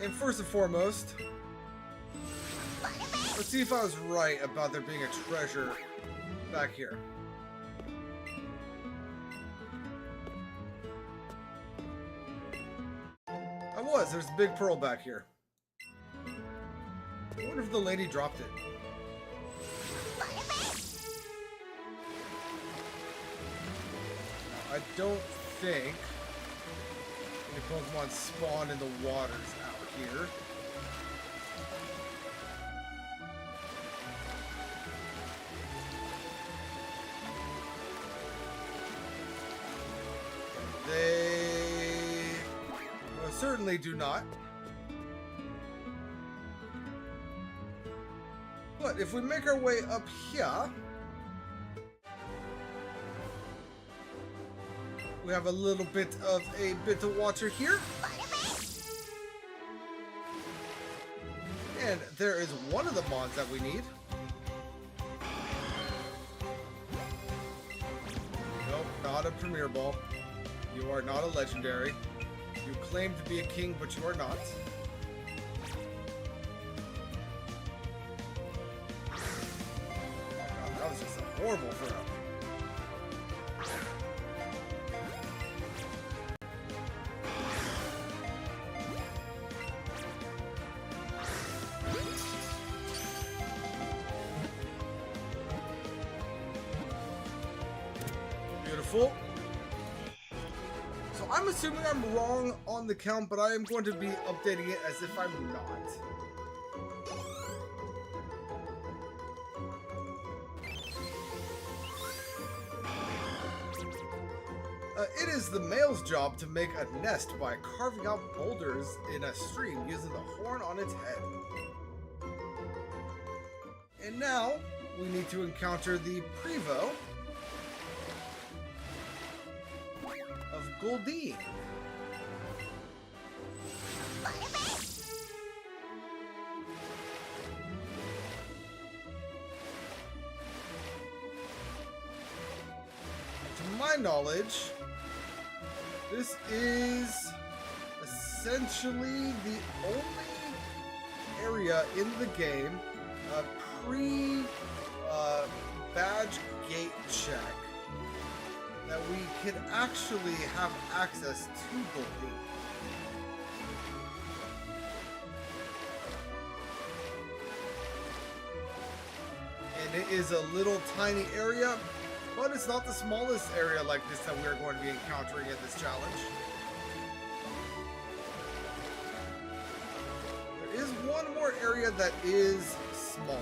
And first and foremost, let's see if I was right about there being a treasure back here. I was. There's a big pearl back here. I wonder if the lady dropped it. I don't think any Pokemon spawn in the waters out here. They certainly do not. But if we make our way up here, we have a little bit of water here. And there is one of the mods that we need. Nope, not a Premier Ball. You are not a legendary. You claim to be a king, but you are not. That was just a horrible throw. Beautiful. So I'm assuming I'm wrong on the count, but I am going to be updating it as if I'm not. It is the male's job to make a nest by carving out boulders in a stream using the horn on its head. And now, we need to encounter the Prevo of Goldeen. To my knowledge, this is essentially the only area in the game pre-badge gate check that we can actually have access to Goldeen. And it is a little tiny area, but it's not the smallest area like this that we're going to be encountering in this challenge. There is one more area that is smaller.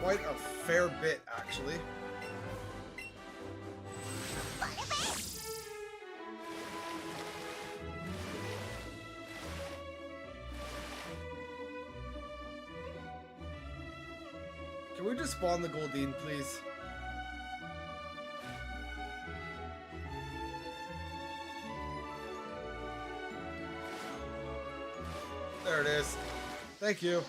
Quite a fair bit, actually. Can we just spawn the Goldeen, please? There it is. Thank you.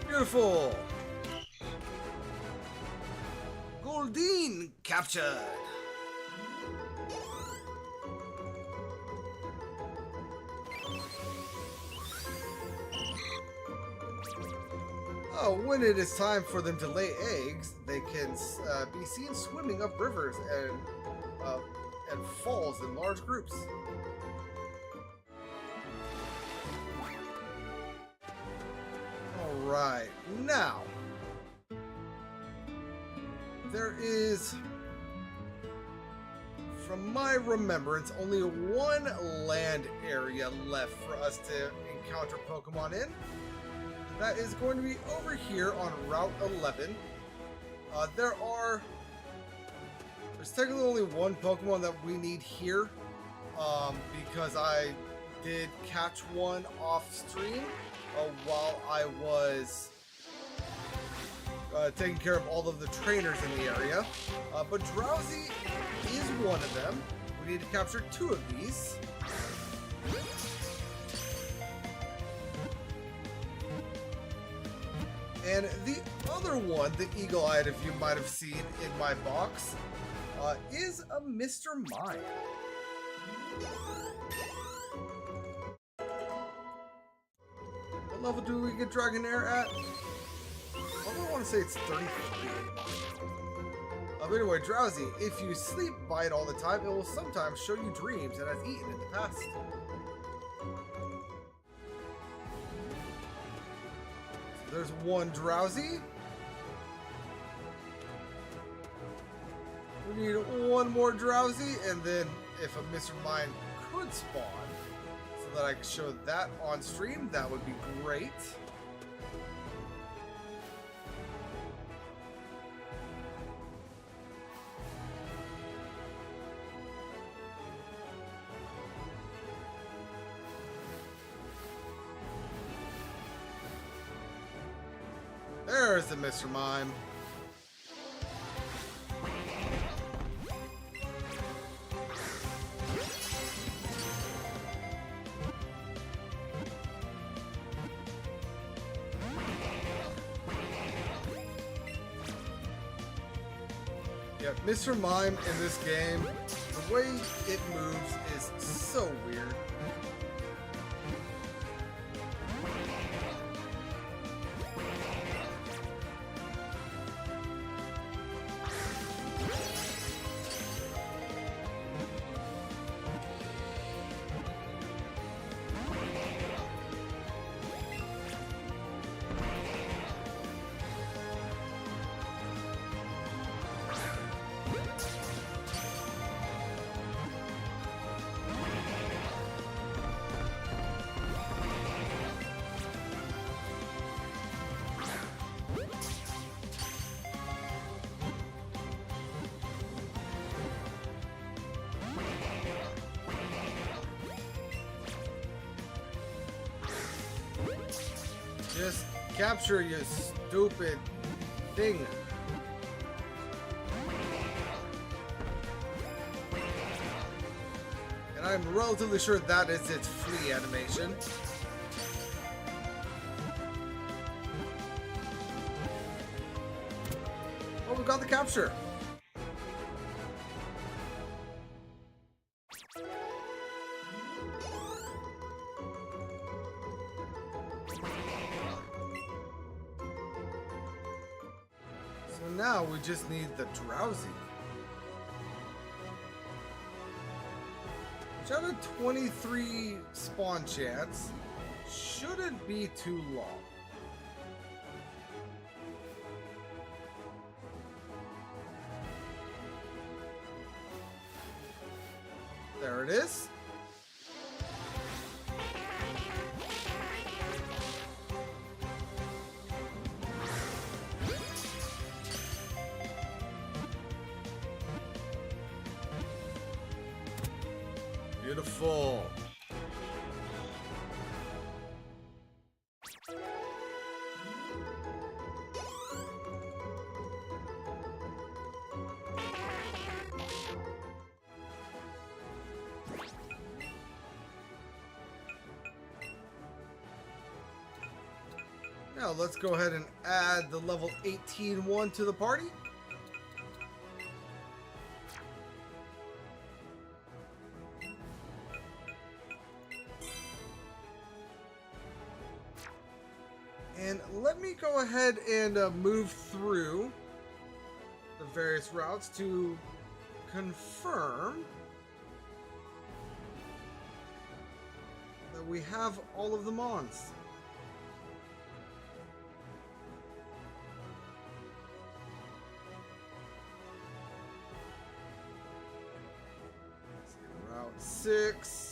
Beautiful! Goldeen captured! Oh, when it is time for them to lay eggs, they can be seen swimming up rivers and falls in large groups. Alright, now, there is, from my remembrance, only one land area left for us to encounter Pokemon in. That is going to be over here on Route 11. There's technically only one Pokemon that we need here, because I did catch one off stream while I was taking care of all of the trainers in the area. But Drowsy is one of them. We need to capture two of these. And the other one, the eagle-eyed, if you might have seen in my box, is a Mr. Mime. What level do we get Dragonair at? I want to say it's 33. But anyway, Drowsy, if you sleep by it all the time, it will sometimes show you dreams it has eaten in the past. There's one Drowsy. We need one more Drowsy, and then if a Mr. Mime could spawn, so that I could show that on stream, that would be great. There's the Mr. Mime. Yeah, Mr. Mime in this game, the way it moves is so weird. Capture, you stupid thing. And I'm relatively sure that is its free animation. Oh, we got the capture. So now we just need the Drowsy. Which out of 23 spawn chance shouldn't be too long. There it is. Beautiful. Now let's go ahead and add the level 18 one to the party. And let me go ahead and move through the various routes to confirm that we have all of the mons. Route 6.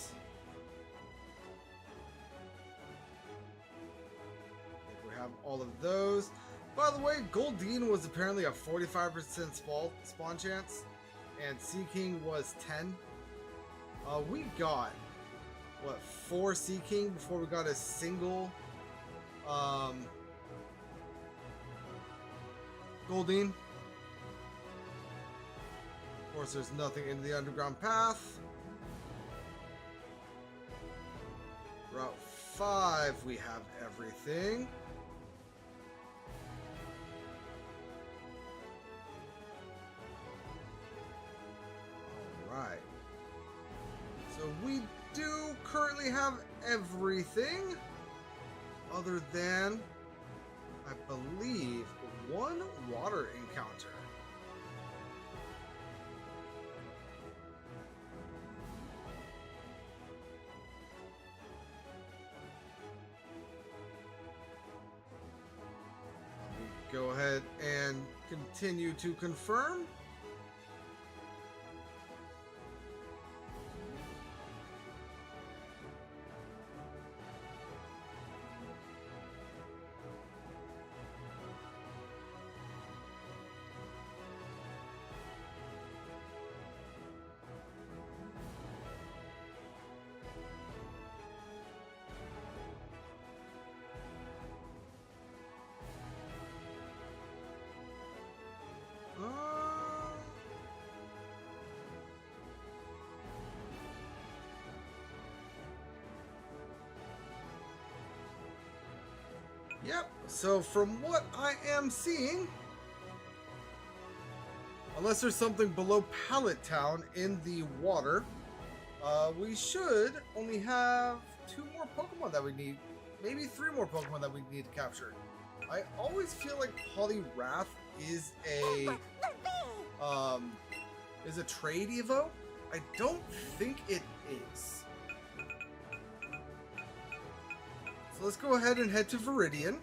All of those. By the way, Goldeen was apparently a 45% spawn chance, and Sea King was 10. We got what, 4 Sea King before we got a single Goldeen. Of course, there's nothing in the underground path. Route 5, we have everything. Right. So we do currently have everything other than, I believe, one water encounter. Go ahead and continue to confirm. Yep, so from what I am seeing, unless there's something below Pallet Town in the water, we should only have 2 more Pokemon that we need, maybe 3 more Pokemon that we need to capture. I always feel like Poliwrath is a trade Evo. I don't think it is. So let's go ahead and head to Viridian.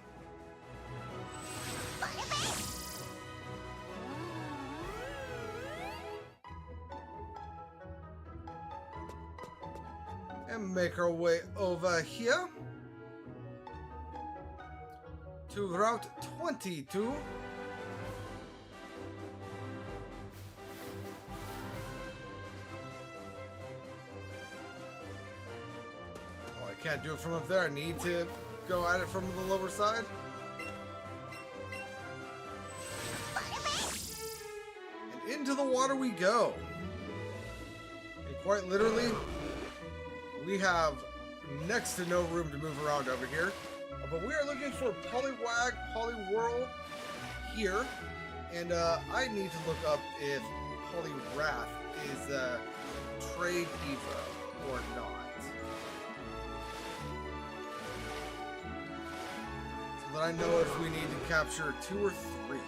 And make our way over here to Route 22. Can't do it from up there. I need to go at it from the lower side. into the water we go. And quite literally, we have next to no room to move around over here. But we are looking for Poliwag, Poliwhirl here. And I need to look up if Poliwrath is a trade Evo or not. So that I know if we need to capture 2 or 3.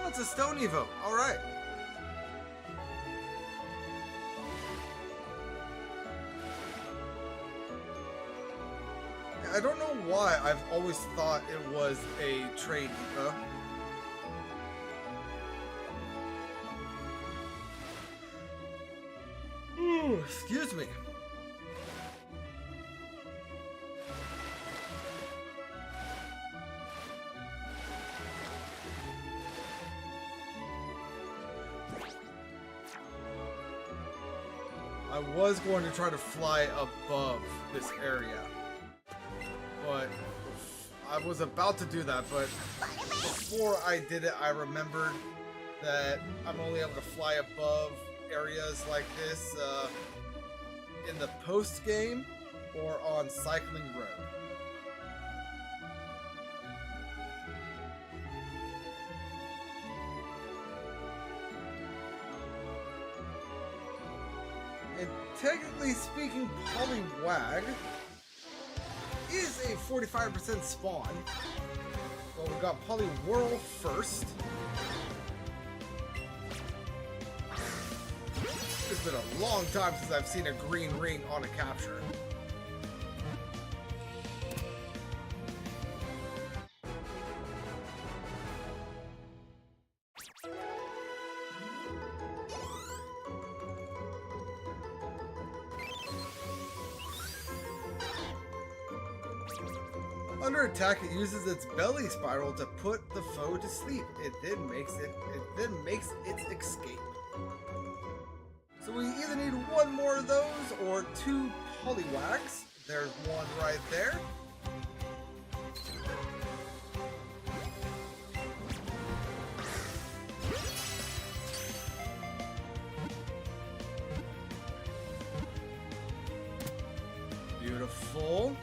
Oh, it's a Stone Evo. All right. I don't know why I've always thought it was a trade Evo. Ooh, excuse me. I was going to try to fly above this area, but I was about to do that, but before I did it, I remembered that I'm only able to fly above areas like this in the post game or on Cycling Road. And technically speaking, Poliwag is a 45% spawn. Well, we got Poliwhirl first. It's been a long time since I've seen a green ring on a capture. Under attack, it uses its belly spiral to put the foe to sleep. It then makes its escape. So we either need 1 more of those or 2 Poliwags. There's one right there. Beautiful.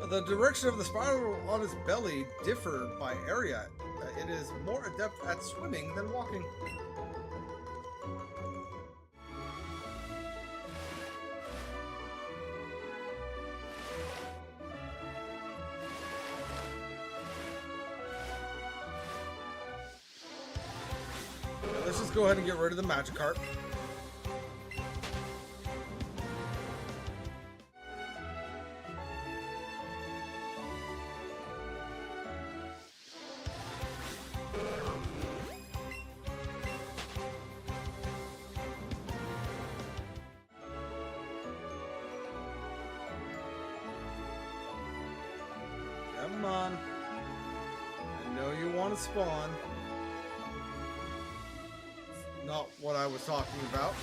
The direction of the spiral on its belly differ by area. It is more adept at swimming than walking. Let's just go ahead and get rid of the Magikarp. Come on. I know you want to spawn. It's not what I was talking about.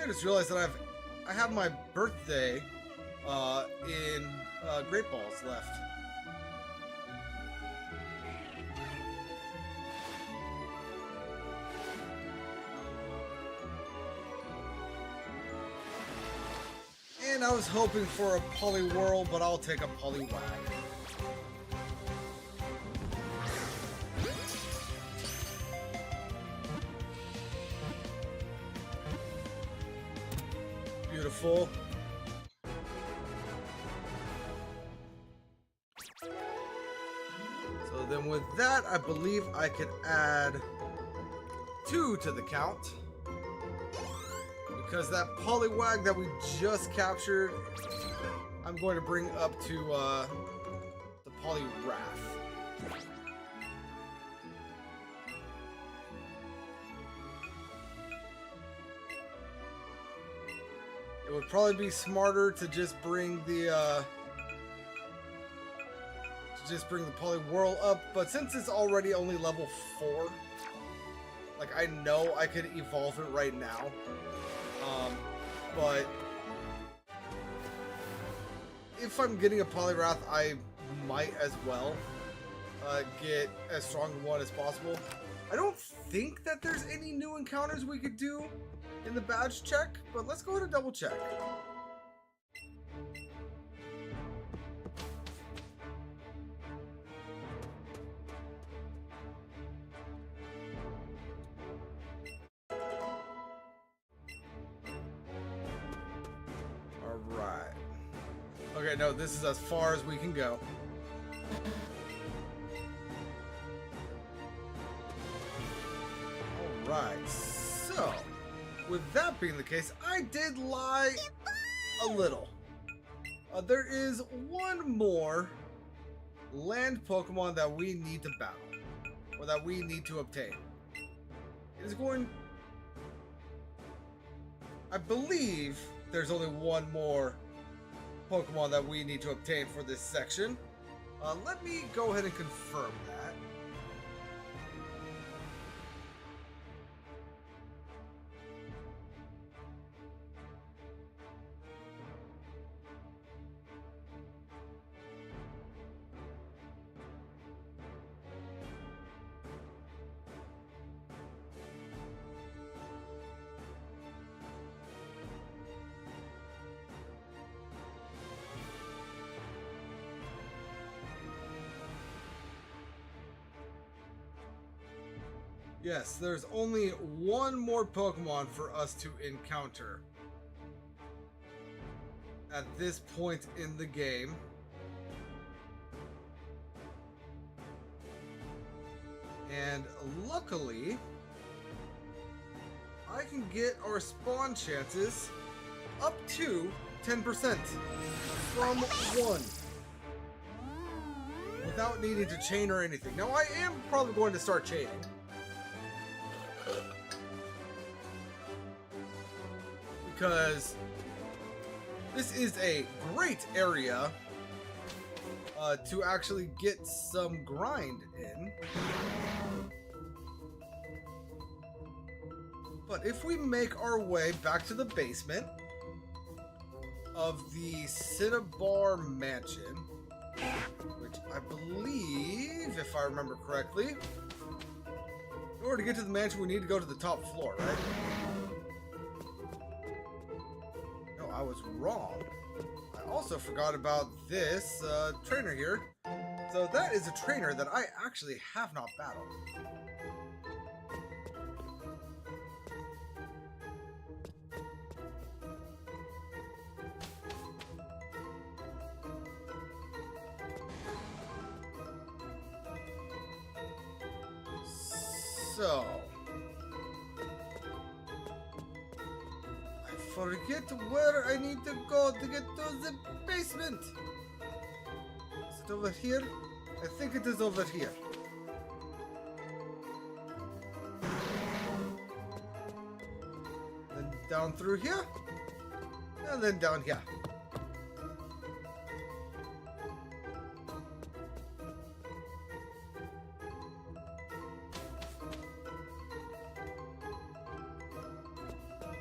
I just realized that I have my birthday in Great Balls left. And I was hoping for a Poliwhirl, but I'll take a Poliwag. Beautiful. So then with that, I believe I could add 2 to the count. Because that Poliwag that we just captured, I'm going to bring up to Poliwrath. It would probably be smarter to just bring the Poliwhirl up, but since it's already only level 4, like I know I could evolve it right now. But if I'm getting a Poliwrath, I might as well get as strong a one as possible. I don't think that there's any new encounters we could do in the badge check, but let's go ahead and double check. Alright. Okay, no, this is as far as we can go. Alright, so with that being the case, I did lie a little. There is one more land Pokemon that we need to battle, or that we need to obtain. It is going... I believe there's only one more Pokemon that we need to obtain for this section. Let me go ahead and confirm that. Yes, there's only one more Pokemon for us to encounter at this point in the game. And luckily, I can get our spawn chances up to 10% from 1 without needing to chain or anything. Now, I am probably going to start chaining. Because this is a great area to actually get some grind in. But if we make our way back to the basement of the Cinnabar Mansion, which I believe, if I remember correctly, in order to get to the mansion, we need to go to the top floor, right? I was wrong. I also forgot about this trainer here. So that is a trainer that I actually have not battled. So forget where I need to go to get to the basement. Is it over here? I think it is over here. Then down through here. And then down here.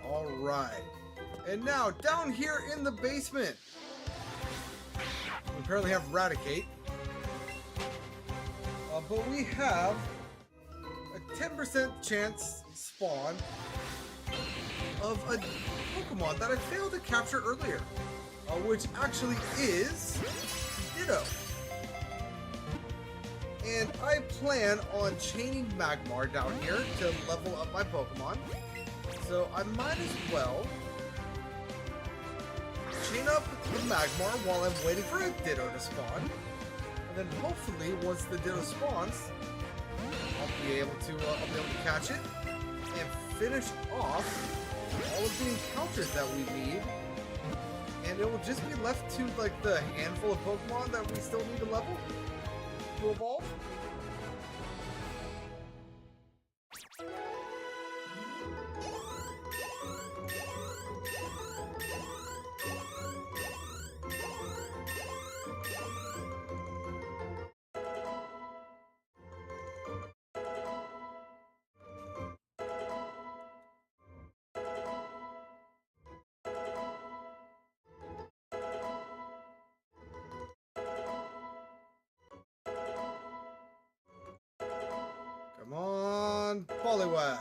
All right. And now, down here in the basement, we apparently have Raticate. But we have a 10% chance spawn of a Pokemon that I failed to capture earlier, which actually is Ditto. And I plan on chaining Magmar down here to level up my Pokemon. So I might as well chain up the Magmar while I'm waiting for a Ditto to spawn. And then hopefully, once the Ditto spawns, I'll be able to catch it and finish off all of the encounters that we need and it will just be left to like the handful of Pokemon that we still need to level to evolve. Come on, Poliwag.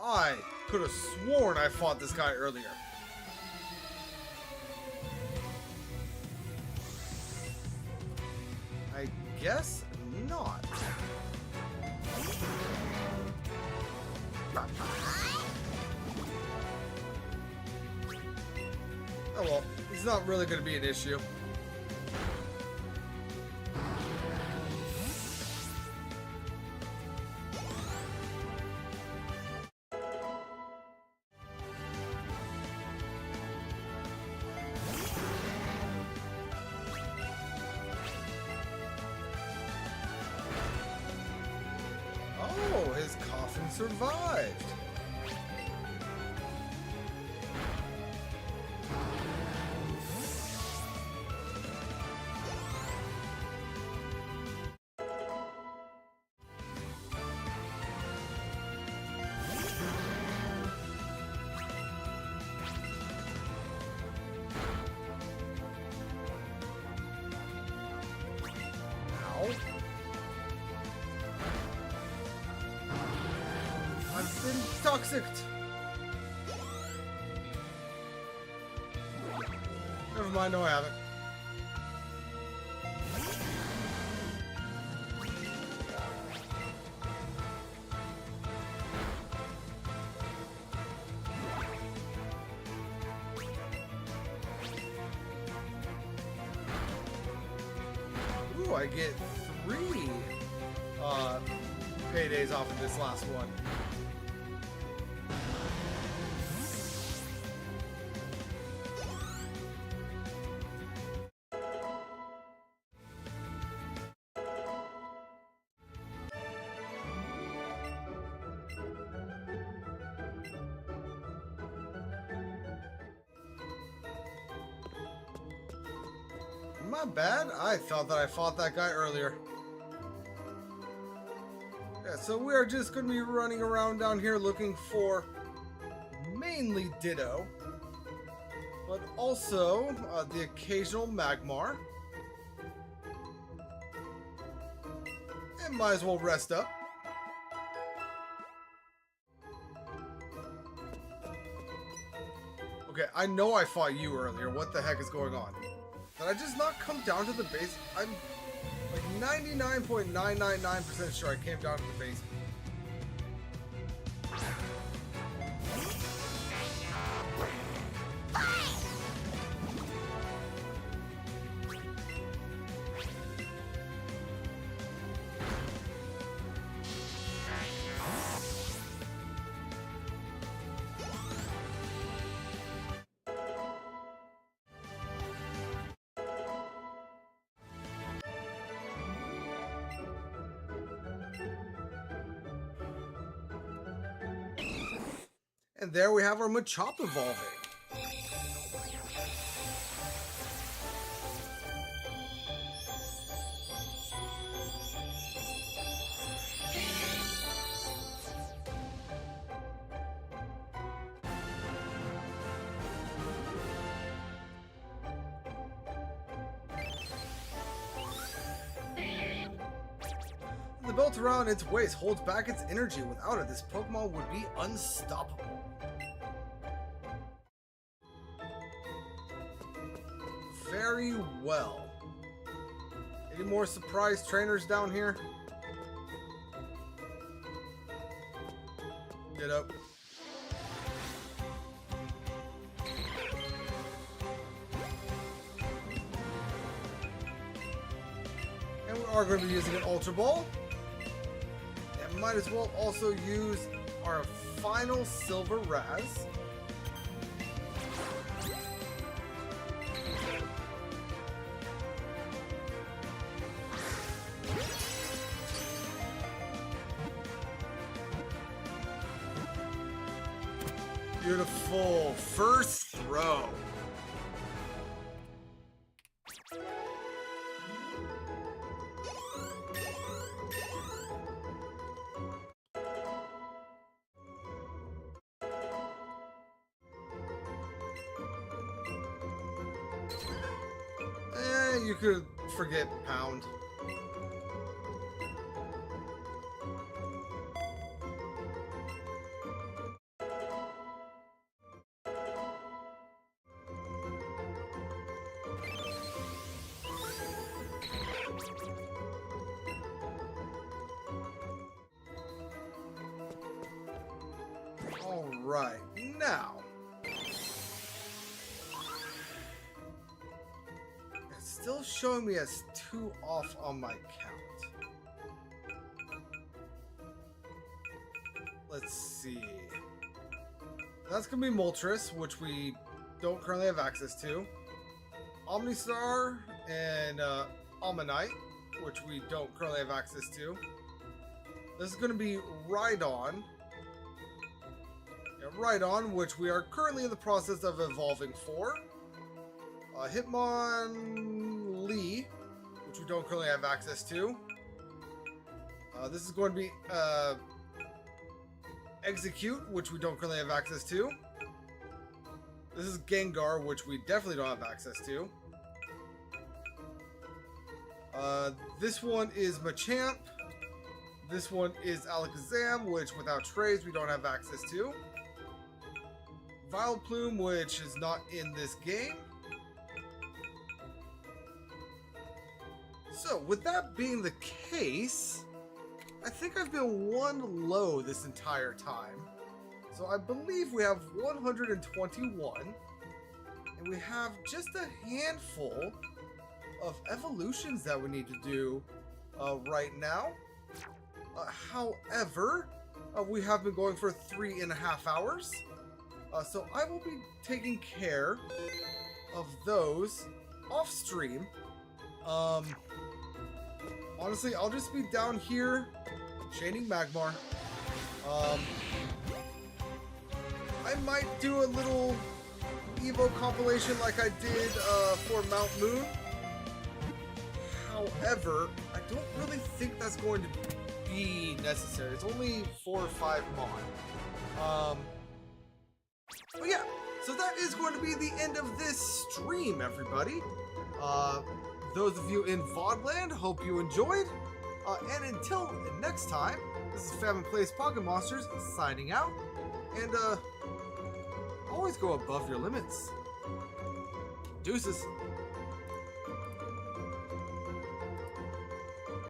I could have sworn I fought this guy earlier. I guess not. Oh well, he's not really going to be an issue. Oh, his coffin survived. I've been toxic. Never mind, no I haven't. Ooh, I get 3 paydays off of this last one. My bad. I thought that I fought that guy earlier. Yeah, so we are just going to be running around down here looking for mainly Ditto, but also the occasional Magmar. And might as well rest up. Okay, I know I fought you earlier. What the heck is going on? Did I just not come down to the base? I'm like 99.999% sure I came down to the basement. And there we have our Machop evolving. The belt around its waist holds back its energy. Without it, this Pokemon would be unstoppable. Very well. Any more surprise trainers down here? Get up. And we are going to be using an Ultra Ball. And might as well also use our final Silver Raz. Beautiful. First throw. You could forget Pound. All right, now. It's still showing me as 2 off on my count. Let's see. That's going to be Moltres, which we don't currently have access to. Omnistar and Ammonite, which we don't currently have access to. This is going to be Rhydon. Yeah, Rhydon, which we are currently in the process of evolving for. Hitmonlee, which we don't currently have access to. This is going to be Execute, which we don't currently have access to. This is Gengar, which we definitely don't have access to. This one is Machamp. This one is Alakazam, which without trays we don't have access to. Vileplume, which is not in this game. So, with that being the case, I think I've been one low this entire time. So I believe we have 121, and we have just a handful of evolutions that we need to do right now. However, we have been going for 3.5 hours. So I will be taking care of those off stream. Honestly, I'll just be down here chaining Magmar. I might do a little Evo compilation like I did for Mount Moon. However, I don't really think that's going to be necessary. It's only 4 or 5 mon. But yeah, so that is going to be the end of this stream, everybody. Those of you in VODland, hope you enjoyed. And until next time, this is Famine Plays Pocket Monsters signing out. And always go above your limits. Deuces.